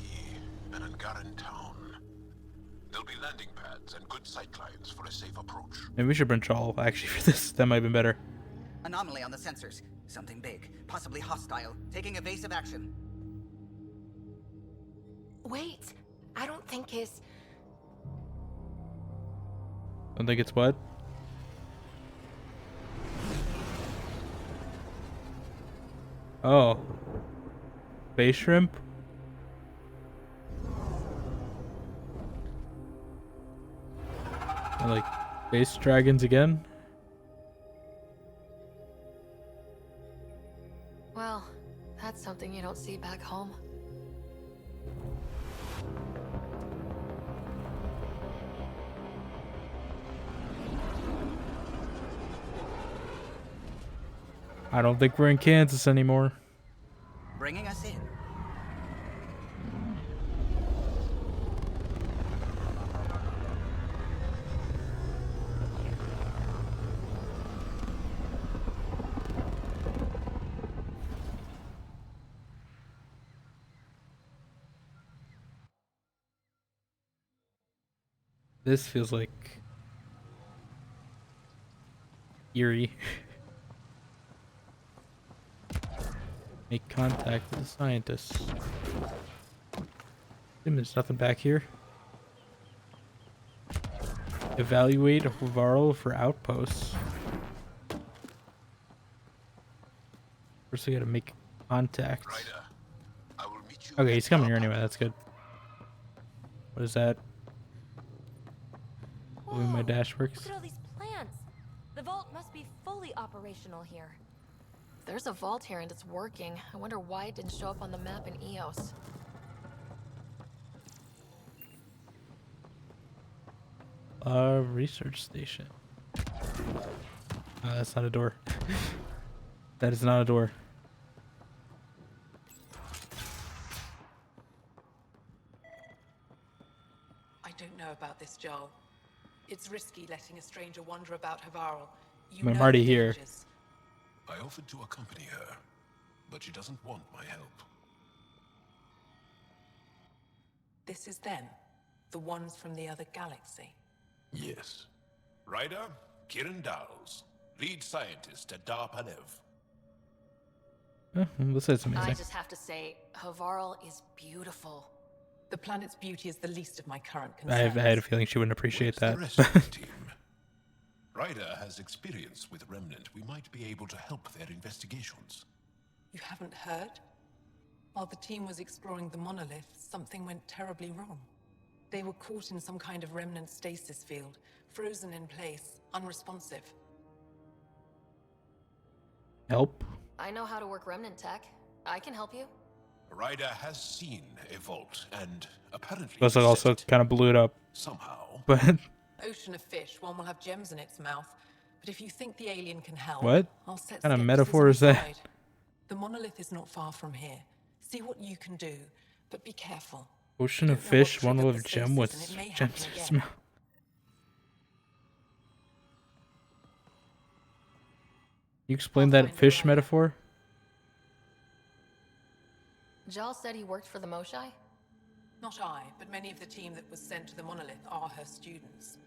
an Angaran town. There'll be landing pads and good sight lines for a safe approach. Maybe we should bring Chal actually for this. That might have been better. Anomaly on the sensors. Something big, possibly hostile, taking evasive action. Wait, I don't think it's... Don't think it's what? Oh. Base shrimp? Like base dragons again? Well, that's something you don't see back home. I don't think we're in Kansas anymore. Bringing us in. This feels like eerie. Make contact with the scientists. There's nothing back here. Evaluate Varl for outposts. First we gotta make contact. Okay, he's coming here anyway, that's good. What is that? The way my dash works. Look at all these plants. The vault must be fully operational here. If there's a vault here and it's working, I wonder why it didn't show up on the map in EOS. Research station. That's not a door. That is not a door. I don't know about this, Joel. It's risky letting a stranger wander about Havarl. I'm already here. I offered to accompany her, but she doesn't want my help. This is them, the ones from the other galaxy. Yes. Ryder, Kiran Dowles, lead scientist at Dar Panev. This is amazing. I just have to say, Havarl is beautiful. The planet's beauty is the least of my current I concerns. had a feeling she wouldn't appreciate that. The rest of the team? Ryder has experience with Remnant. We might be able to help their investigations. You haven't heard? While the team was exploring the monolith, something went terribly wrong. They were caught in some kind of remnant stasis field, frozen in place, unresponsive. Help? I know how to work remnant tech. I can help you. Ryder has seen a vault and apparently Plus I also kind of blew it up. Somehow. But Ocean of fish, one will have gems in its mouth. But if you think the alien can help, what I'll set kind of skepticism metaphor is that? aside. The monolith is not far from here. See what you can do, but be careful. Ocean of fish, one will have gem with gems in its mouth. You explain that fish metaphor? Jal said he worked for the Moshai? Not I, but many of the team that was sent to the monolith are her students.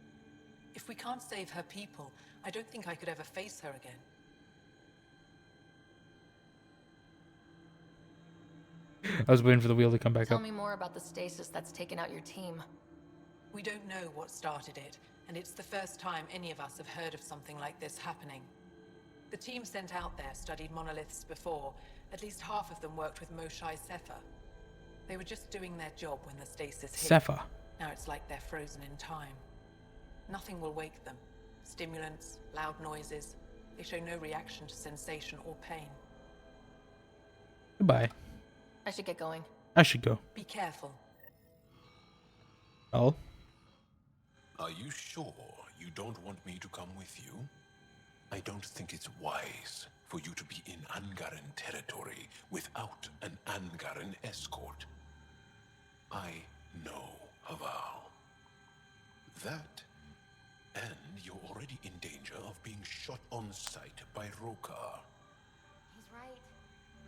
If we can't save her people, I don't think I could ever face her again. I was waiting for the wheel to come back Tell up. me more about the stasis that's taken out your team. We don't know what started it, and it's the first time any of us have heard of something like this happening. The team sent out there studied monoliths before. At least half of them worked with Moshai Sepha. They were just doing their job when the stasis hit. Sepha. Now it's like they're frozen in time. Nothing will wake them. Stimulants, loud noises. They show no reaction to sensation or pain. Goodbye. I should get going. I should go. Be careful. Oh? Are you sure you don't want me to come with you? I don't think it's wise for you to be in Angaran territory without an Angaran escort. I know Haval. That, and you're already in danger of being shot on sight by Rokar. He's right.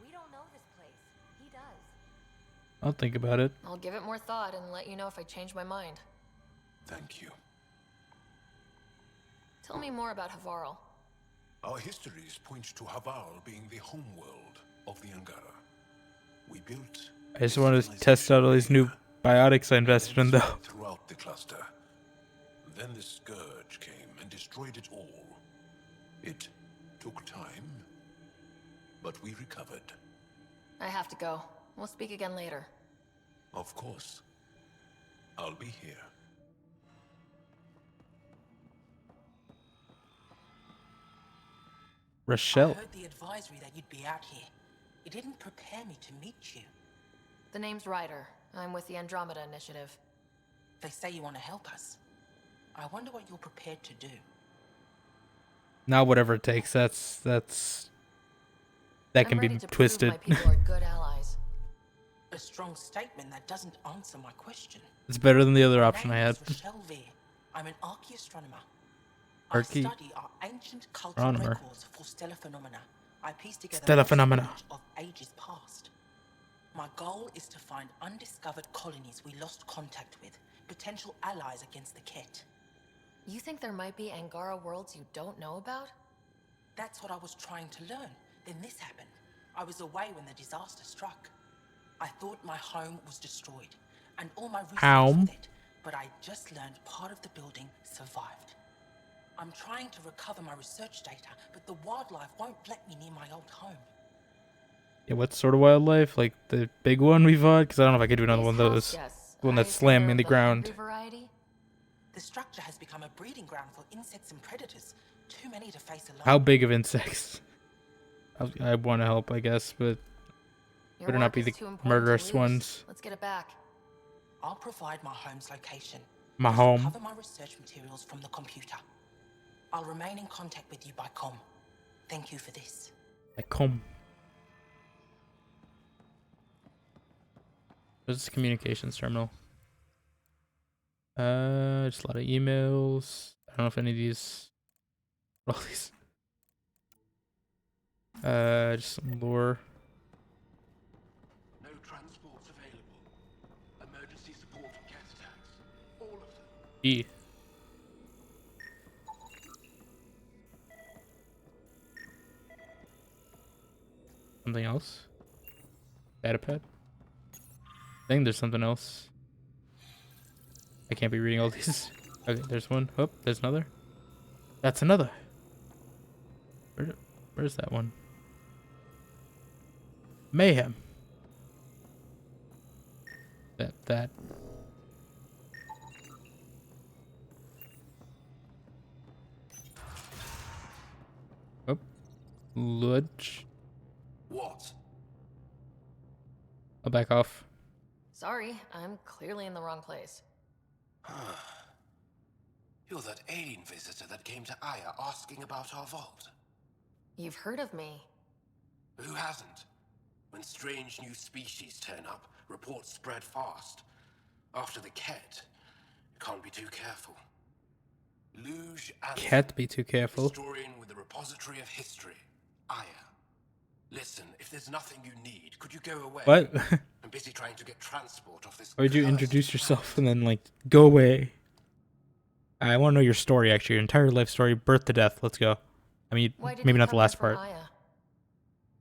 We don't know this place. He does. I'll think about it. I'll give it more thought and let you know if I change my mind. Thank you. Tell me more about Havarl. Our histories point to Haval being the homeworld of the Angara. We built I just wanted to test out all these new biotics I invested in, though. throughout the cluster. Then the Scourge came and destroyed it all. It took time, but we recovered. I have to go. We'll speak again later. Of course. I'll be here. Rochelle. I heard the advisory that you'd be out here. It didn't prepare me to meet you. The name's Ryder. I'm with the Andromeda Initiative. They say you want to help us. I wonder what you're prepared to do. Now whatever it takes, that's that can be twisted. My people are good allies. A strong statement that doesn't answer my question. It's better than the other option I had. I'm an archaeoastronomer. I study our ancient cultural records for stellar phenomena. I piece together knowledge of ages past. My goal is to find undiscovered colonies we lost contact with, potential allies against the Ket. You think there might be Angara worlds you don't know about? That's what I was trying to learn. Then this happened. I was away when the disaster struck. I thought my home was destroyed, and all my research with it, but I just learned part of the building survived. I'm trying to recover my research data, but the wildlife won't let me near my old home. Yeah, what sort of wildlife? Like the big one we fought? Because I don't know if I could do another one of those. The one that slammed me in the ground. The structure has become a breeding ground for insects and predators. Too many to face alone. How big of insects? I want to help, I guess, but better not be the murderous ones. Let's get it back. I'll provide my home's location. My home. Cover my research materials from the computer. I'll remain in contact with you by comm. Thank you for this. By comm. Where's this communications terminal? Just a lot of emails. I don't know if any of these. All these. Just some lore. No transports available. Emergency support for cat attacks. All of them. E. Something else? Datapad? I think there's something else. I can't be reading all these. Okay, there's one. Oh, there's another. That's another. Where's that one? Mayhem. That. Oh. Ludge. What? I'll back off. Sorry, I'm clearly in the wrong place. You're that alien visitor that came to Aya asking about our vault. You've heard of me. Who hasn't? When strange new species turn up, reports spread fast. After the Ket, you can't be too careful. Luge and Can't be too careful. Historian with the repository of history, Aya. Listen, if there's nothing you need, could you go away? What? I'm busy trying to get transport off this. Why would you introduce yourself and then like go away? I want to know your story, actually, your entire life story, birth to death. Let's go. I mean, maybe not the last part.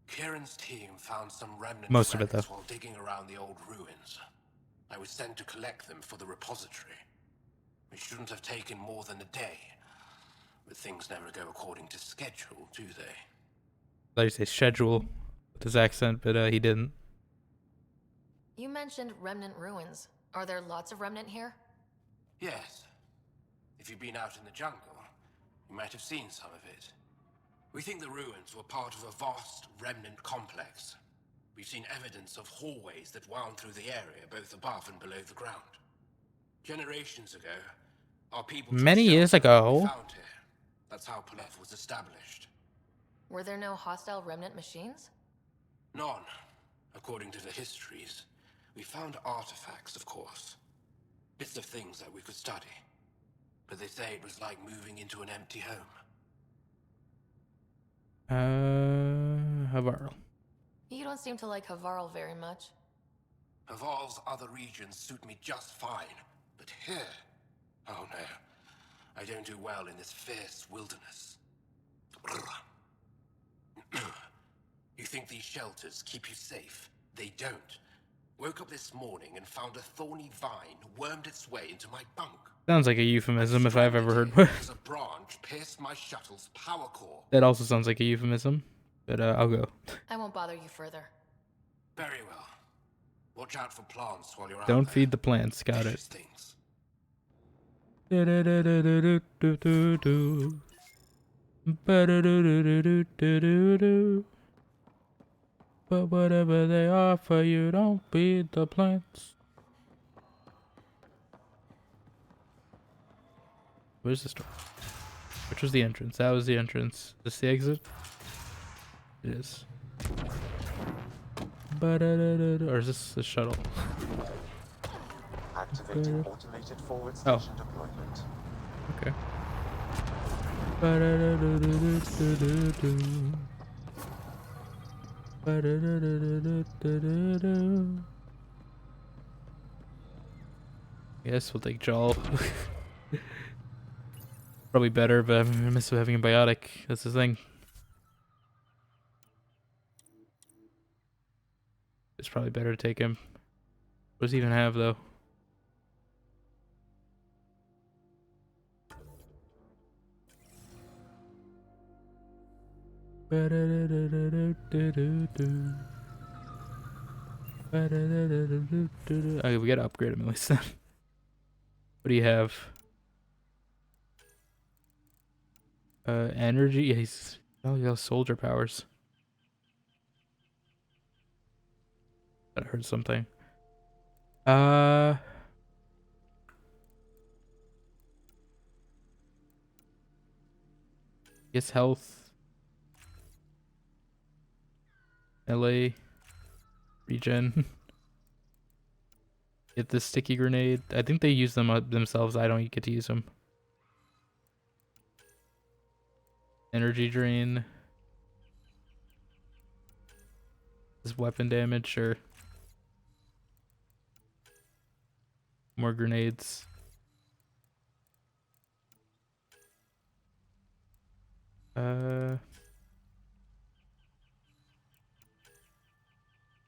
Kieran's team found some remnant Most of it, though. while digging around the old ruins. I was sent to collect them for the repository. It shouldn't have taken more than a day, but things never go according to schedule, do they? I thought you say schedule with his accent, but he didn't. You mentioned remnant ruins. Are there lots of remnant here? Yes. If you've been out in the jungle, you might have seen some of it. We think the ruins were part of a vast remnant complex. We've seen evidence of hallways that wound through the area, both above and below the ground. Generations ago, our people Many years ago. found here. That's how Palef was established. Were there no hostile remnant machines? None, according to the histories. We found artifacts, of course. Bits of things that we could study. But they say it was like moving into an empty home. Havarl. You don't seem to like Havarl very much. Havarl's other regions suit me just fine. But here... oh no. I don't do well in this fierce wilderness. You think these shelters keep you safe? They don't. Woke up this morning and found a thorny vine wormed its way into my bunk. Sounds like a euphemism if I've ever heard one. As a branch pierced my shuttle's power core. That also sounds like a euphemism, but I'll go. I won't bother you further. Very well. Watch out for plants while you're out Don't there. feed the plants, got it. Things. But whatever they offer you, don't feed the plants. Where's the door? Which was the entrance? That was the entrance. Is this the exit? It is. Or is this a shuttle? Activating automated forward station deployment. Okay. Yes, we'll take Joel. Probably better, but I'm gonna miss having a biotic. That's the thing. It's probably better to take him. What does he even have, though? Okay, we gotta upgrade him at least then. What do you have? Energy? Yeah, he's got soldier powers. That heard something. Guess health. LA. Regen. Get the sticky grenade. I think they use them themselves. I don't get to use them. Energy drain. This weapon damage or more grenades.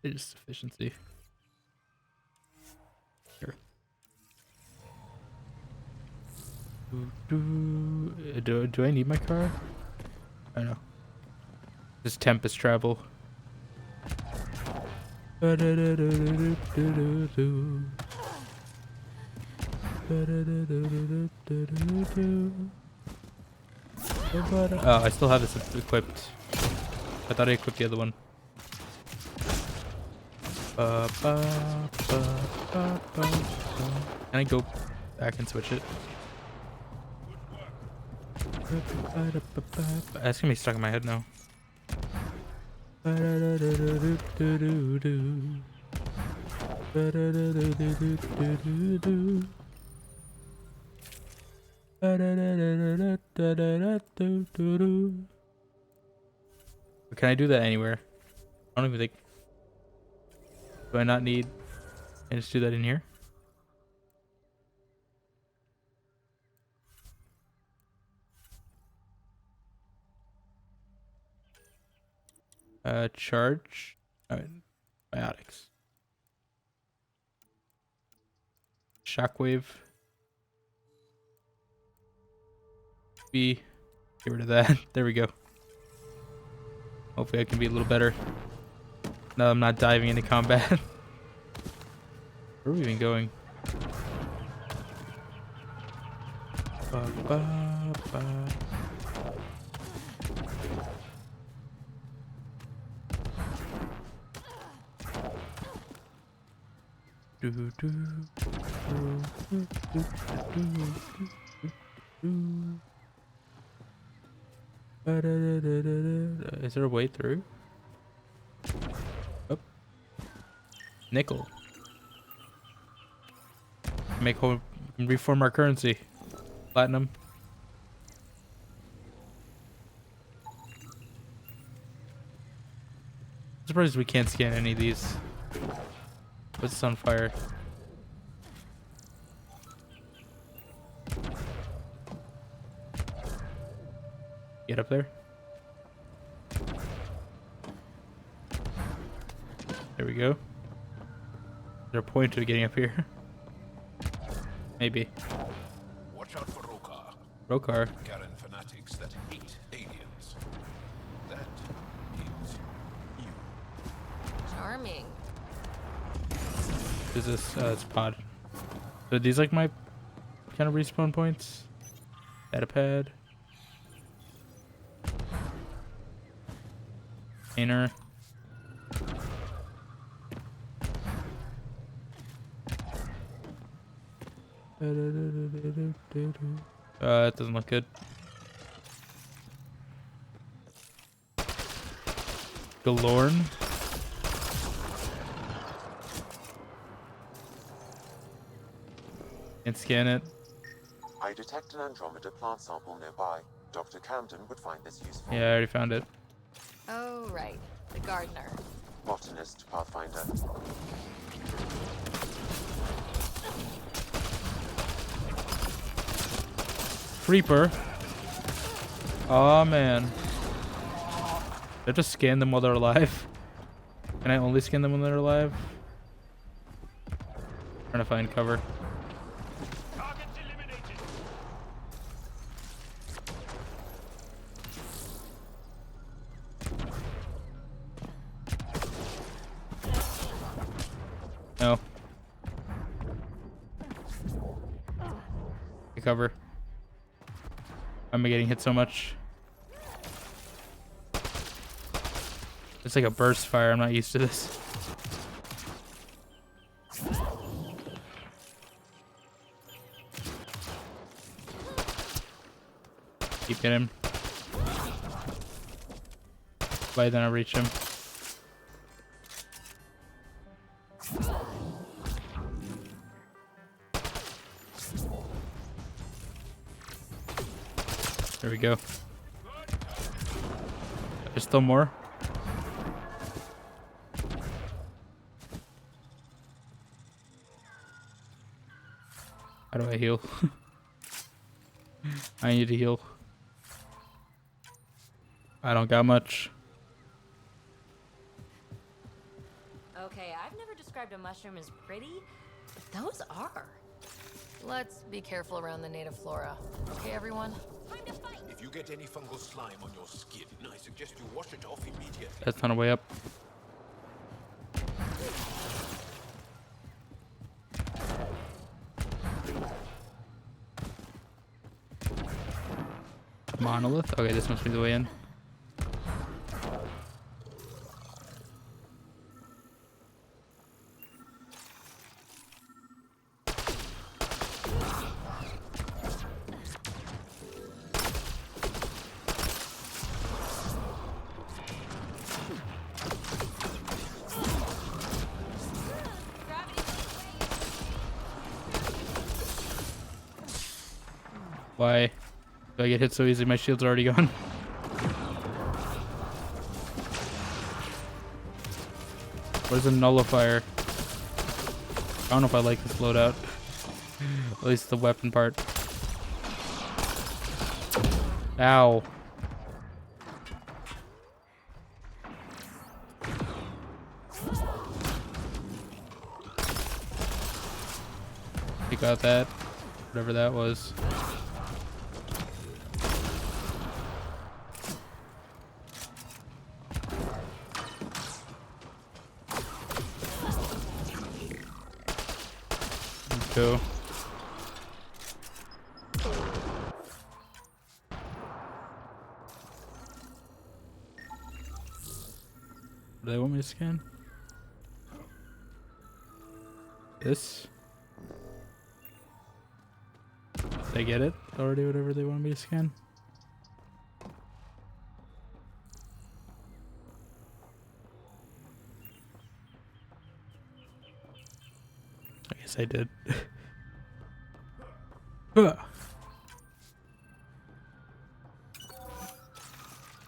It's just efficiency. Sure. Do I need my car? I don't know. Just Tempest travel. Oh, I still have this equipped. I thought I equipped the other one. Can I go back and switch it? That's gonna be stuck in my head now. Can I do that anywhere? I don't even think. Do I not need? Can I just do that in here? Charge. Biotics. Shockwave. B. Get rid of that. There we go. Hopefully I can be a little better. No, I'm not diving into combat. Where are we even going? Is there a way through? Oh. Nickel. Make whole reform our currency. Platinum. I'm surprised we can't scan any of these. What's this on fire? Get up there. There we go. Is there a point to getting up here? Maybe. Watch out for Rokar. Rokar. Garen fanatics that hate aliens. That is you. Charming. Is this? It's pod. So are these like my kind of respawn points? Datapad. Inner. It doesn't look good. Galorn. Can't scan it. I detect an Andromeda plant sample nearby. Dr. Camden would find this useful. Yeah, I already found it. Oh, right. The gardener. Botanist, Pathfinder. Creeper. Oh man. Did I just scan them while they're alive? Can I only scan them when they're alive? Trying to find cover. No. Get cover. Why am I getting hit so much? It's like a burst fire. I'm not used to this. Keep hitting him. By then I reach him. There we go. There's still more. How do I heal? I need to heal. I don't got much. Okay, I've never described a mushroom as pretty, but those are. Let's be careful around the native flora. Okay, everyone? If you get any fungal slime on your skin, I suggest you wash it off immediately. That's not a way up. Monolith? Okay, this must be the way in. Why do I get hit so easy? My shield's already gone. What is a nullifier? I don't know if I like this loadout. At least the weapon part. Ow. You got that? Whatever that was. Go. Do they want me to scan? This? Did I get it already? Whatever they want me to scan? I guess I did.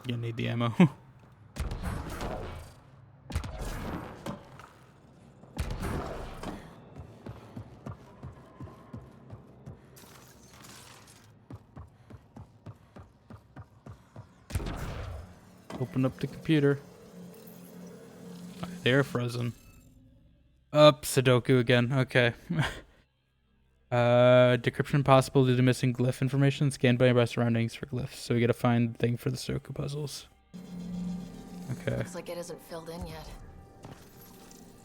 You need the ammo. Open up the computer. They're frozen. Up, Sudoku again. Okay. Decryption possible due to missing glyph information. Scanned by our surroundings for glyphs. So we gotta find the thing for the Sudoku puzzles. Okay. Looks like it isn't filled in yet.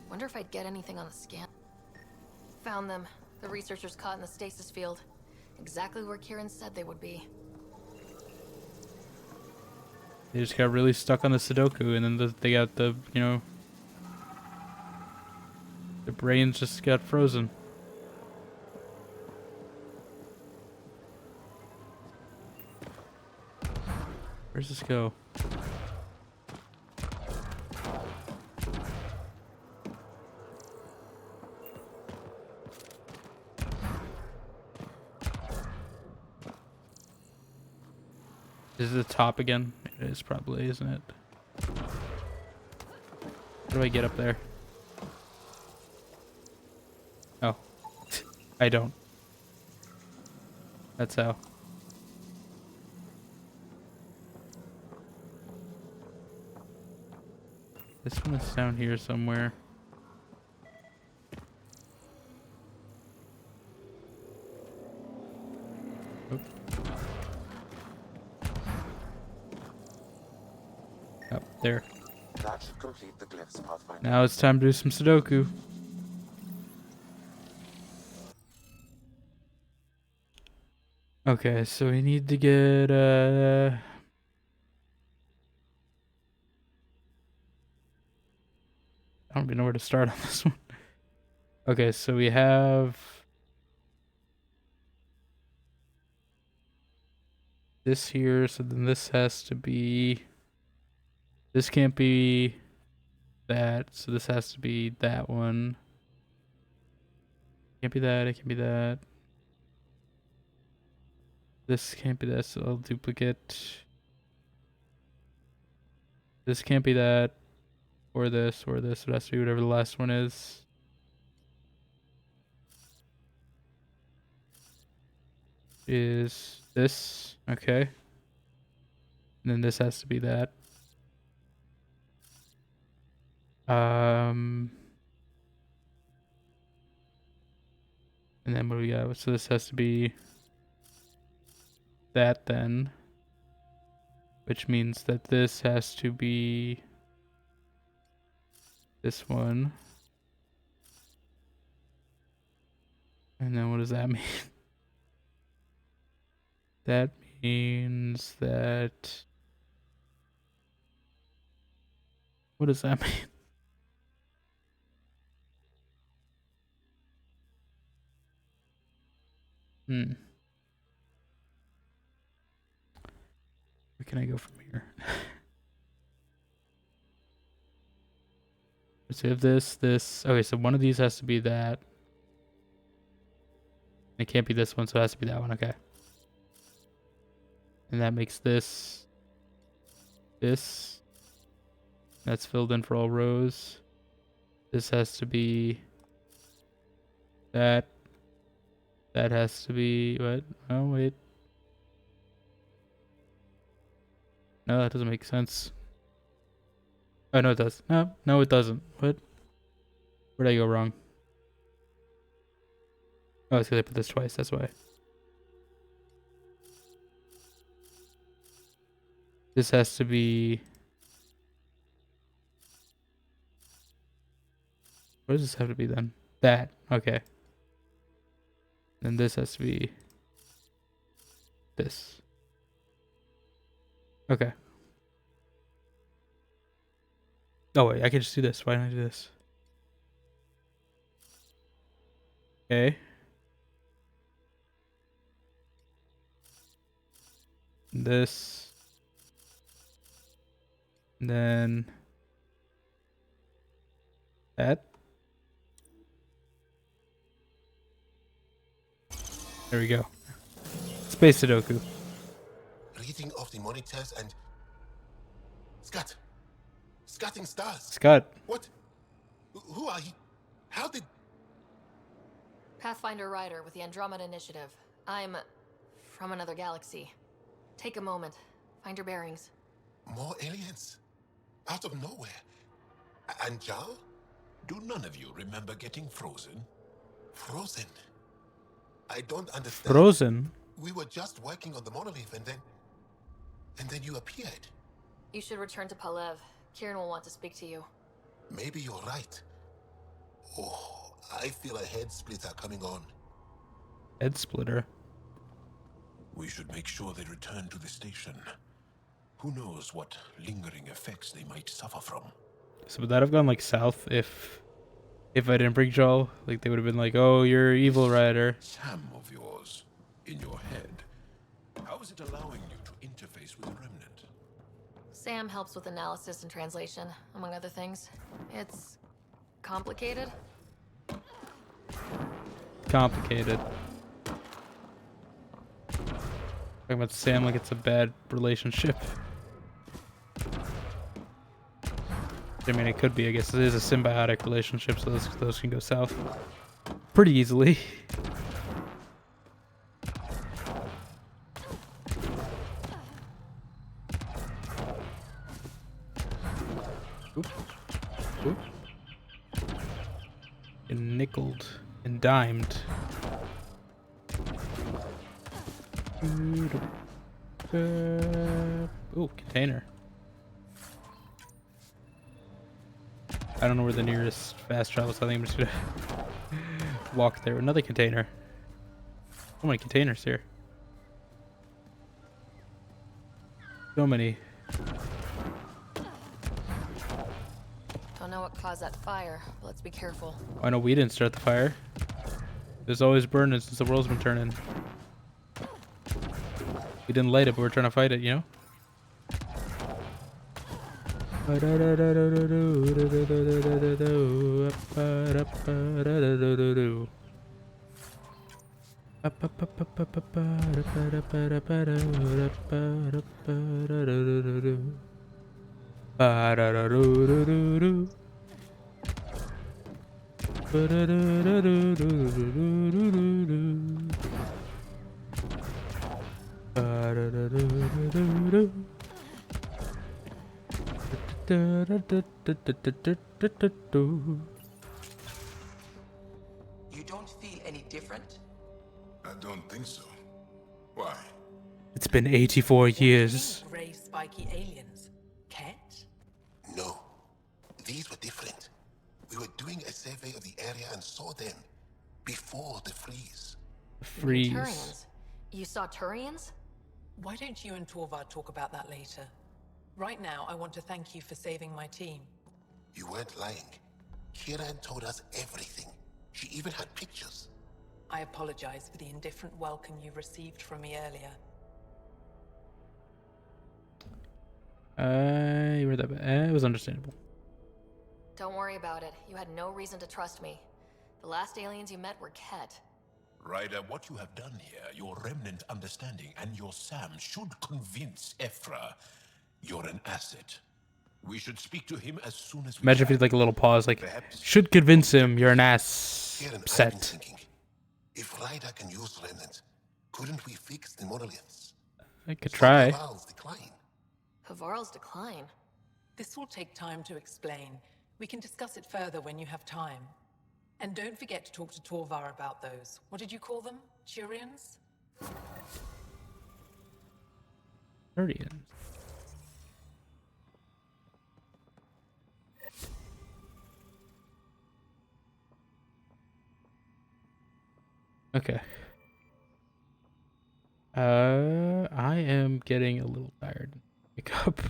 Wonder if I'd get anything on the scan. Found them. The researchers caught in the stasis field. Exactly where Kieran said they would be. They just got really stuck on the Sudoku, and then they got the, you know, the brains just got frozen. Where's this go? Is it the top again? It is probably, isn't it? How do I get up there? Oh. I don't. That's how. This one is down here somewhere. Oop. Up there. That should complete the glyphs, Pathfinder. Now it's time to do some Sudoku. Okay, so we need to get I don't even know where to start on this one. Okay, so we have this here, so then this has to be, this can't be that, so this has to be that one. Can't be that, it can't be that. This can't be that, so I'll duplicate. This can't be that, or this, or this. It has to be whatever the last one is. Is this, okay. And then this has to be that. And then what do we got? So this has to be that then. Which means that this has to be this one. And then what does that mean? That means that... What does that mean? Where can I go from here? So we have this. Okay, so one of these has to be that. It can't be this one, so it has to be that one. Okay. And that makes this. That's filled in for all rows. This has to be that. That has to be what? Oh, wait. No, that doesn't make sense. Oh, no, it does. No, it doesn't. What? Where'd I go wrong? Oh, it's because I put this twice. That's why. This has to be... What does this have to be then? That. Okay. Then this has to be... this. Okay. Oh, wait. I can just do this. Why don't I do this? Okay. This. And then... that. There we go. Space Sudoku. Reading of the monitors and... Scott! Scotting stars! Scott. What? Who are you? How did... Pathfinder Rider with the Andromeda Initiative. I'm... from another galaxy. Take a moment. Find your bearings. More aliens? Out of nowhere? And Jal? Do none of you remember getting frozen? Frozen? I don't understand. Frozen? We were just working on the monolith and then... and then you appeared. You should return to Palev. Kieran will want to speak to you. Maybe you're right. Oh, I feel a head splitter coming on. Head splitter? We should make sure they return to the station. Who knows what lingering effects they might suffer from. So would that have gone like south if I didn't bring Joel? Like they would have been like, oh, you're evil rider. Sam of yours, in your head, how is it allowing you to interface with the Remnant? Sam helps with analysis and translation, among other things. It's... complicated? Complicated. Talking about Sam like it's a bad relationship. I mean, it could be. I guess it is a symbiotic relationship, so those can go south pretty easily. Oop. Oop. And nickeled and dimed. Ooh, container. I don't know where the nearest fast travel is. I think I'm just gonna walk there. Another container. So many containers here. So many. Don't know what caused that fire, but let's be careful. I know we didn't start the fire. There's always burning since the world's been turning. We didn't light it, but we're trying to fight it, you know? You don't feel any different? I don't think so. Why? It's been 84 years. Grey spiky aliens. Cat? No. These were different. We were doing a survey of the area and saw them before the freeze. Freeze. Turians. You saw Turians? Why don't you and Torvar talk about that later? Right now, I want to thank you for saving my team. You weren't lying. Kiran told us everything. She even had pictures. I apologize for the indifferent welcome you received from me earlier. You were that bad. It was understandable. Don't worry about it. You had no reason to trust me. The last aliens you met were Ket. Ryder, what you have done here, your remnant understanding and your Sam should convince Ephra you're an asset. We should speak to him as soon as we Imagine if can. he'd like a little pause, like, should convince him you're an ass. Kiran, I've been Set. thinking, if Ryder can use remnant, couldn't we fix the monoliths? I could try. Havarl's decline. Havarl's decline? This will take time to explain. We can discuss it further when you have time. And don't forget to talk to Torvar about those. What did you call them? Turians? Turians. Okay. I am getting a little tired. Wake up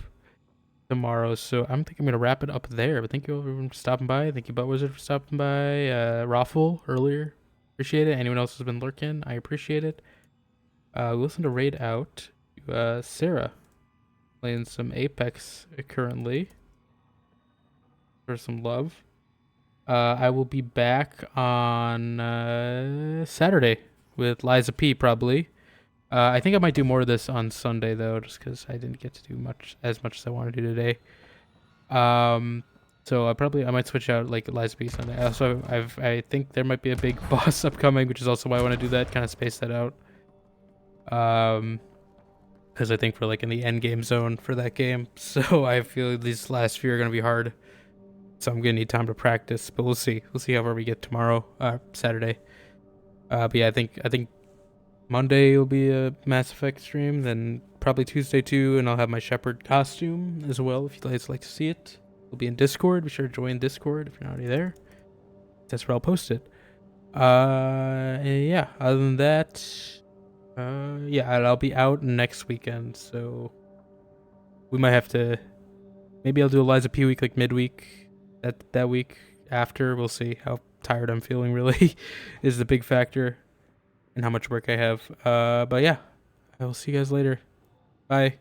tomorrow, so I'm thinking I'm gonna wrap it up there. But thank you everyone for stopping by. Thank you, Butt Wizard, for stopping by. Raffle earlier, appreciate it. Anyone else who's been lurking, I appreciate it. We listened to Raid Out. Sarah playing some Apex currently for some love. I will be back on Saturday with Liza P probably. I think I might do more of this on Sunday though, just because I didn't get to do as much as I want to do today. So I might switch out like Liza P Sunday. Also, I think there might be a big boss upcoming, which is also why I want to do that. Kind of space that out. Because I think we're like in the end game zone for that game, so I feel these last few are gonna be hard. So I'm gonna need time to practice, but we'll see. We'll see how far we get tomorrow, Saturday. But yeah, I think Monday will be a Mass Effect stream, then probably Tuesday too, and I'll have my Shepherd costume as well if you guys like to see it. We'll be in Discord. Be sure to join Discord if you're not already there. That's where I'll post it. And yeah, other than that, yeah, and I'll be out next weekend, so we might have to. Maybe I'll do a Liza P week like midweek. That week after, we'll see how tired I'm feeling. Really, is the big factor, and how much work I have. But yeah, I will see you guys later. Bye.